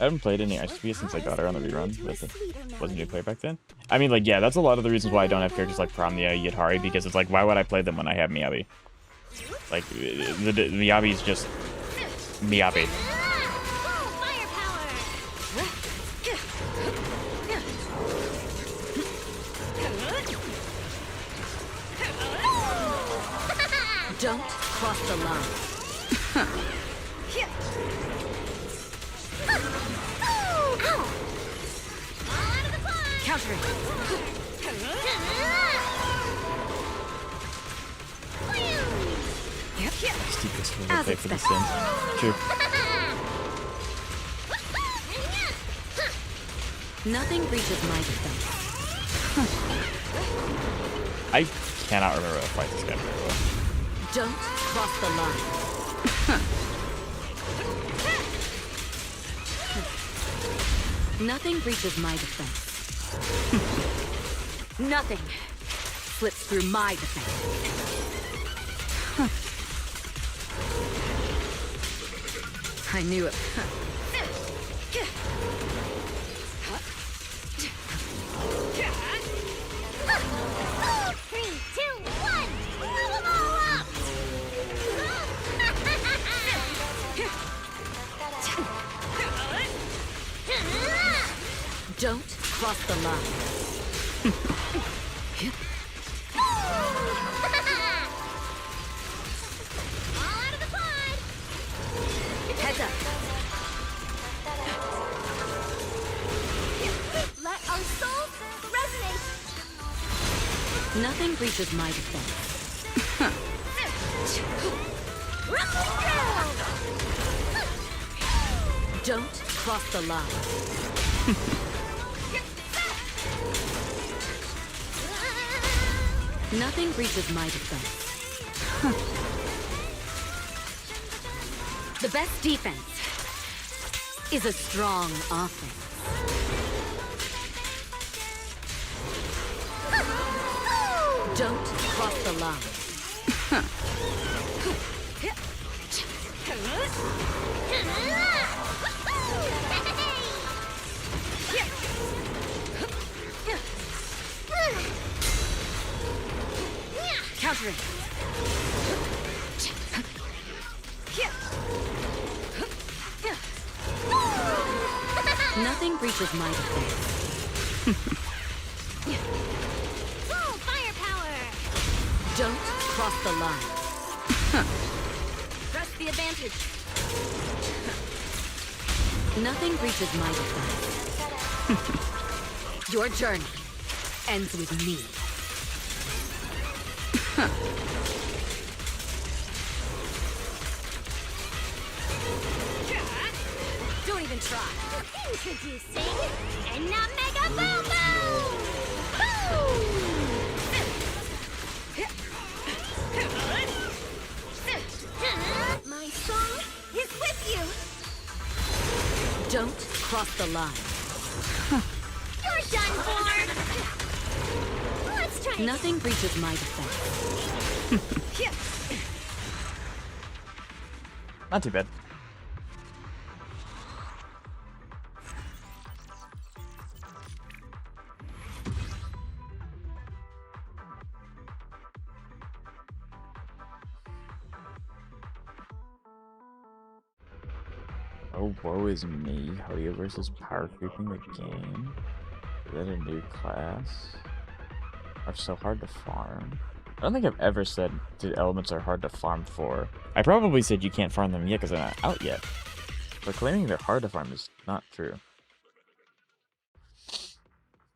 Speaker 1: I haven't played any XP since I got her on the rerun, but it wasn't new play back then. I mean, like, yeah, that's a lot of the reasons why I don't have characters like Promnia, Yadhari, because it's like, why would I play them when I have Miyabi? Like, the Miyabi is just Miyabi.
Speaker 6: Don't the line. Countering.
Speaker 1: Steve gets to
Speaker 6: As
Speaker 1: pay for the
Speaker 6: expected.
Speaker 1: sin. True.
Speaker 6: Nothing breaches my defense.
Speaker 1: I cannot remember how to fight this guy very well.
Speaker 6: Don't cross the line. Nothing breaches my defense. Nothing slips through my defense. I knew it.
Speaker 2: Three, two, one! Blow them all up!
Speaker 6: Don't cross the line.
Speaker 2: All out of the pod!
Speaker 6: Heads up.
Speaker 2: Let our souls resonate!
Speaker 6: Nothing breaches my defense.
Speaker 2: Rumble through!
Speaker 6: Don't cross the line. Nothing breaches my defense. The best defense is a strong offense. Don't cross the line. Countering. Nothing breaches my defense.
Speaker 2: Full firepower!
Speaker 6: Don't cross the line.
Speaker 2: Press the advantage.
Speaker 6: Nothing breaches my defense. Your journey ends with me.
Speaker 2: Don't even try. Introducing Mega Boom Boom! Boom! My song is with you!
Speaker 6: Don't cross the line.
Speaker 2: You're done for! Let's try
Speaker 6: Nothing breaches my defense.
Speaker 1: Not too bad. Oh, woe is me. Hoyo versus power creeping the game. Is that a new class? Are so hard to farm. I don't think I've ever said the elements are hard to farm for. I probably said you can't farm them yet because they're not out yet. But claiming they're hard to farm is not true.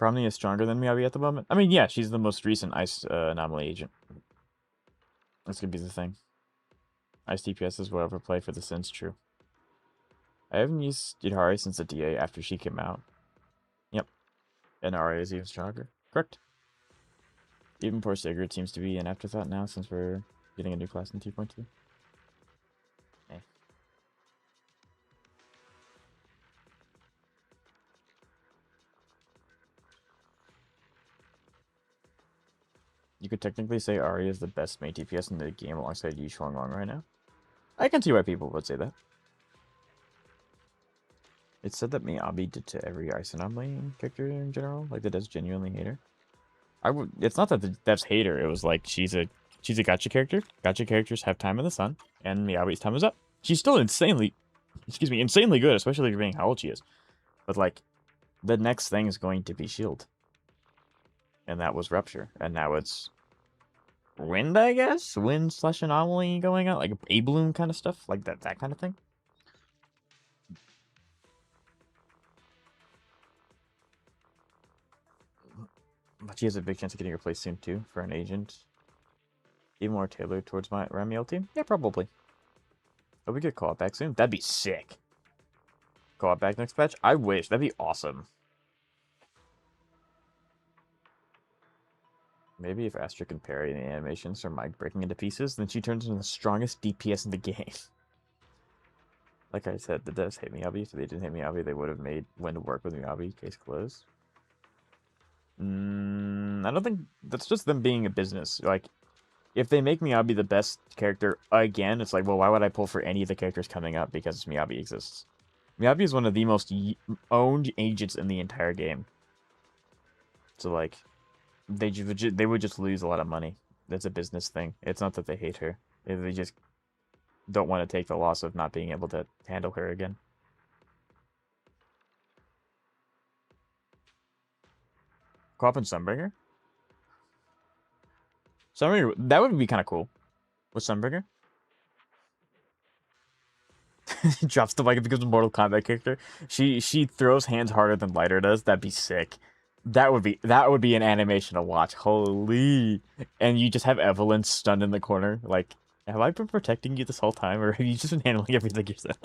Speaker 1: Promny is stronger than Miyabi at the moment. I mean, yeah, she's the most recent Ice Anomaly agent. That's gonna be the thing. Ice DPS is whatever play for the Sin's true. I haven't used Yidhari since the DA after she came out. Yep. And RA is even stronger. Correct. Even poor Sigurd seems to be an afterthought now since we're getting a new class in 2.2. Eh. You could technically say Ahri is the best main DPS in the game alongside Yi Shuanglong right now. I can see why people would say that. It's said that Miyabi did to every Ice Anomaly character in general, like that does genuinely hate her. It's not that the devs hate her. It was like she's a gacha character. Gacha characters have time in the sun, and Miyabi's time is up. She's still insanely good, especially for being how old she is. But like, the next thing is going to be Shield, and that was Rupture, and now it's wind, I guess? Wind slash anomaly going on, like a bloom kind of stuff, like that kind of thing. But she has a big chance of getting replaced soon too for an agent. Even more tailored towards my Remielle team? Yeah, probably. Hope we get co-op back soon. That'd be sick. Co-op back next patch? I wish. That'd be awesome. Maybe if Astra can parry the animations from Mike breaking into pieces, then she turns into the strongest DPS in the game. Like I said, the devs hate Miyabi. If they didn't hate Miyabi, they would have made when to work with Miyabi. Case closed. I don't think that's just them being a business. Like, if they make Miyabi the best character again, it's like, well, why would I pull for any of the characters coming up because Miyabi exists? Miyabi is one of the most owned agents in the entire game. So, like, they would just lose a lot of money. That's a business thing. It's not that they hate her. They just don't want to take the loss of not being able to handle her again. Co-op and Sunbringer? Sunbringer, that would be kind of cool. With Sunbringer? Drops the mic and becomes a Mortal Kombat character. She throws hands harder than Lighter does. That'd be sick. That would be an animation to watch. Holy. And you just have Evelyn stunned in the corner. Like, have I been protecting you this whole time, or have you just been handling everything yourself?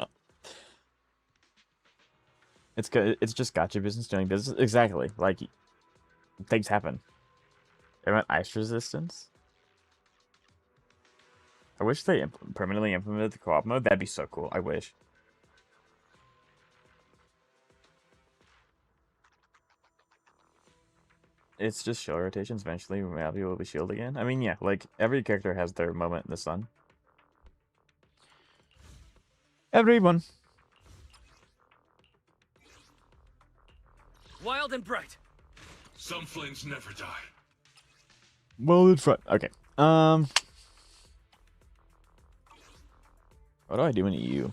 Speaker 1: It's good. It's just gotcha business doing business. Exactly. Like, things happen. They want ice resistance. I wish they permanently implemented the co-op mode. That'd be so cool. I wish. It's just shield rotations. Eventually, Miyabi will be shield again. I mean, yeah, like, every character has their moment in the sun. Everyone.
Speaker 5: Wild and bright.
Speaker 4: Some flames never die.
Speaker 1: Well, in front. Okay. What do I do in EU?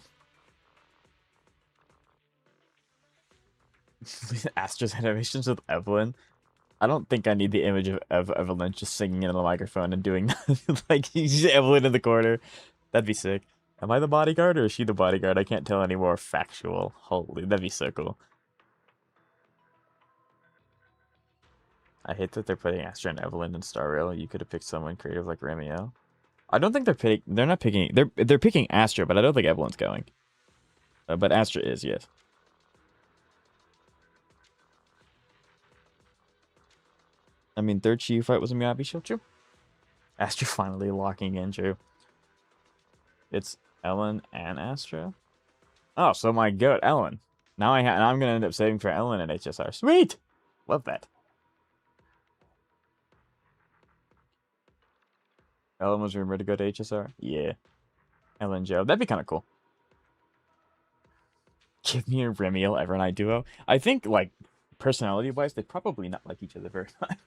Speaker 1: Astra's animations with Evelyn. I don't think I need the image of Evelyn just singing into the microphone and doing like Evelyn in the corner. That'd be sick. Am I the bodyguard or is she the bodyguard? I can't tell anymore. Factual. Holy, that'd be so cool. I hate that they're putting Astra and Evelyn in Star Rail. You could have picked someone creative like Remielle. I don't think they're picking Astra, but I don't think Evelyn's going. But Astra is, yes. I mean, third Chiyu fight was a Miyabi shield, true. Astra finally locking in, true. It's Ellen and Astra. Oh, so my goat, Ellen. Now I'm gonna end up saving for Ellen and HSR. Sweet, love that. Ellen was rumored to go to HSR. Yeah, Ellen Joe. That'd be kind of cool. Give me a Remielle Evernight duo. I think, like, personality-wise, they probably not like each other very much.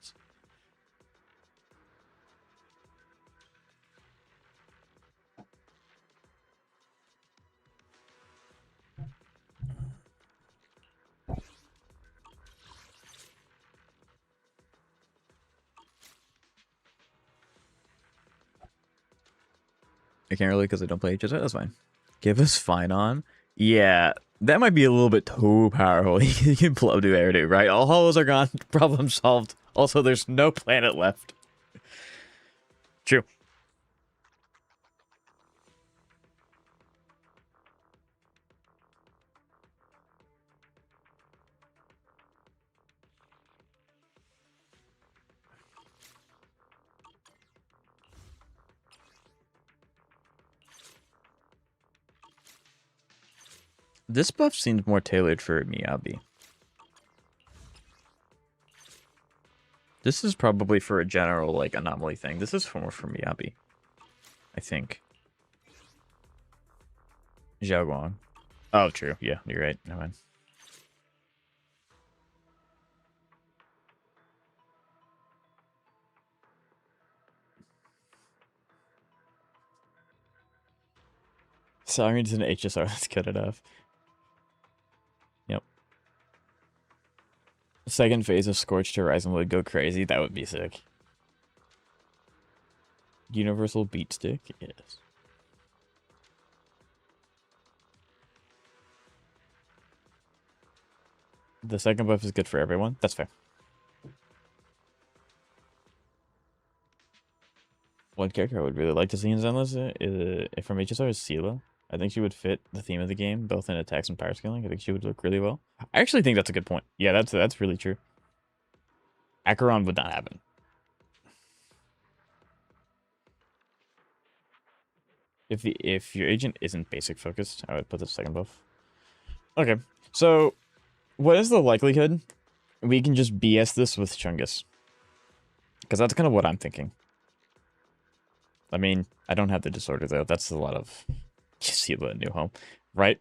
Speaker 1: I can't really because I don't play HSR. That's fine. Give us Fine On. Yeah, that might be a little bit too powerful. You can blow do air do, right? All hollows are gone. Problem solved. Also, there's no planet left. True. This buff seems more tailored for Miyabi. This is probably for a general, like, anomaly thing. This is more for Miyabi, I think. Xiao Guang. Oh, true. Yeah, you're right. Never mind. Songrin's an HSR. That's good enough. Yep. Second phase of Scorched Horizon would go crazy. That would be sick. Universal beat stick? Yes. The second buff is good for everyone. That's fair. One character I would really like to see in Zenless from HSR is Sela. I think she would fit the theme of the game, both in attacks and power scaling. I think she would look really well. I actually think that's a good point. Yeah, that's really true. Acheron would not happen. If your agent isn't basic focused, I would put the second buff. Okay, so what is the likelihood we can just BS this with Chungus? Because that's kind of what I'm thinking. I mean, I don't have the disorder though. That's a lot of Sela New Home, right?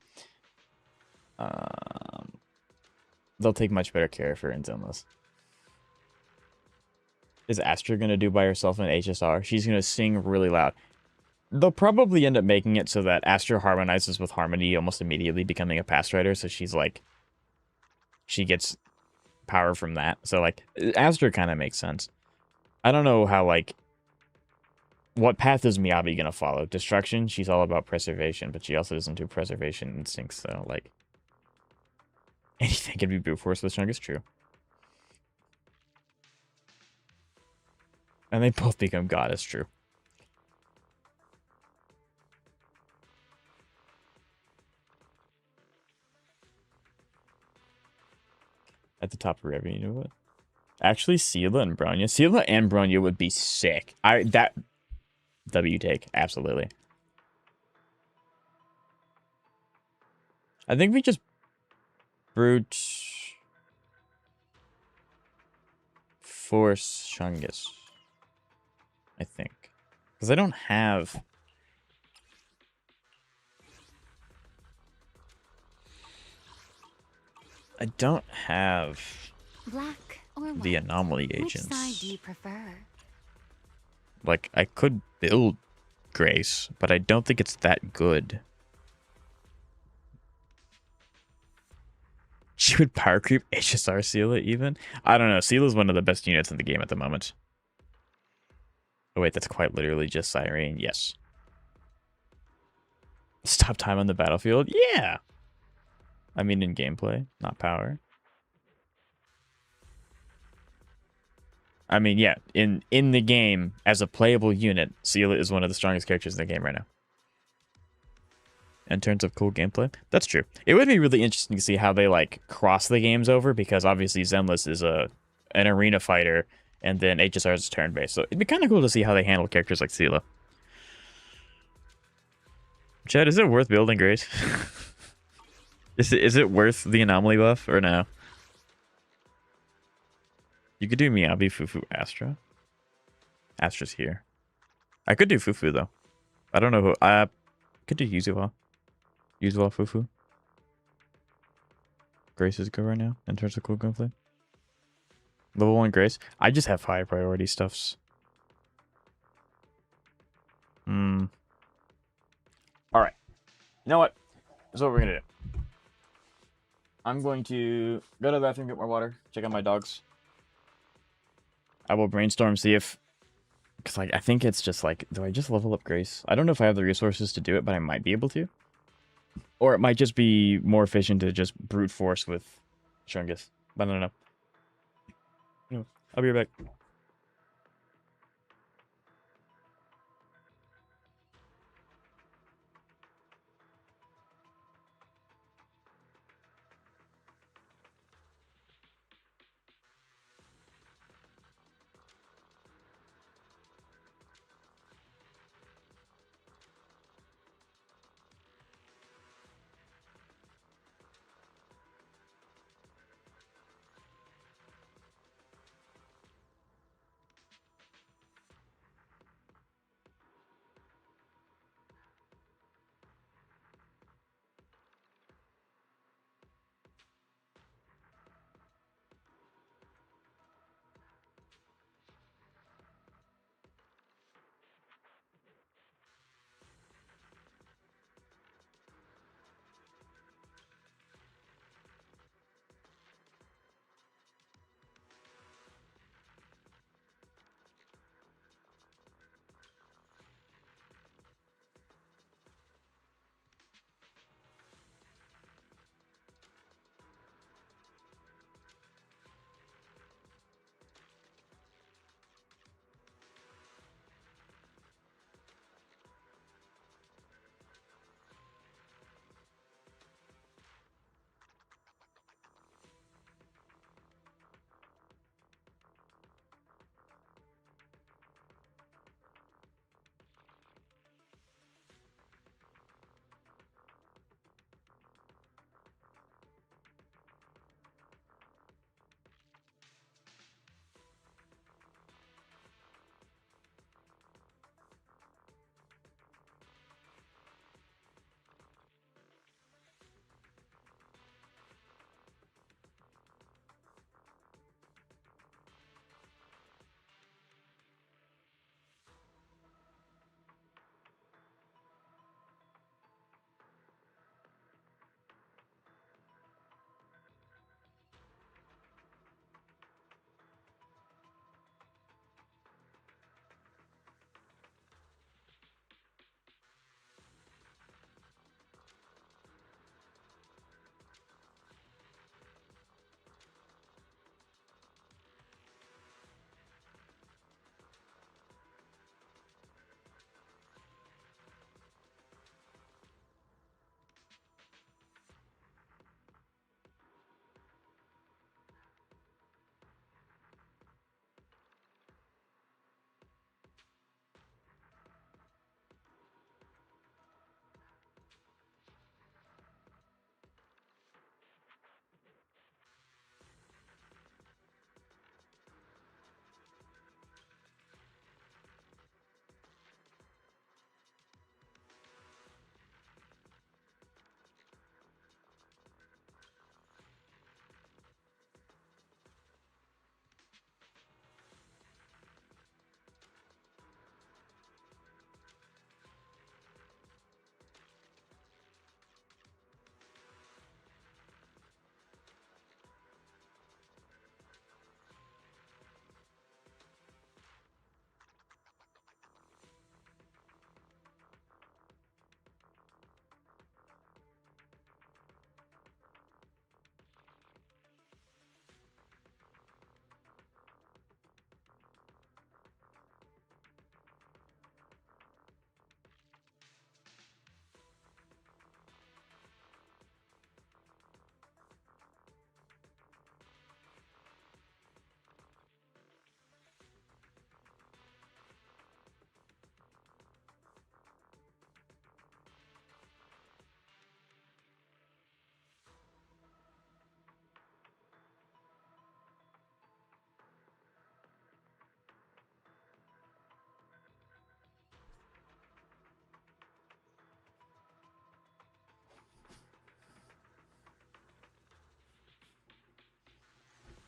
Speaker 1: They'll take much better care of her in Zenless. Is Astra gonna do by herself in HSR? She's gonna sing really loud. They'll probably end up making it so that Astra harmonizes with Harmony almost immediately, becoming a pass rider. So she's like, she gets power from that. So like, Astra kind of makes sense. I don't know how like, what path is Miyabi gonna follow? Destruction? She's all about preservation, but she also doesn't do preservation instincts. So like, anything can be brute force with Chungus, true. And they both become goddess, true. At the top of revenue, you know what? Actually, Sela and Bronya would be sick. That W take, absolutely. I think we just brute force Chungus. I think. Because I don't have...
Speaker 6: Black or white?
Speaker 1: the anomaly
Speaker 6: Which
Speaker 1: agents.
Speaker 6: side do you prefer?
Speaker 1: Like, I could build Grace, but I don't think it's that good. She would power creep HSR Sela even? I don't know. Sela's one of the best units in the game at the moment. Oh wait, that's quite literally just Cyrene. Yes. Stop time on the battlefield? Yeah! I mean in gameplay, not power. I mean, yeah, in the game, as a playable unit, Sela is one of the strongest characters in the game right now. In terms of cool gameplay, that's true. It would be really interesting to see how they, like, cross the games over, because obviously Zenless is an arena fighter, and then HSR is turn-based. So it'd be kind of cool to see how they handle characters like Sela. Chad, is it worth building Grace? Is it worth the anomaly buff, or no? You could do Miyabi, Fufu, Astra. Astra's here. I could do Fufu, though. I don't know who... I could do Yuzuha. Yuzuha, Fufu. Grace is good right now, in terms of cool gameplay. Level 1 Grace. I just have high priority stuffs. Alright. You know what? That's what we're gonna do. I'm going to go to the bathroom, get more water, check out my dogs. I will brainstorm, see if... Because, like, I think it's just, like, do I just level up Grace? I don't know if I have the resources to do it, but I might be able to. Or it might just be more efficient to just brute force with Chungus. But I don't know. I'll be right back.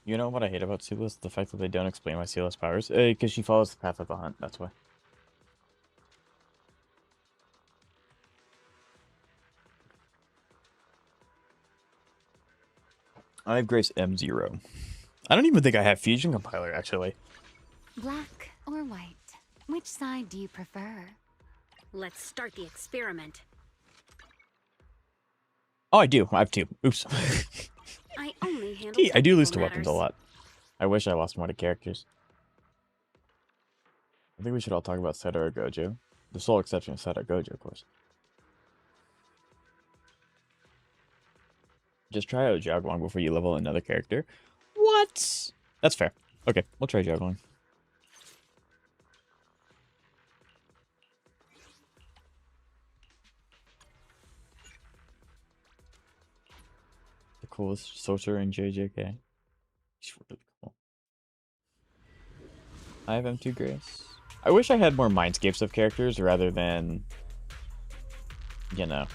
Speaker 1: You know what I hate about Sealess? The fact that they don't explain my Sealess powers. Because she follows the path of the hunt, that's why. I have Grace M0. I don't even think I have Fusion Compiler, actually.
Speaker 6: Black or white? Which side do you prefer?
Speaker 3: Let's start the experiment.
Speaker 1: Oh, I do. I have 2. Oops.
Speaker 3: I only handle
Speaker 1: Gee, I do lose to
Speaker 3: technical
Speaker 1: weapons a
Speaker 3: matters.
Speaker 1: lot. I wish I lost more to characters. I think we should all talk about Seto or Gojo. The sole exception is Seto Gojo, of course. Just try out Juggling before you level another character. What? That's fair. Okay, we'll try Juggling. The coolest sorcerer in JJK. He's really cool. I have M2 Grace. I wish I had more mindscapes of characters rather than, you know,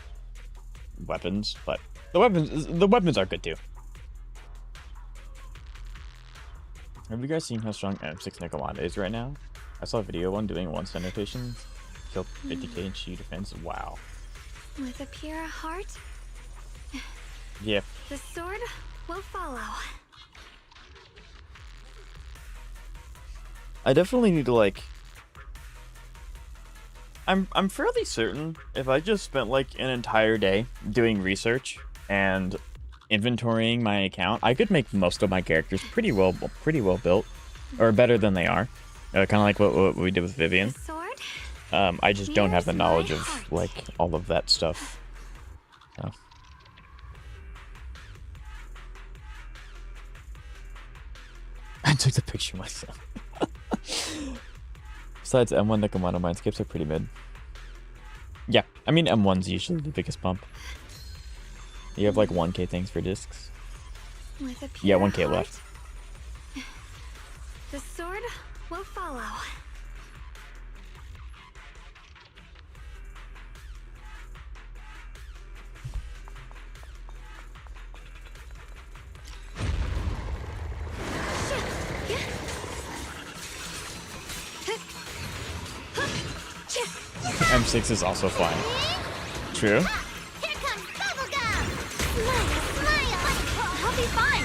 Speaker 1: weapons, but the weapons are good too. Have you guys seen how strong M6 Nicolanda is right now? I saw a video one doing 1 center patient, killed 50k in Chi defense. Wow.
Speaker 6: With a pure heart,
Speaker 1: Yeah.
Speaker 6: the sword will follow.
Speaker 1: I definitely need to like. I'm fairly certain if I just spent like an entire day doing research and inventorying my account, I could make most of my characters pretty well built, or better than they are. Kind of like what we did with Vivian.
Speaker 6: The sword?
Speaker 1: I just don't have the
Speaker 6: Here's my
Speaker 1: knowledge of
Speaker 6: heart.
Speaker 1: like all of that stuff. So. I took the picture myself. Besides, M1 Nekomata mindscapes are pretty mid. Yeah, I mean M1's usually the biggest bump. You have like 1k things for discs.
Speaker 6: With a pure
Speaker 1: Yeah, 1k
Speaker 6: heart,
Speaker 1: left.
Speaker 6: the sword will follow.
Speaker 1: M6 is also fine. True.
Speaker 2: Here comes bubblegum! Smile, smile!
Speaker 6: I'll be fine.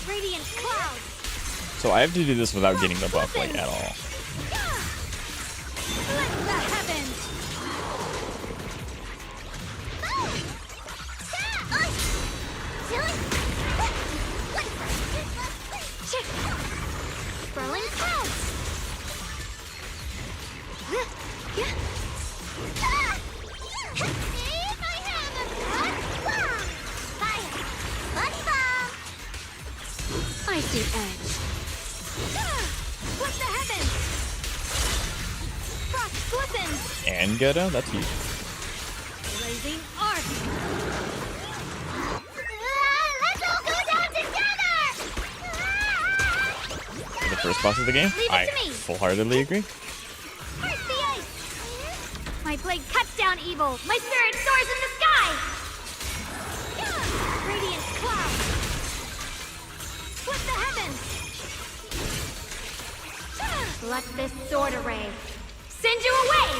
Speaker 6: Radiant cloud.
Speaker 1: So I have to do this without getting the buff like at all.
Speaker 6: Let the heavens.
Speaker 2: Rolling clouds! If I have a blood fire! Bunny bomb!
Speaker 6: Icy edge.
Speaker 2: What the heavens?
Speaker 6: Frost glistens.
Speaker 1: And Goto? That's huge.
Speaker 6: Blazing arc.
Speaker 2: Let's all go down together!
Speaker 1: For the first boss of the game,
Speaker 2: Leave it
Speaker 1: I
Speaker 2: to me.
Speaker 1: full-heartedly agree.
Speaker 2: Burst the ice!
Speaker 6: My blade cuts down evil. My spirit soars in the sky. Radiant cloud.
Speaker 2: What the heavens?
Speaker 6: Let this sword array send you away.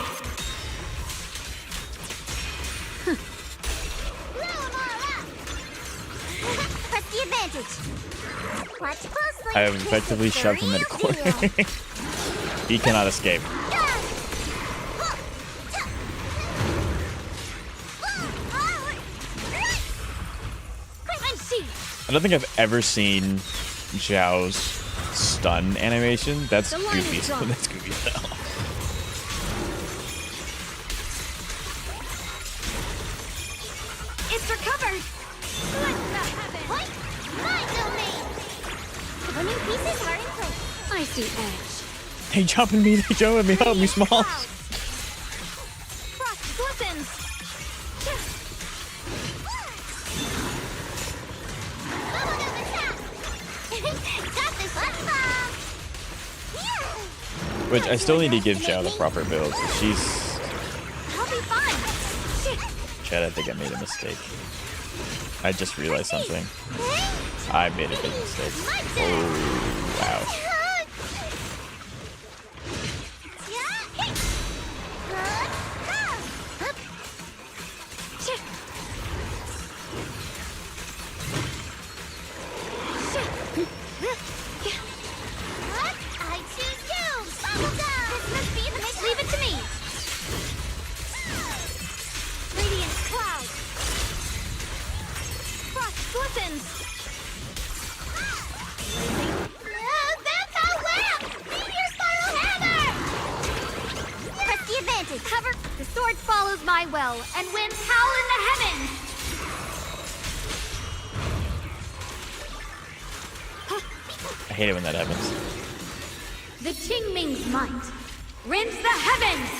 Speaker 2: Blow 'em all up! Press the advantage! Watch closely!
Speaker 1: I have effectively shoved him in a corner. He cannot escape. I don't think I've ever seen Zhao's stun animation. That's
Speaker 6: The line
Speaker 1: goofy.
Speaker 6: is drawn.
Speaker 1: That's goofy as hell.
Speaker 6: It's recovered. Let the heavens.
Speaker 2: Point! My domain! Winning pieces are in place.
Speaker 6: Icy edge.
Speaker 1: They jumping me. They jumping me. Help me, small.
Speaker 6: Frost glistens.
Speaker 2: Bubblegum attack! Got this one bomb!
Speaker 1: Which I still need to give Zhao the proper build. She's.
Speaker 6: I'll be fine.
Speaker 1: Chad, I think I made a mistake. I just realized something. I made a big mistake. Oh, wow.
Speaker 3: Leave it to me. Radiant cloud. Frost glistens. Vampire whip! Meteor spiral hammer! Press the advantage. Cover. The sword follows my well, and winds howl in the heavens.
Speaker 1: I hate it when that happens.
Speaker 6: The Qingming's might rends the heavens.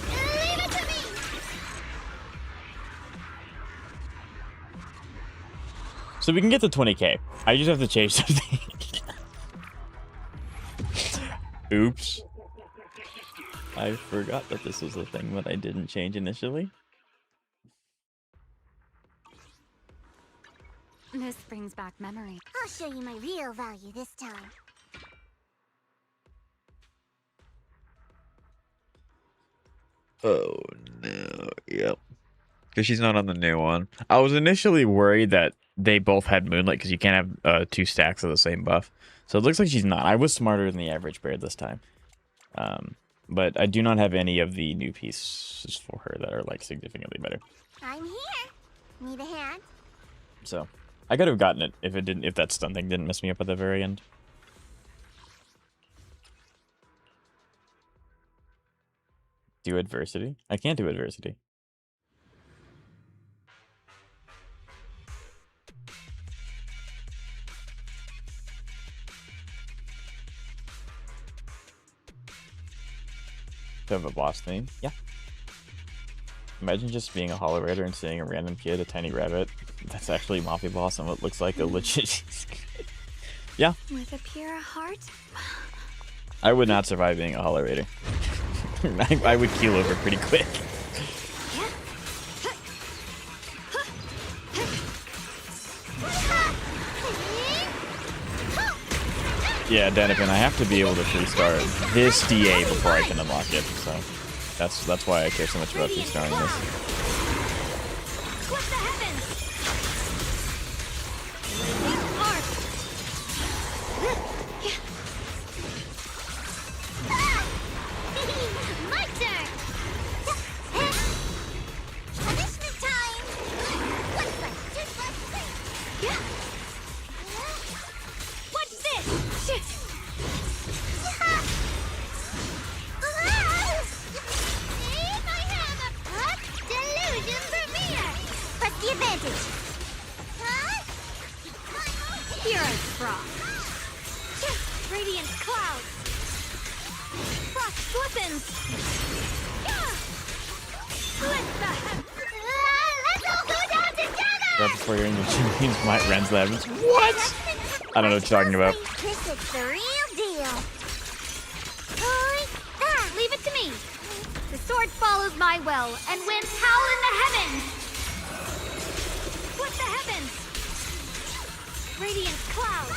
Speaker 3: Leave it to me.
Speaker 1: So we can get to 20k. I just have to change something. Oops. I forgot that this was a thing that I didn't change initially.
Speaker 6: This brings back memory.
Speaker 3: I'll show you my real value this time.
Speaker 1: Oh no, yep. Because she's not on the new one. I was initially worried that they both had Moonlight because you can't have 2 stacks of the same buff. So it looks like she's not. I was smarter than the average bear this time. But I do not have any of the new pieces for her that are like significantly better.
Speaker 3: I'm here. Need a hand?
Speaker 1: So I could have gotten it if that stun thing didn't mess me up at the very end. Do adversity? I can't do adversity. To have a boss theme? Yeah. Imagine just being a Hollow Raider and seeing a random kid, a tiny rabbit, that's actually a Mafia boss and what looks like a legit... Yeah.
Speaker 6: With a pure heart?
Speaker 1: I would not survive being a Hollow Raider. I would keel over pretty quick. Yeah, Denipin, I have to be able to restart this DA before I can unlock it, so that's why I care so much about restarting this.
Speaker 3: Split the heavens! My turn! Punishment time! What's that?
Speaker 6: What's this? Shit.
Speaker 3: Delusion Remielle! Press the advantage!
Speaker 6: Hero's frost.
Speaker 3: Radiant clouds! Frost glistens! Split the heavens! Let's all go down together!
Speaker 1: Right before you're in your team's might rends the heavens. What? I don't know what you're talking about.
Speaker 3: This is the real deal!
Speaker 6: Leave it to me. The sword follows my well, and winds howl in the heavens.
Speaker 3: Split the heavens! Radiant clouds!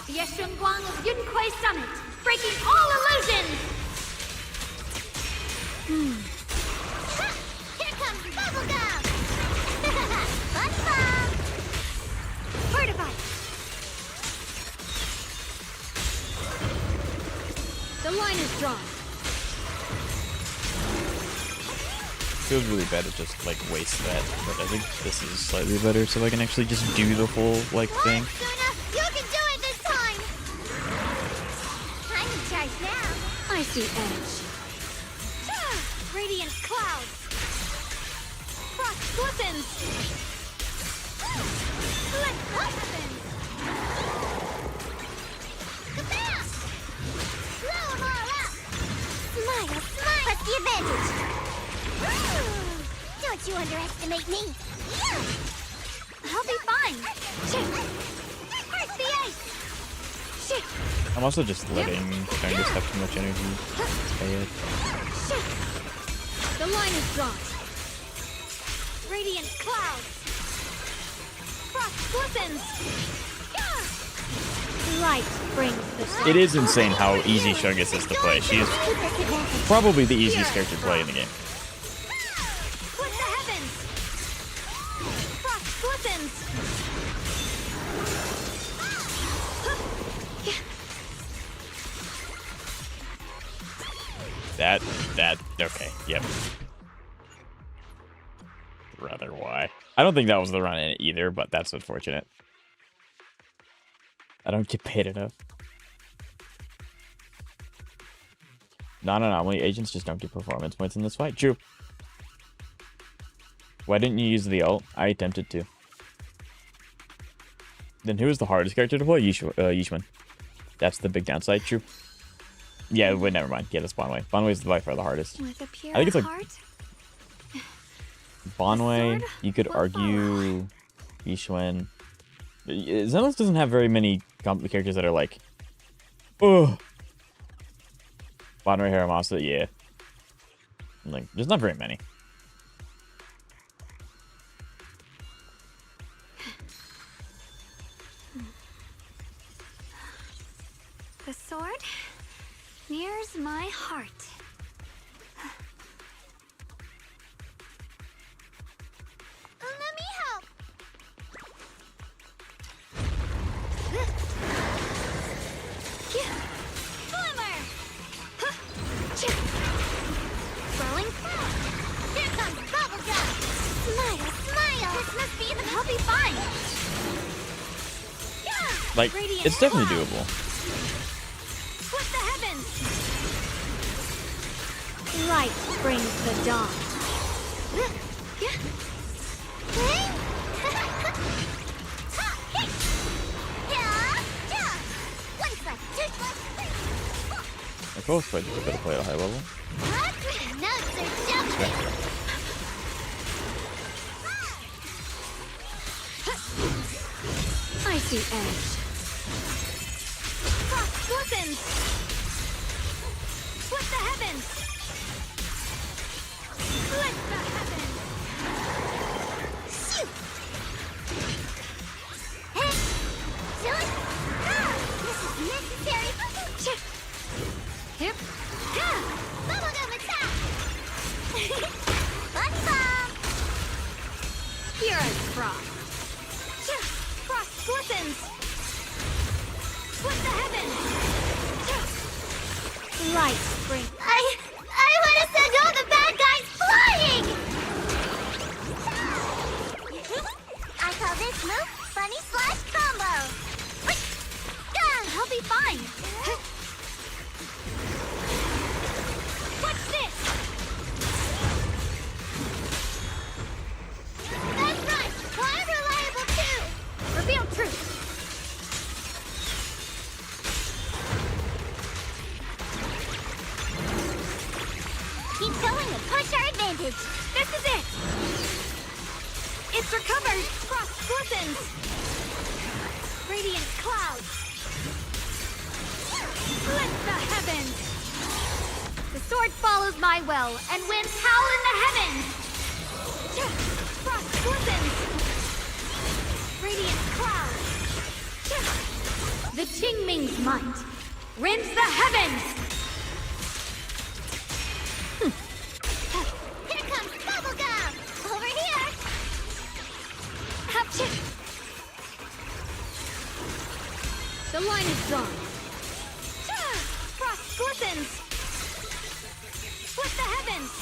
Speaker 6: The Yeshunguang of Yunquai Summit, breaking all illusions.
Speaker 3: Here comes bubblegum! Fun bomb!
Speaker 6: Fortified. The line is drawn.
Speaker 1: Feels really bad to just like waste that, but I think this is slightly better, so I can actually just do the full like thing.
Speaker 3: Suna, you can do it this time! I'm in charge now.
Speaker 6: I see edge.
Speaker 3: Radiant clouds! Frost glistens! Split the heavens! Kabam! Blow 'em all up! Smile, smile! Press the advantage! Don't you underestimate me!
Speaker 6: I'll be fine. Shit.
Speaker 3: Press the ice!
Speaker 6: Shit.
Speaker 1: I'm also just letting China just have too much energy. Pay it.
Speaker 6: Shit. The
Speaker 3: The line is drawn. Radiant clouds. Frost glistens. Light brings the sun.
Speaker 1: It is insane how easy Shogus is to play. She is probably the easiest character to play in the game.
Speaker 3: Split the heavens. Frost glistens.
Speaker 1: Okay, yep. Rather why? I don't think that was the run in it either, but that's unfortunate. I don't get paid enough. Non-anomaly agents just don't get performance points in this fight. True. Why didn't you use the ult? I attempted to. Then who is the hardest character to play? Yishun. That's the big downside. True. Yeah, wait, never mind. Yeah, that's Bonway. Bonway is by far the hardest.
Speaker 3: With a pure
Speaker 1: I think it's like
Speaker 3: heart.
Speaker 1: Bonway.
Speaker 3: sword
Speaker 1: You could
Speaker 3: will
Speaker 1: argue Yishun. Zenless doesn't have very many characters that are like, oh. Bonway, Haramasa, yeah. Like, there's not very many.
Speaker 3: The sword nears my heart. Let me help. Glimmer. Swirling cloud. Here comes bubblegum. Smile, smile. This must be the. I'll be fine.
Speaker 1: Like,
Speaker 3: Radiant
Speaker 1: it's definitely
Speaker 3: cloud.
Speaker 1: doable.
Speaker 3: Split the heavens. Light brings the dawn.
Speaker 1: Like, both players are better play at a high level.
Speaker 3: I see edge. Frost glistens. Split the heavens. Split the heavens. Shoot. Hey, Julie. This is necessary. Hip. Bubblegum attack. Bunny bomb. Here is frost. Frost glistens. Split the heavens. Light spring. I want to send all the bad guys flying. I call this move Bunny Slash Combo. I'll be fine. What's this? That's right. I'm reliable too. Reveal truth. Keep going and push our advantage. This is it. It's recovered. Frost glistens. Radiant clouds. Split the heavens. The sword follows my well and winds howl in the heavens. Frost glistens. Radiant clouds. The Qingming's might rends the heavens. Here comes bubblegum. Over here. Hapchik. The line is drawn. Frost glistens. Split the heavens.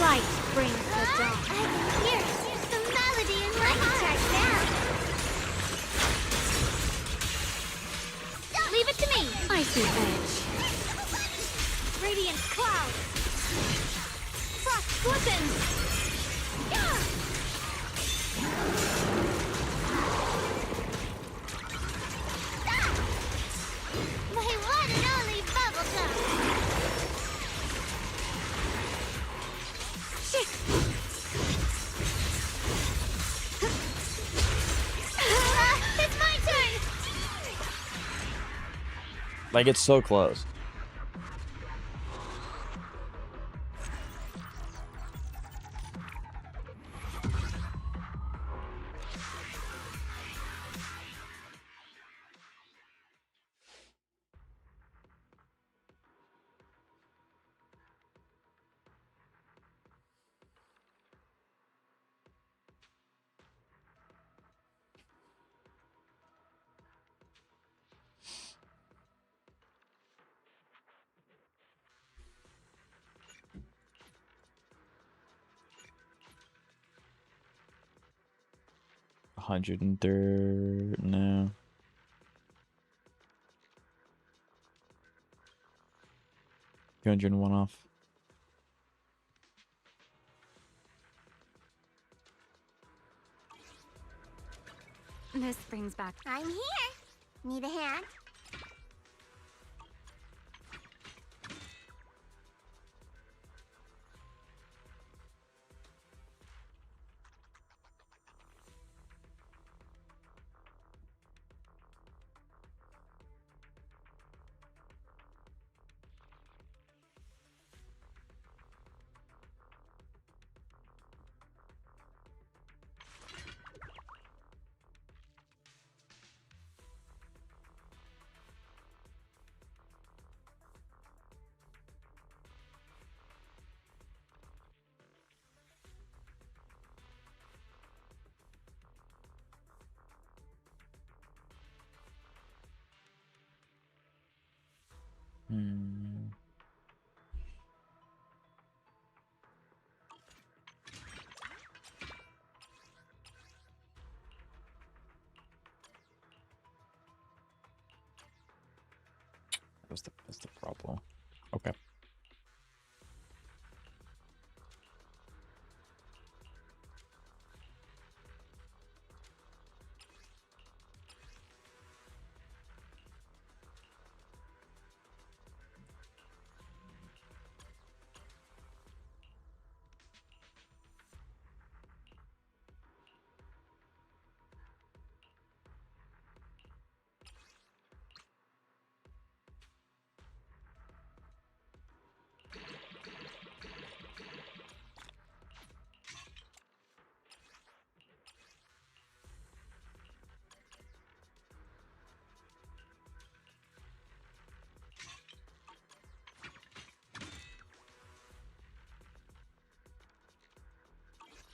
Speaker 3: Light brings the dawn. I can hear the melody in my heart now. Leave it to me. I see edge. Radiant cloud. Frost glistens. My one and only bubblegum. Shit. It's my turn.
Speaker 1: Like, it's so close. 103. No. $201 off.
Speaker 6: This brings back.
Speaker 2: I'm here. Need a hand?
Speaker 1: That's the problem. Okay.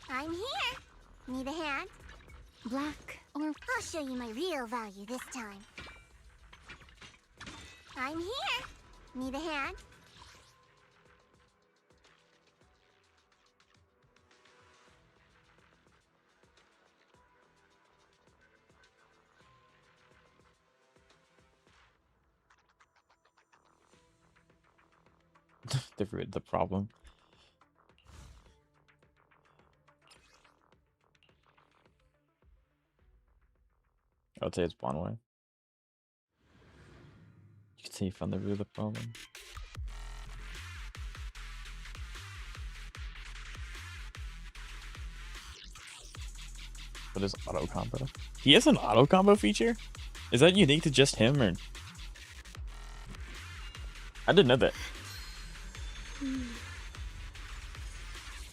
Speaker 2: I'm here. Need a hand?
Speaker 6: Black or
Speaker 2: I'll show you my real value this time. I'm here. Need a hand?
Speaker 1: The problem. I would say it's one way. You can see you found the root of the problem. What is auto combo? He has an auto combo feature? Is that unique to just him, or? I didn't know that.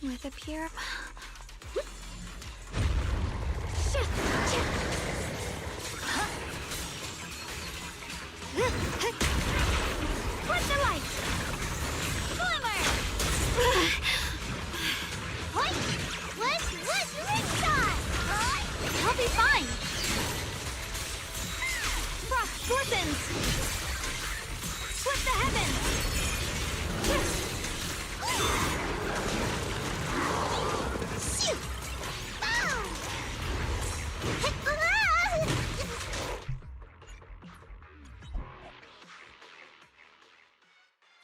Speaker 6: with a pure.
Speaker 3: What's the light? Glimmer!
Speaker 2: What's ringside?
Speaker 3: I'll be fine. Frost glistens. Split the heavens.
Speaker 2: Shoot! Boom!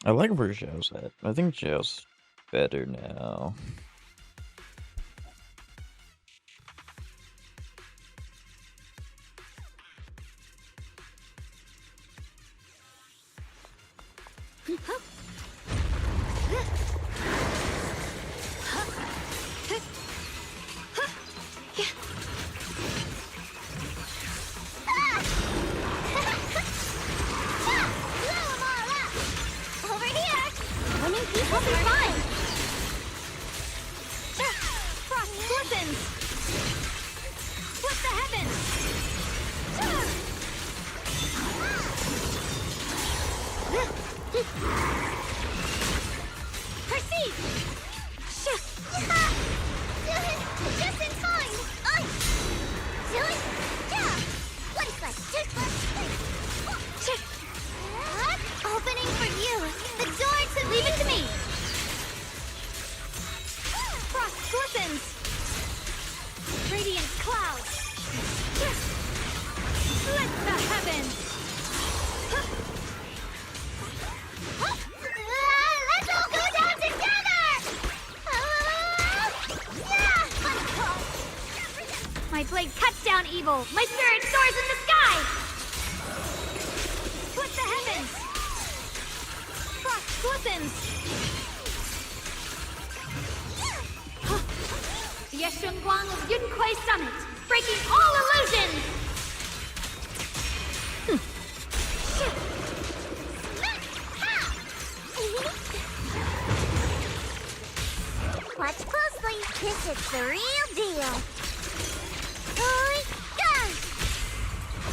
Speaker 1: I like where Zhao's at. I think Zhao's better now.
Speaker 3: evil, my spirit soars in the sky! Split the heavens! Frost glistens! The Yeshunguang of Yunquai Summit, breaking all illusions!
Speaker 2: Watch closely. This is the real deal. Oi, go!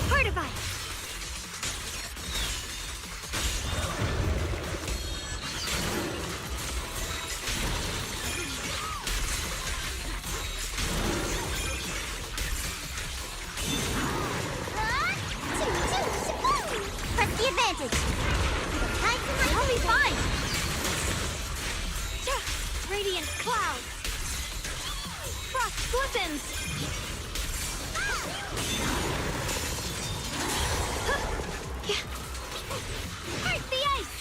Speaker 3: Fortify!
Speaker 2: Press the advantage.
Speaker 3: I'll be fine! Radiant clouds! Frost glistens! Heart the ice!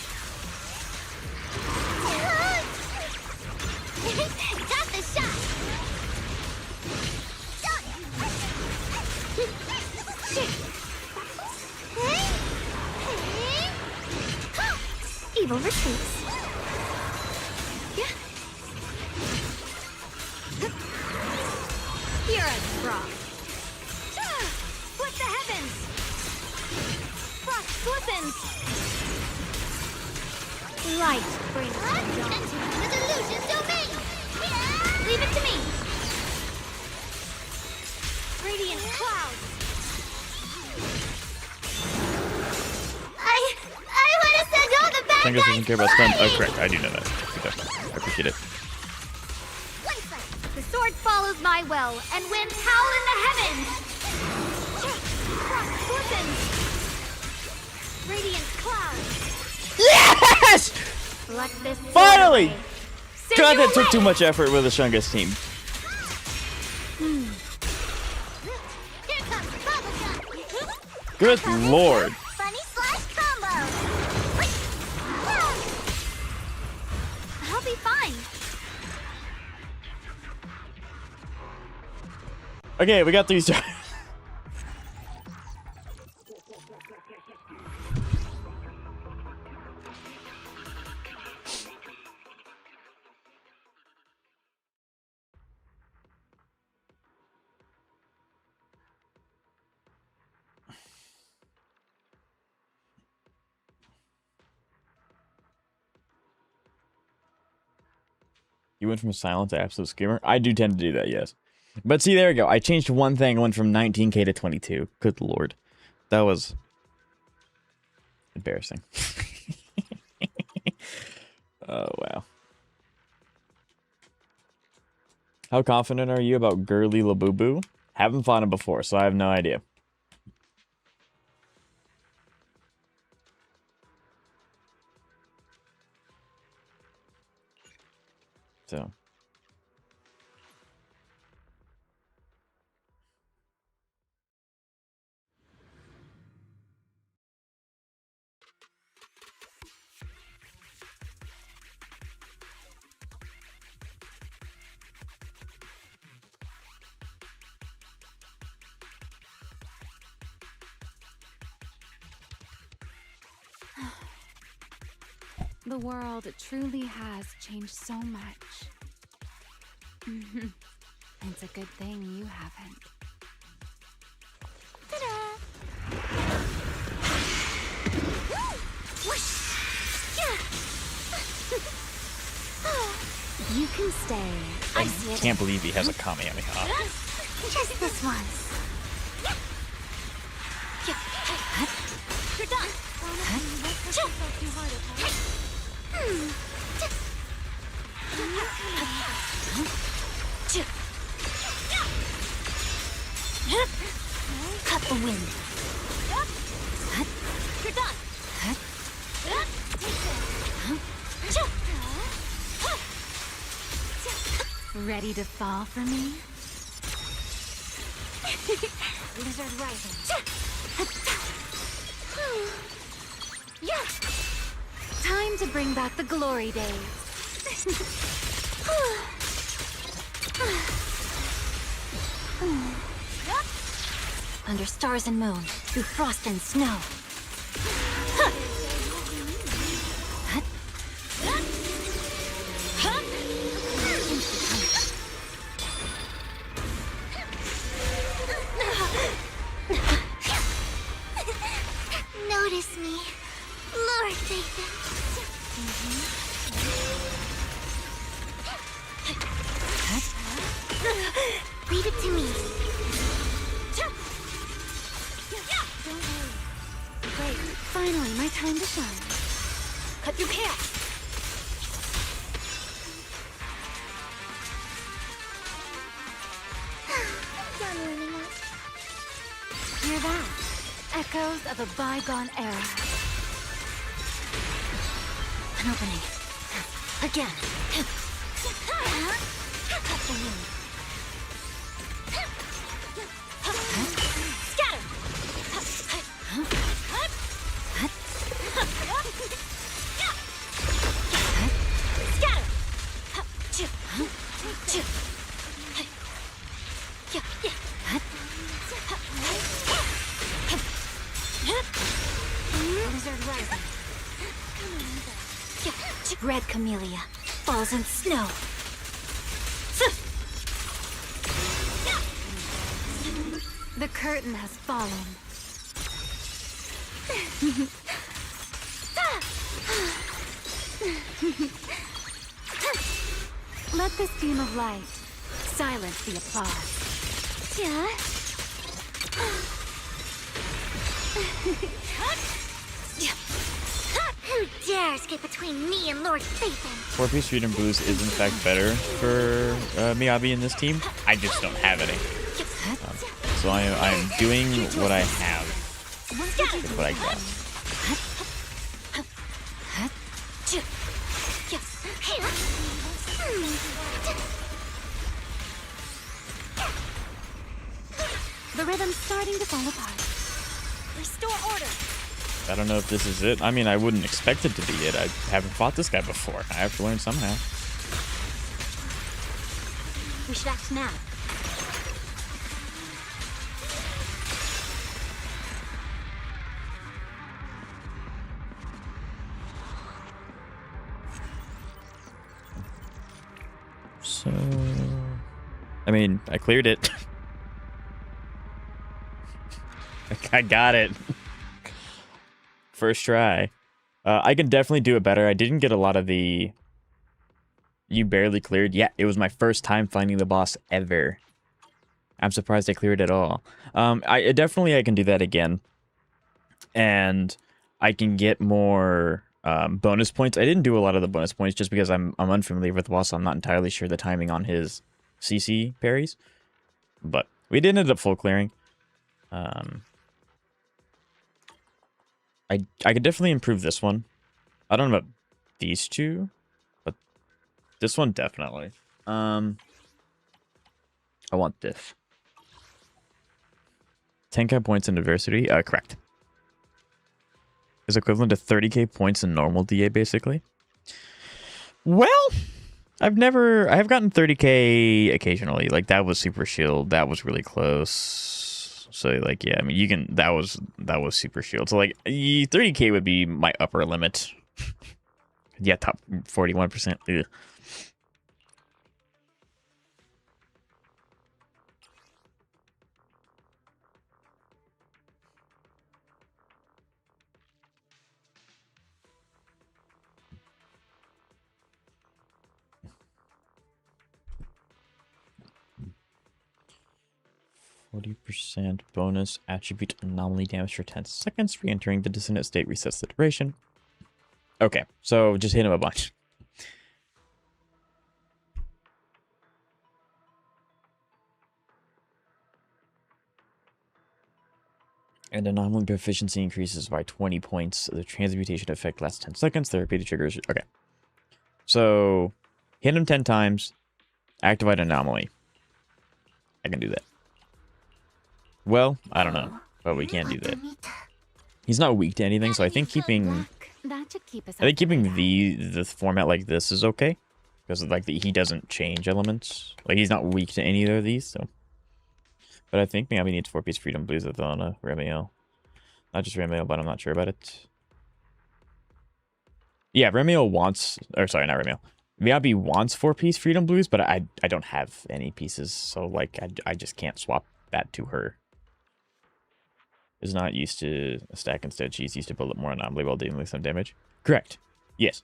Speaker 2: Got the shot.
Speaker 3: Evil retreats. You're a frog. Split the heavens! Frost glistens! Light brings dawn.
Speaker 2: Entering the delusion domain.
Speaker 3: Leave it to me! Radiant clouds!
Speaker 2: I want to send all the bad
Speaker 1: Shangus
Speaker 2: guys
Speaker 1: doesn't care about stun. Oh,
Speaker 2: flying.
Speaker 1: correct. I do know that. Definitely. I appreciate it.
Speaker 3: The sword follows my will and winds howl in the heavens! Frost glistens! Radiant clouds!
Speaker 1: Yes!
Speaker 3: Let this sword
Speaker 1: Finally!
Speaker 3: away. Send
Speaker 1: God,
Speaker 3: you
Speaker 1: that took
Speaker 3: away.
Speaker 1: too much effort with the Shungus team.
Speaker 2: Here comes bubblegum.
Speaker 1: Good lord.
Speaker 2: Funny slash combo.
Speaker 3: I'll be fine.
Speaker 1: Okay, we got these. You went from silent to absolute screamer? I do tend to do that, yes. But see, there we go. I changed one thing. I went from 19k to 22. Good lord. That was embarrassing. Oh, wow. How confident are you about Girly Labubu? Haven't fought him before, so I have no idea. So.
Speaker 6: The world truly has changed so much. It's a good thing you haven't.
Speaker 2: You can stay.
Speaker 1: I can't believe he has a Kamehameha.
Speaker 2: Just this once.
Speaker 3: You're done.
Speaker 2: Cut the wind.
Speaker 3: You're done.
Speaker 6: Ready to fall for me?
Speaker 2: Lizard rising.
Speaker 6: Time to bring back the glory days. under stars and moon, through frost and snow.
Speaker 2: Notice me, Lord Nathan. Leave it to me.
Speaker 6: Great, finally, my time to shine. Cut your hair.
Speaker 2: Done warming up.
Speaker 6: Hear that? Echoes of a bygone era. An opening. Again. Cut the wind. Scatter!
Speaker 2: Blizzard rising.
Speaker 6: Red camellia falls in snow. The curtain has fallen. Let this beam of light silence the applause.
Speaker 2: Yeah. Who dares get between me and Lord Phaethon?
Speaker 1: 4-piece Freedom Boost is in fact better for Miyabi in this team. I just don't have any. So I'm doing what I have with what I got.
Speaker 6: The rhythm's starting to fall apart.
Speaker 2: Restore order.
Speaker 1: I don't know if this is it. I mean, I wouldn't expect it to be it. I haven't fought this guy before. I have to learn somehow.
Speaker 6: We should act now.
Speaker 1: So, I mean, I cleared it. I got it. First try. I can definitely do it better. I didn't get a lot of the... You barely cleared. Yeah, it was my first time finding the boss ever. I'm surprised I cleared it all. I can do that again. And I can get more bonus points. I didn't do a lot of the bonus points just because I'm unfamiliar with the boss. So I'm not entirely sure the timing on his CC parries. But we did end up full clearing. I could definitely improve this one. I don't know about these two, but this one definitely. I want this. 10k points in adversity. Correct. Is equivalent to 30k points in normal DA, basically. Well, I have gotten 30k occasionally. Like, that was Super Shield. That was really close. So, like, yeah, I mean, you can... That was Super Shield. So, like, 30k would be my upper limit. Yeah, top 41%. Ugh. %, bonus attribute anomaly damage for 10 seconds. Re-entering the dissonant state resets the duration. Okay, so just hit him a bunch. And anomaly proficiency increases by 20 points. The transmutation effect lasts 10 seconds. The repeated triggers. Okay. So, hit him 10 times. Activate anomaly. I can do that. Well, I don't know, but we can't do that. He's not weak to anything, so I think keeping the format like this is okay, because like he doesn't change elements. Like, he's not weak to any of these. So, But I think Miami needs 4-piece Freedom Blues with on a Remielle. Not just Remielle, but I'm not sure about it. Yeah, Remielle wants... Or sorry, not Remielle. Miami wants 4-piece Freedom Blues, but I don't have any pieces. So, like, I just can't swap that to her. Is not used to a stack instead. She's used to build up more anomaly while dealing with some damage. Correct. Yes.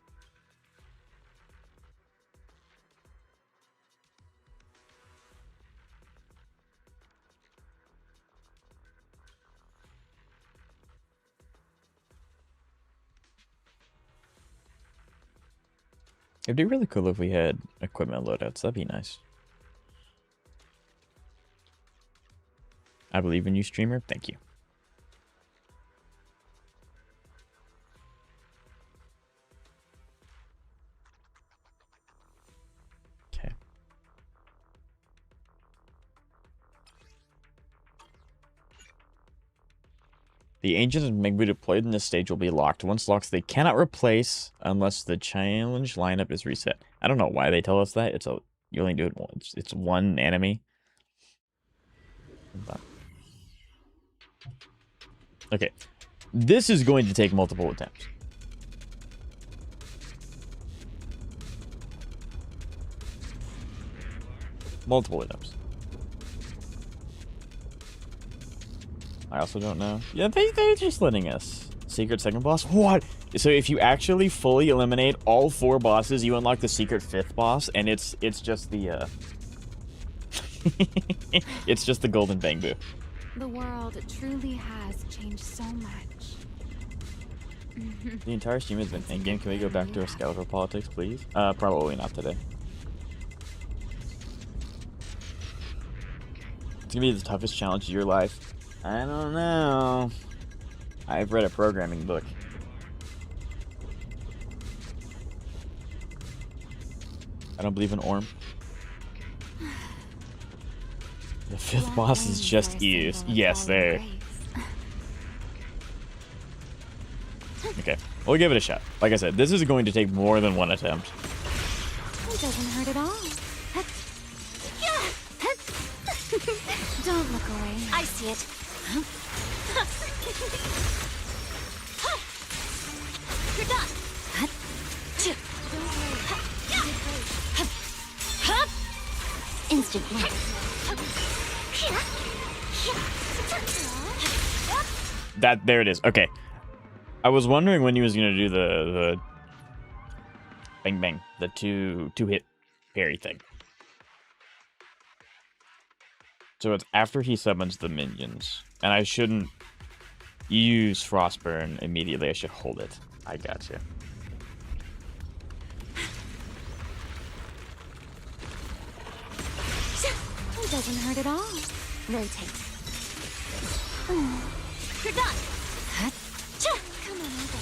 Speaker 1: It'd be really cool if we had equipment loadouts. That'd be nice. I believe in you, streamer. Thank you. Okay. The Ancients and Megbu deployed in this stage will be locked. Once locked, they cannot replace unless the challenge lineup is reset. I don't know why they tell us that. You only do it once. It's one enemy. Okay. This is going to take multiple attempts. Multiple attempts. I also don't know. Yeah, they're just letting us. Secret second boss? What? So if you actually fully eliminate all 4 bosses, you unlock the secret 5th boss, and it's just the it's just the golden bamboo.
Speaker 6: The world truly has changed so much.
Speaker 1: The entire stream has been in-game. Can we go back to our scoundrel politics, please? Probably not today. It's gonna be the toughest challenge of your life. I don't know. I've read a programming book. I don't believe in Orm. The 5th boss is just ears. Yes, there. Okay, we'll give it a shot. Like I said, this is going to take more than one attempt.
Speaker 6: It doesn't hurt at all. Don't look away.
Speaker 2: I see it. You're done.
Speaker 6: Instant block.
Speaker 1: There it is. Okay. I was wondering when he was gonna do the bang bang, the two hit parry thing. So it's after he summons the minions, and I shouldn't use Frostburn immediately. I should hold it. I gotcha.
Speaker 6: It doesn't hurt at all. Rotate.
Speaker 2: You're done.
Speaker 6: Come on over.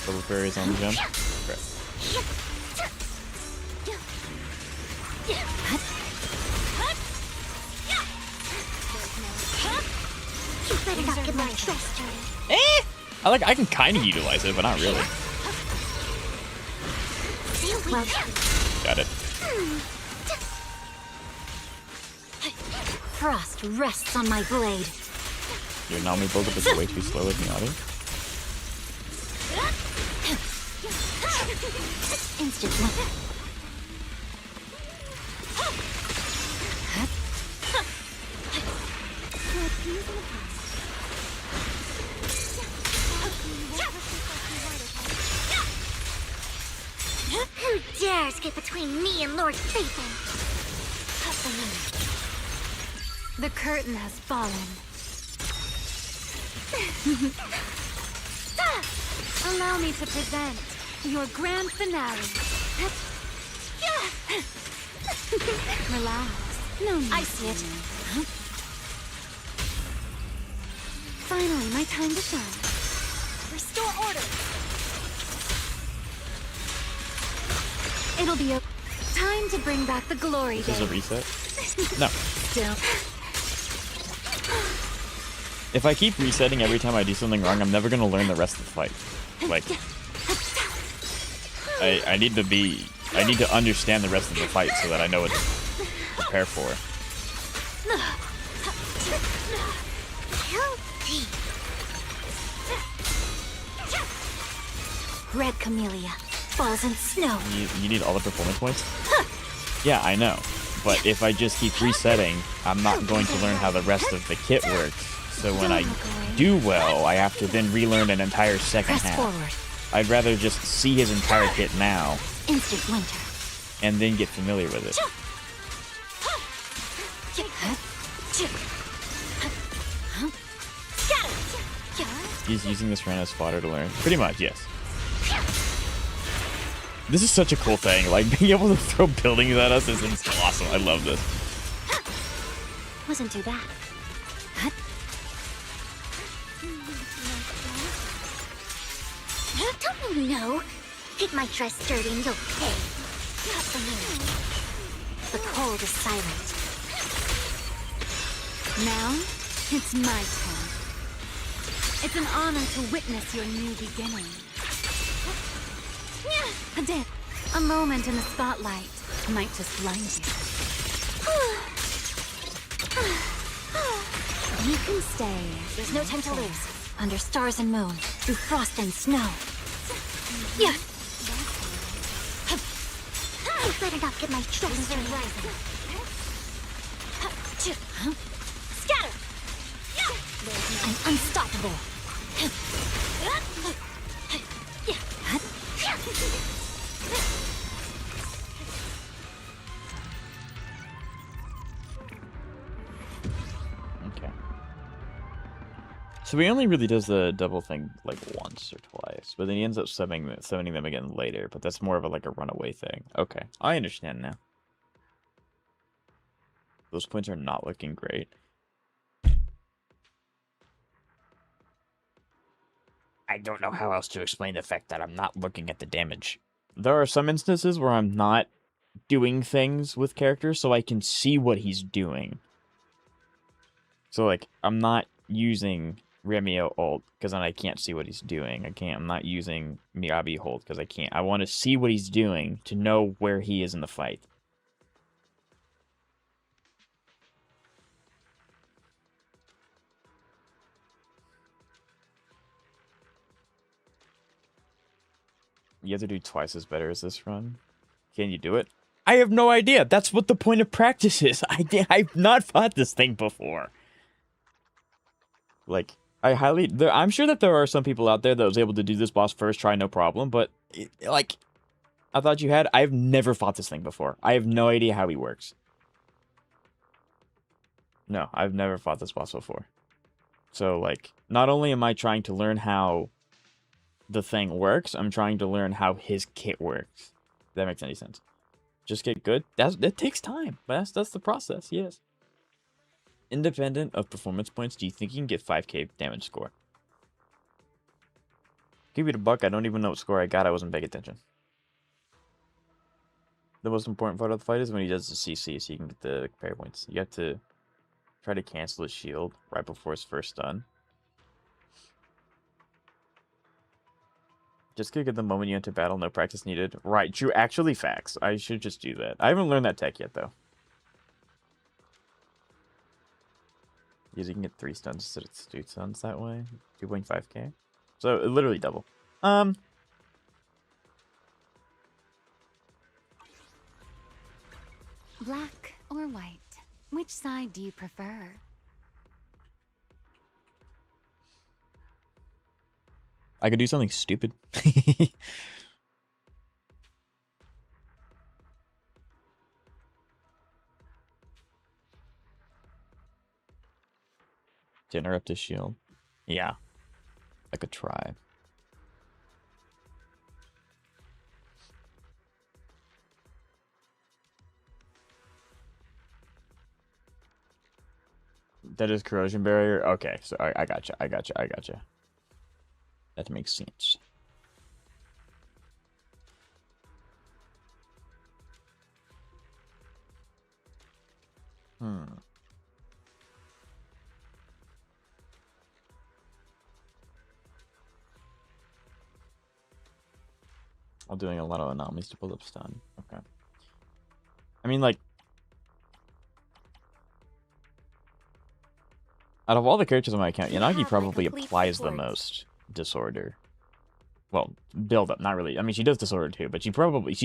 Speaker 1: Double fairies on the jump. Great.
Speaker 2: You better not get my trust dirty.
Speaker 1: I can kind of utilize it, but not really.
Speaker 2: Well,
Speaker 1: Got it.
Speaker 2: frost rests on my blade.
Speaker 1: Your Nami buildup is way too slow with me, audio.
Speaker 2: Instant block. Who dares get between me and Lord Phaethon?
Speaker 6: The curtain has fallen. Allow me to present your grand finale. Relax. No need.
Speaker 2: I see it.
Speaker 6: Finally, my time to shine.
Speaker 2: Restore order.
Speaker 6: It'll be a time to bring back the glory
Speaker 1: This is a
Speaker 6: days.
Speaker 1: reset? No.
Speaker 6: Still.
Speaker 1: If I keep resetting every time I do something wrong, I'm never gonna learn the rest of the fight. Like, I need to understand the rest of the fight so that I know what to prepare for.
Speaker 2: Guilty. Red camellia falls in snow.
Speaker 1: You need all the performance points? Yeah, I know. But if I just keep resetting, I'm not going to learn how the rest of the kit works. So when I do well, I have to then relearn an entire second
Speaker 2: Press
Speaker 1: half.
Speaker 2: forward.
Speaker 1: I'd rather just see his entire kit now
Speaker 2: Instant winter.
Speaker 1: and then get familiar with it. He's using this run as fodder to learn. Pretty much, yes. This is such a cool thing. Like, being able to throw buildings at us is awesome. I love this.
Speaker 2: Wasn't too bad. Don't you know? Hit my dress dirty and you'll pay. Not for me. The cold is silent.
Speaker 6: Now, it's my turn. It's an honor to witness your new beginning. A dip, a moment in the spotlight might just blind you. You can stay.
Speaker 2: There's no time to lose. Under stars and moon, through frost and snow. Yeah. I better not get my dress dirty. Scatter. I'm unstoppable.
Speaker 1: Okay. So he only really does the double thing like once or twice, but then he ends up summoning them again later, but that's more of a runaway thing. Okay, I understand now. Those points are not looking great. I don't know how else to explain the fact that I'm not looking at the damage. There are some instances where I'm not doing things with characters so I can see what he's doing. So, like, I'm not using Remielle ult because then I can't see what he's doing. I'm not using Miyabi hold because I can't. I want to see what he's doing to know where he is in the fight. You have to do twice as better as this run. Can you do it? I have no idea. That's what the point of practice is. I've not fought this thing before. Like, I'm sure that there are some people out there that was able to do this boss first try, no problem. But, like, I thought you had. I've never fought this thing before. I have no idea how he works. No, I've never fought this boss before. So, like, not only am I trying to learn how the thing works, I'm trying to learn how his kit works. If that makes any sense. Just get good. That takes time, but that's the process. Yes. Independent of performance points, do you think you can get 5k damage score? Give you the buck. I don't even know what score I got. I wasn't paying attention. The most important part of the fight is when he does the CC, so you can get the parry points. You have to try to cancel his shield right before his first stun. Just get the moment you enter battle, no practice needed. Right, true. Actually, facts. I should just do that. I haven't learned that tech yet, though. Because you can get 3 stuns instead of 2 stuns that way. 2.5k. So, literally double.
Speaker 6: Black or white? Which side do you prefer?
Speaker 1: I could do something stupid. To interrupt his shield. Yeah. I could try. That is corrosion barrier? Okay, so I gotcha. That makes sense. I'm doing a lot of anomalies to pull up stun. Okay. I mean, like, Out of all the characters on my account,
Speaker 3: You
Speaker 1: Yanagi
Speaker 3: have my
Speaker 1: probably
Speaker 3: complete
Speaker 1: applies the
Speaker 3: support.
Speaker 1: most disorder. Well, build up, not really. I mean, she does disorder too, but she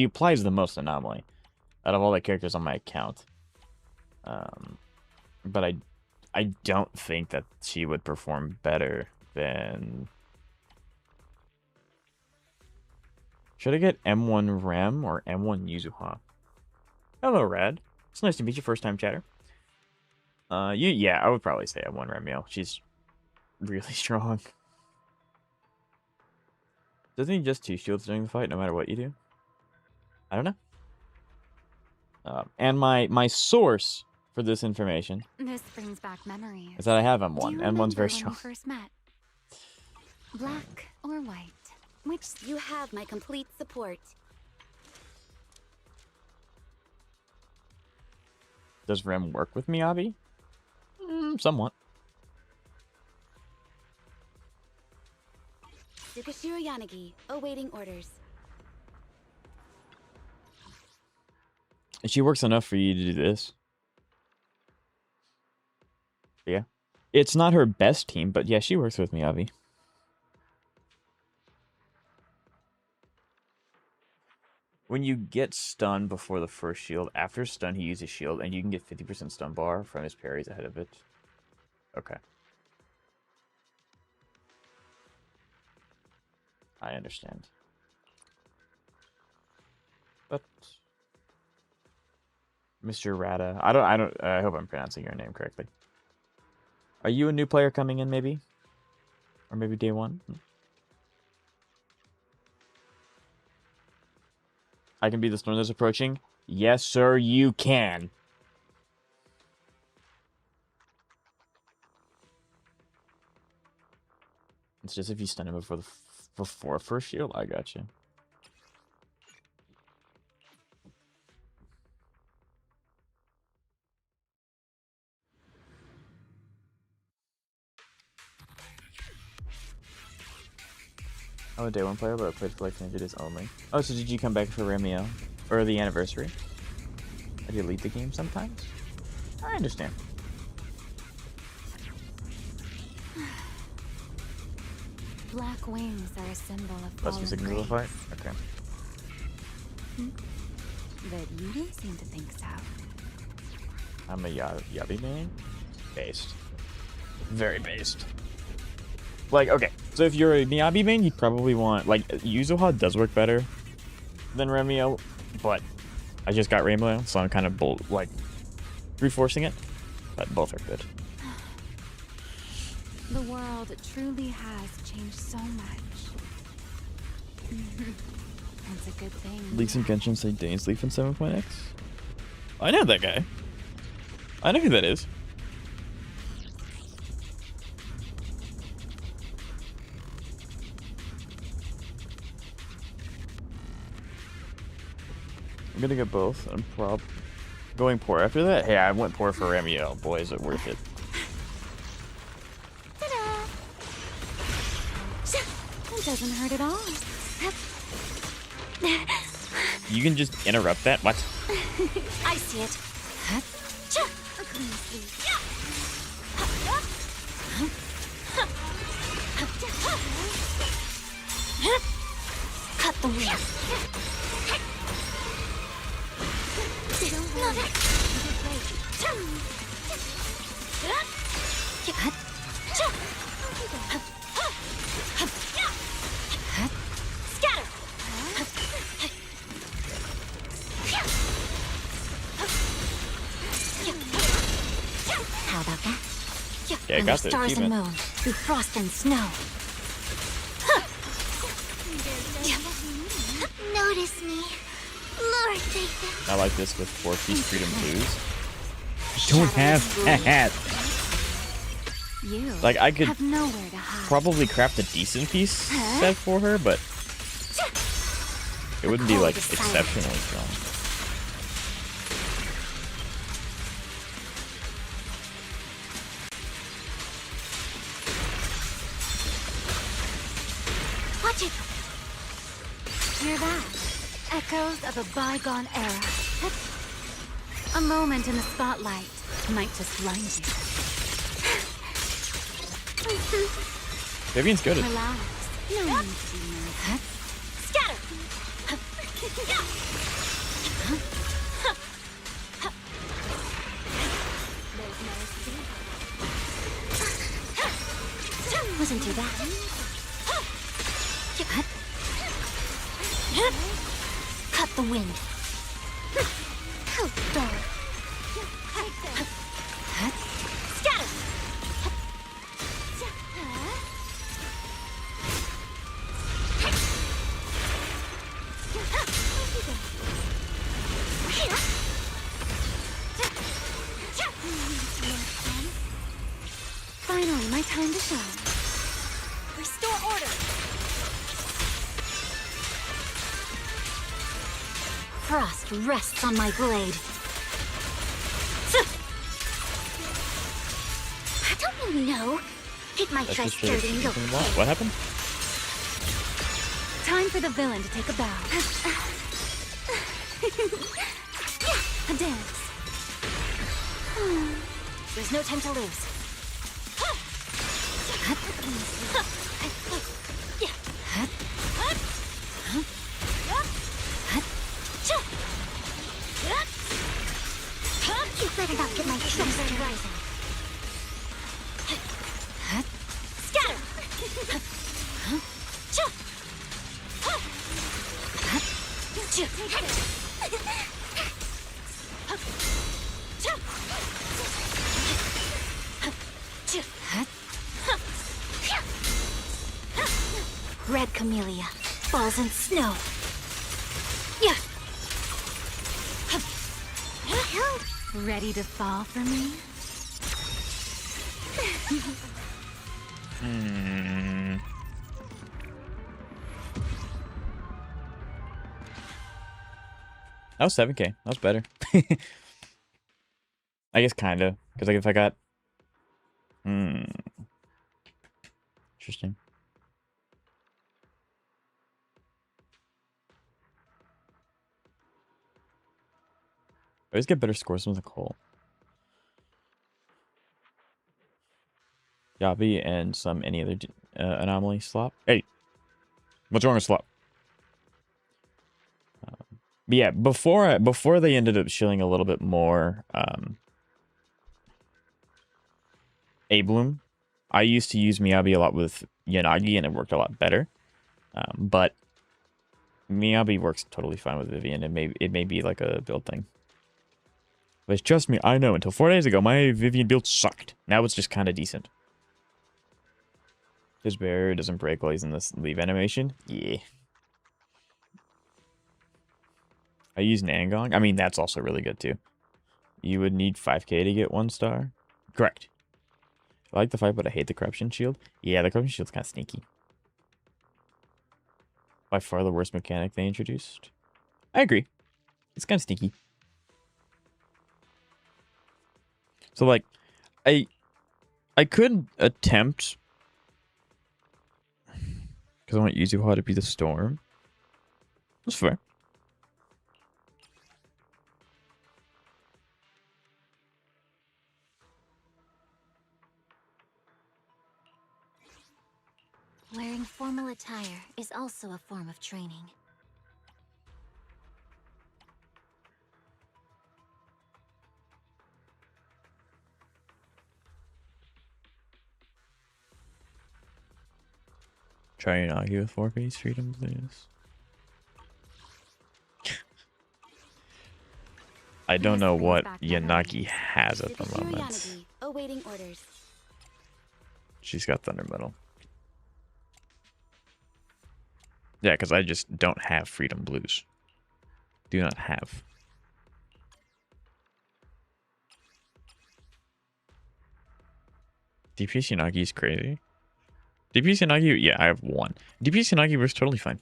Speaker 1: applies the most anomaly out of all the characters on my account. But I don't think that she would perform better than. Should I get M1 Rem or M1 Yuzuha? Hello, Red. It's nice to meet you, first time chatter. Yeah, I would probably say M1 Remielle. She's really strong. Doesn't he just 2 shields during the fight, no matter what you do? I don't know. And my source for this information
Speaker 6: This brings back memories.
Speaker 1: is that I have
Speaker 6: Do
Speaker 1: M1.
Speaker 6: you
Speaker 1: M1's
Speaker 6: remember
Speaker 1: very
Speaker 6: when we
Speaker 1: strong.
Speaker 6: first met? Black or white? Which
Speaker 3: You have my complete support.
Speaker 1: Does Rem work with Miyabi? Somewhat.
Speaker 3: Tsukishiro Yanagi, awaiting orders.
Speaker 1: And she works enough for you to do this. Yeah. It's not her best team, but yeah, she works with Miyabi. When you get stunned before the first shield, after stun he uses shield, and you can get 50% stun bar from his parries ahead of it. Okay. I understand. But Mr. Rada, I hope I'm pronouncing your name correctly. Are you a new player coming in, maybe? Or maybe day one? I can be the storm that's approaching? Yes, sir, you can. It's just if you stun him before first shield, I got you. I'm a day one player, but I played for like 300 days only. Oh, so did you come back for Remielle? Or the anniversary? Or do you lead the game sometimes? I understand.
Speaker 6: black wings are a symbol of
Speaker 1: Let's
Speaker 6: fallen
Speaker 1: music into the fight?
Speaker 6: grace.
Speaker 1: Okay.
Speaker 6: But you don't seem to think so.
Speaker 1: I'm a Yabi main? Based. Very based. Like, okay, so if you're a Miyabi main, you'd probably want, like, Yuzuha does work better than Remielle, but I just got Remielle, so I'm kind of reinforcing it, but both are good.
Speaker 6: The world truly has changed so much. It's a good thing.
Speaker 1: Leaks and Genshin say Dane's Leaf in 7.x? I know that guy. I know who that is. I'm gonna get both. I'm going poor after that. Hey, I went poor for Remielle. Boy, is it worth it.
Speaker 6: Ta-da! It doesn't hurt at all.
Speaker 1: You can just interrupt that? What?
Speaker 3: I see it.
Speaker 6: A clean sweep.
Speaker 3: Cut the wheel. Scatter. How about that?
Speaker 1: Yeah, I
Speaker 3: Under
Speaker 1: got the
Speaker 3: stars and
Speaker 1: achievement.
Speaker 3: moon, through frost and snow. Notice me, Lord Nathan.
Speaker 1: I like this with 4-piece Freedom Blues. Don't have that.
Speaker 6: You
Speaker 1: Like, I could
Speaker 6: have nowhere to hide.
Speaker 1: probably craft a decent piece set for her, but it wouldn't be, like, exceptionally strong.
Speaker 3: Watch it.
Speaker 6: Hear that? Echoes of a bygone era. A moment in the spotlight might just blind you.
Speaker 1: Vivian's good at
Speaker 6: Relax. No need to be nervous.
Speaker 2: Scatter!
Speaker 6: Wasn't too bad. Cut the wind. How dark.
Speaker 2: Scatter!
Speaker 6: Finally, my time to shine.
Speaker 2: Restore order!
Speaker 6: Frost rests on my blade.
Speaker 2: I don't really know. It might try
Speaker 1: That's just
Speaker 2: skirting your
Speaker 1: what happened?
Speaker 6: Time for the villain to take a bow. A dance.
Speaker 2: There's no time to lose. You better not get my troops rising. Scatter!
Speaker 6: Red camellia falls in snow. Ready to fall for me?
Speaker 1: That was 7K. That was better. I guess kinda. Because like if I got interesting. I always get better scores with a Cole. Yabi and some any other anomaly slop. Hey, what's wrong with slop? But yeah, before they ended up shilling a little bit more A-Bloom, I used to use Miyabi a lot with Yanagi and it worked a lot better. But Miyabi works totally fine with Vivian. It may be like a build thing. But trust me, I know. Until 4 days ago, my Vivian build sucked. Now it's just kind of decent. His bear doesn't break while he's in this leave animation. Yeah. I use Nangong. I mean, that's also really good too. You would need 5K to get 1 star. Correct. I like the fight, but I hate the corruption shield. Yeah, the corruption shield's kind of sneaky. By far the worst mechanic they introduced. I agree. It's kind of sneaky. So like, I could attempt, because I want Yuzuha to be the storm. That's fair.
Speaker 2: Wearing formal attire is also a form of training.
Speaker 1: Try and argue with 4-piece freedom, please. I don't know what Yanagi has at the moment.
Speaker 2: Awaiting orders.
Speaker 1: She's got Thunder Metal. Yeah, because I just don't have Freedom Blues. Do not have. DPS Yanagi is crazy. DPS Yanagi, yeah, I have 1. DPS Yanagi works totally fine.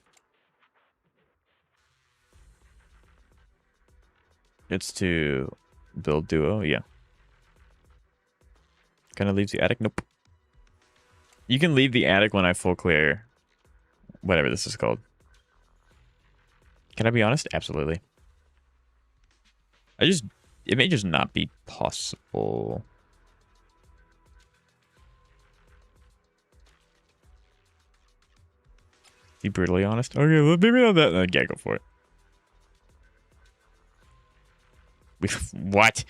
Speaker 1: It's to build duo, yeah. Kind of leaves the attic? Nope. You can leave the attic when I full clear whatever this is called. Can I be honest? Absolutely. It may just not be possible. Be brutally honest. Okay, well, maybe not that. Yeah, go for it. What?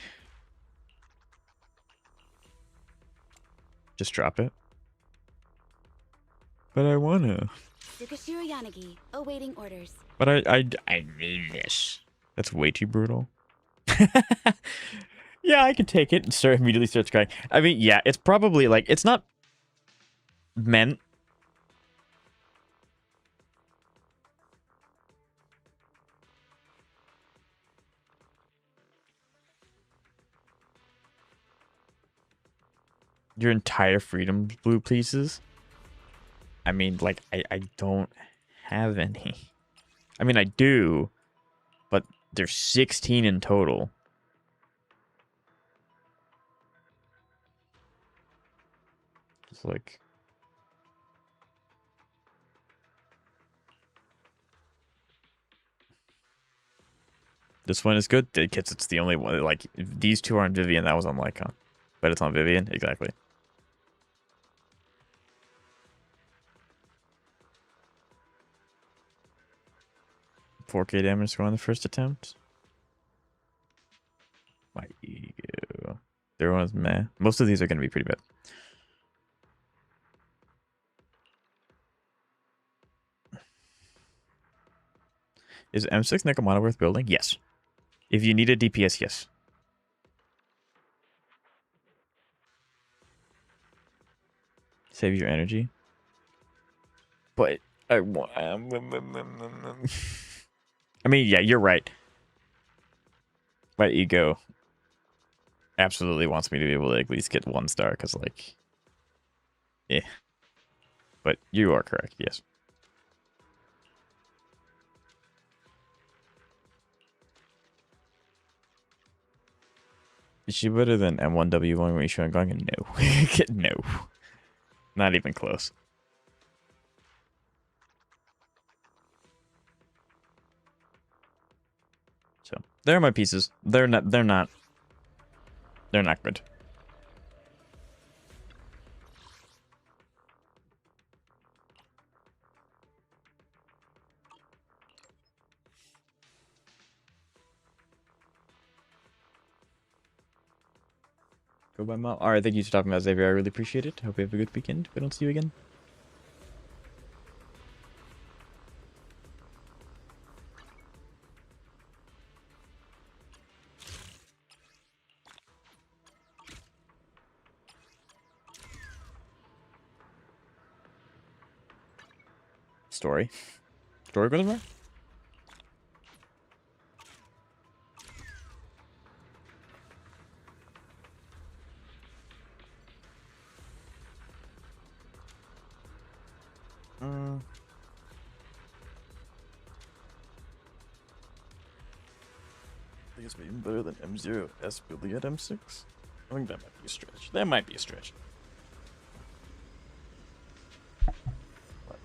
Speaker 1: Just drop it. But I wanna.
Speaker 6: Tsukashiro Yanagi, awaiting orders.
Speaker 1: But I need this. That's way too brutal. Yeah, I could take it and immediately starts crying. I mean, yeah, it's probably like it's not meant. Your entire freedom blue pieces. I mean, like I don't have any. I mean, I do, but there's 16 in total. It's like this one is good because it's the only one. Like these two are on Vivian. That was on Lycon, but it's on Vivian exactly. 4K damage score on the first attempt. My ego. The other one's meh. Most of these are going to be pretty bad. Is M6 Nekomata worth building? Yes. If you need a DPS, yes. Save your energy. But I want. I mean, yeah, you're right. My ego absolutely wants me to be able to at least get 1 star, because, like, yeah. But you are correct, yes. Is she better than M1W1 ratio and going? No. No. Not even close. So there are my pieces. They're not good. Go by Mal. Alright, thank you for stopping by, Xavier. I really appreciate it. Hope you have a good weekend. If I don't see you again. Story. Story goes where? I guess maybe better than M0 S Billy at M6. I think that might be a stretch. That might be a stretch. What?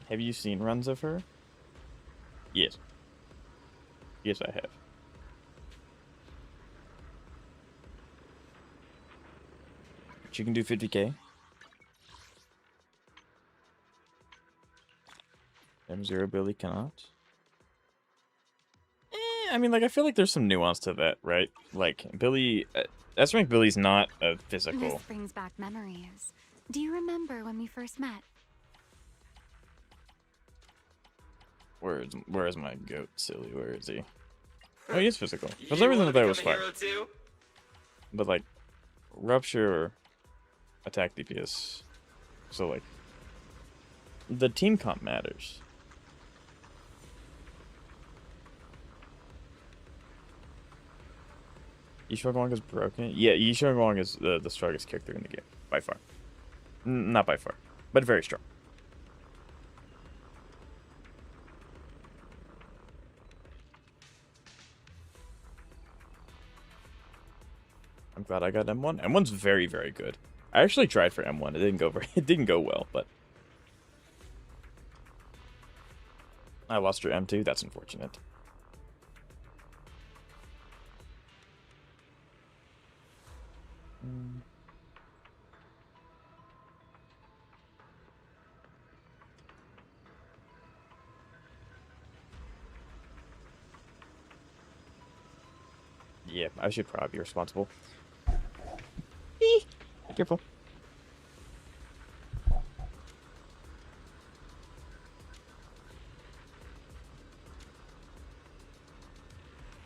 Speaker 1: Have you seen runs of her? Yes. Yes, I have. She can do 50k. M0 Billy cannot. I mean, like, I feel like there's some nuance to that, right? Like, Billy... S rank Billy's not a physical.
Speaker 6: This brings back memories. Do you remember when we first met?
Speaker 1: Where is my goat, silly? Where is he? Oh, he is physical. Because everything that was fine. But, like, rupture or attack DPS. So, like, the team comp matters. Yishuo Wong is broken. Yeah, Yishuo Wong is the strongest character in the game. By far. Not by far. But very strong. I'm glad I got M1. M1's very, very good. I actually tried for M1. It didn't go well, but I lost her M2. That's unfortunate. Yeah, I should probably be responsible. Be careful.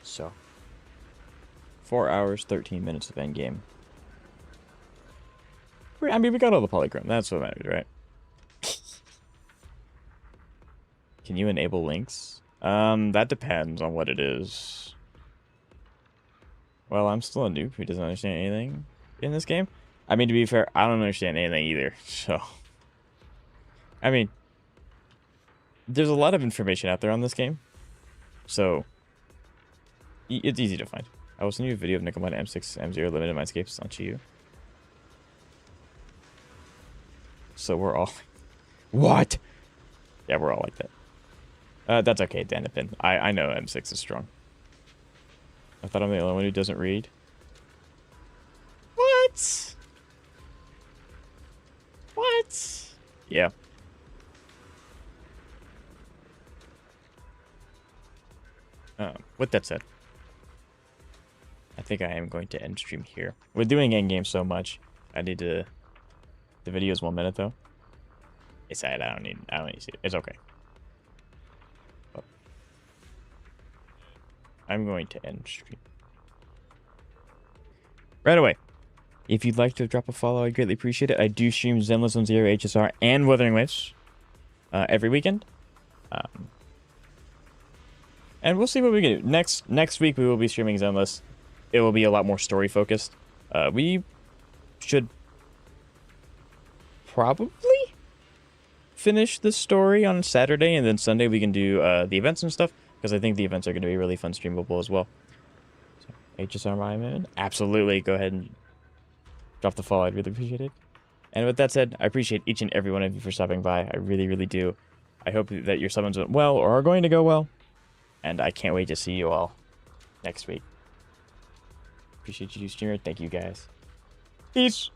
Speaker 1: So, 4 hours, 13 minutes of endgame. I mean, we got all the polychrome. That's what matters, right? Can you enable links? That depends on what it is. Well, I'm still a noob who doesn't understand anything in this game. I mean, to be fair, I don't understand anything either. So, I mean, there's a lot of information out there on this game. So, it's easy to find. I will send you a video of Nickelmine M6 M0 limited mindscapes on Chiyu. So we're all... What? Yeah, we're all like that. That's okay, Danipin. I know M6 is strong. I thought I'm the only one who doesn't read. What? What? Yeah. With that said, I think I am going to end stream here. We're doing endgame so much. I need to... The video is 1 minute though. It's sad. I don't need to see it. It's okay. But I'm going to end stream right away. If you'd like to drop a follow, I'd greatly appreciate it. I do stream Zenless Zone Zero, HSR, and Wuthering Waves every weekend. And we'll see what we can do. Next week we will be streaming Zenless. It will be a lot more story focused. We should probably finish the story on Saturday, and then Sunday we can do the events and stuff, because I think the events are going to be really fun streamable as well. So, HSR my man, absolutely go ahead and drop the follow. I'd really appreciate it. And with that said, I appreciate each and every one of you for stopping by. I really, really do. I hope that your summons went well or are going to go well, and I can't wait to see you all next week. Appreciate you, streamer. Thank you, guys. Peace.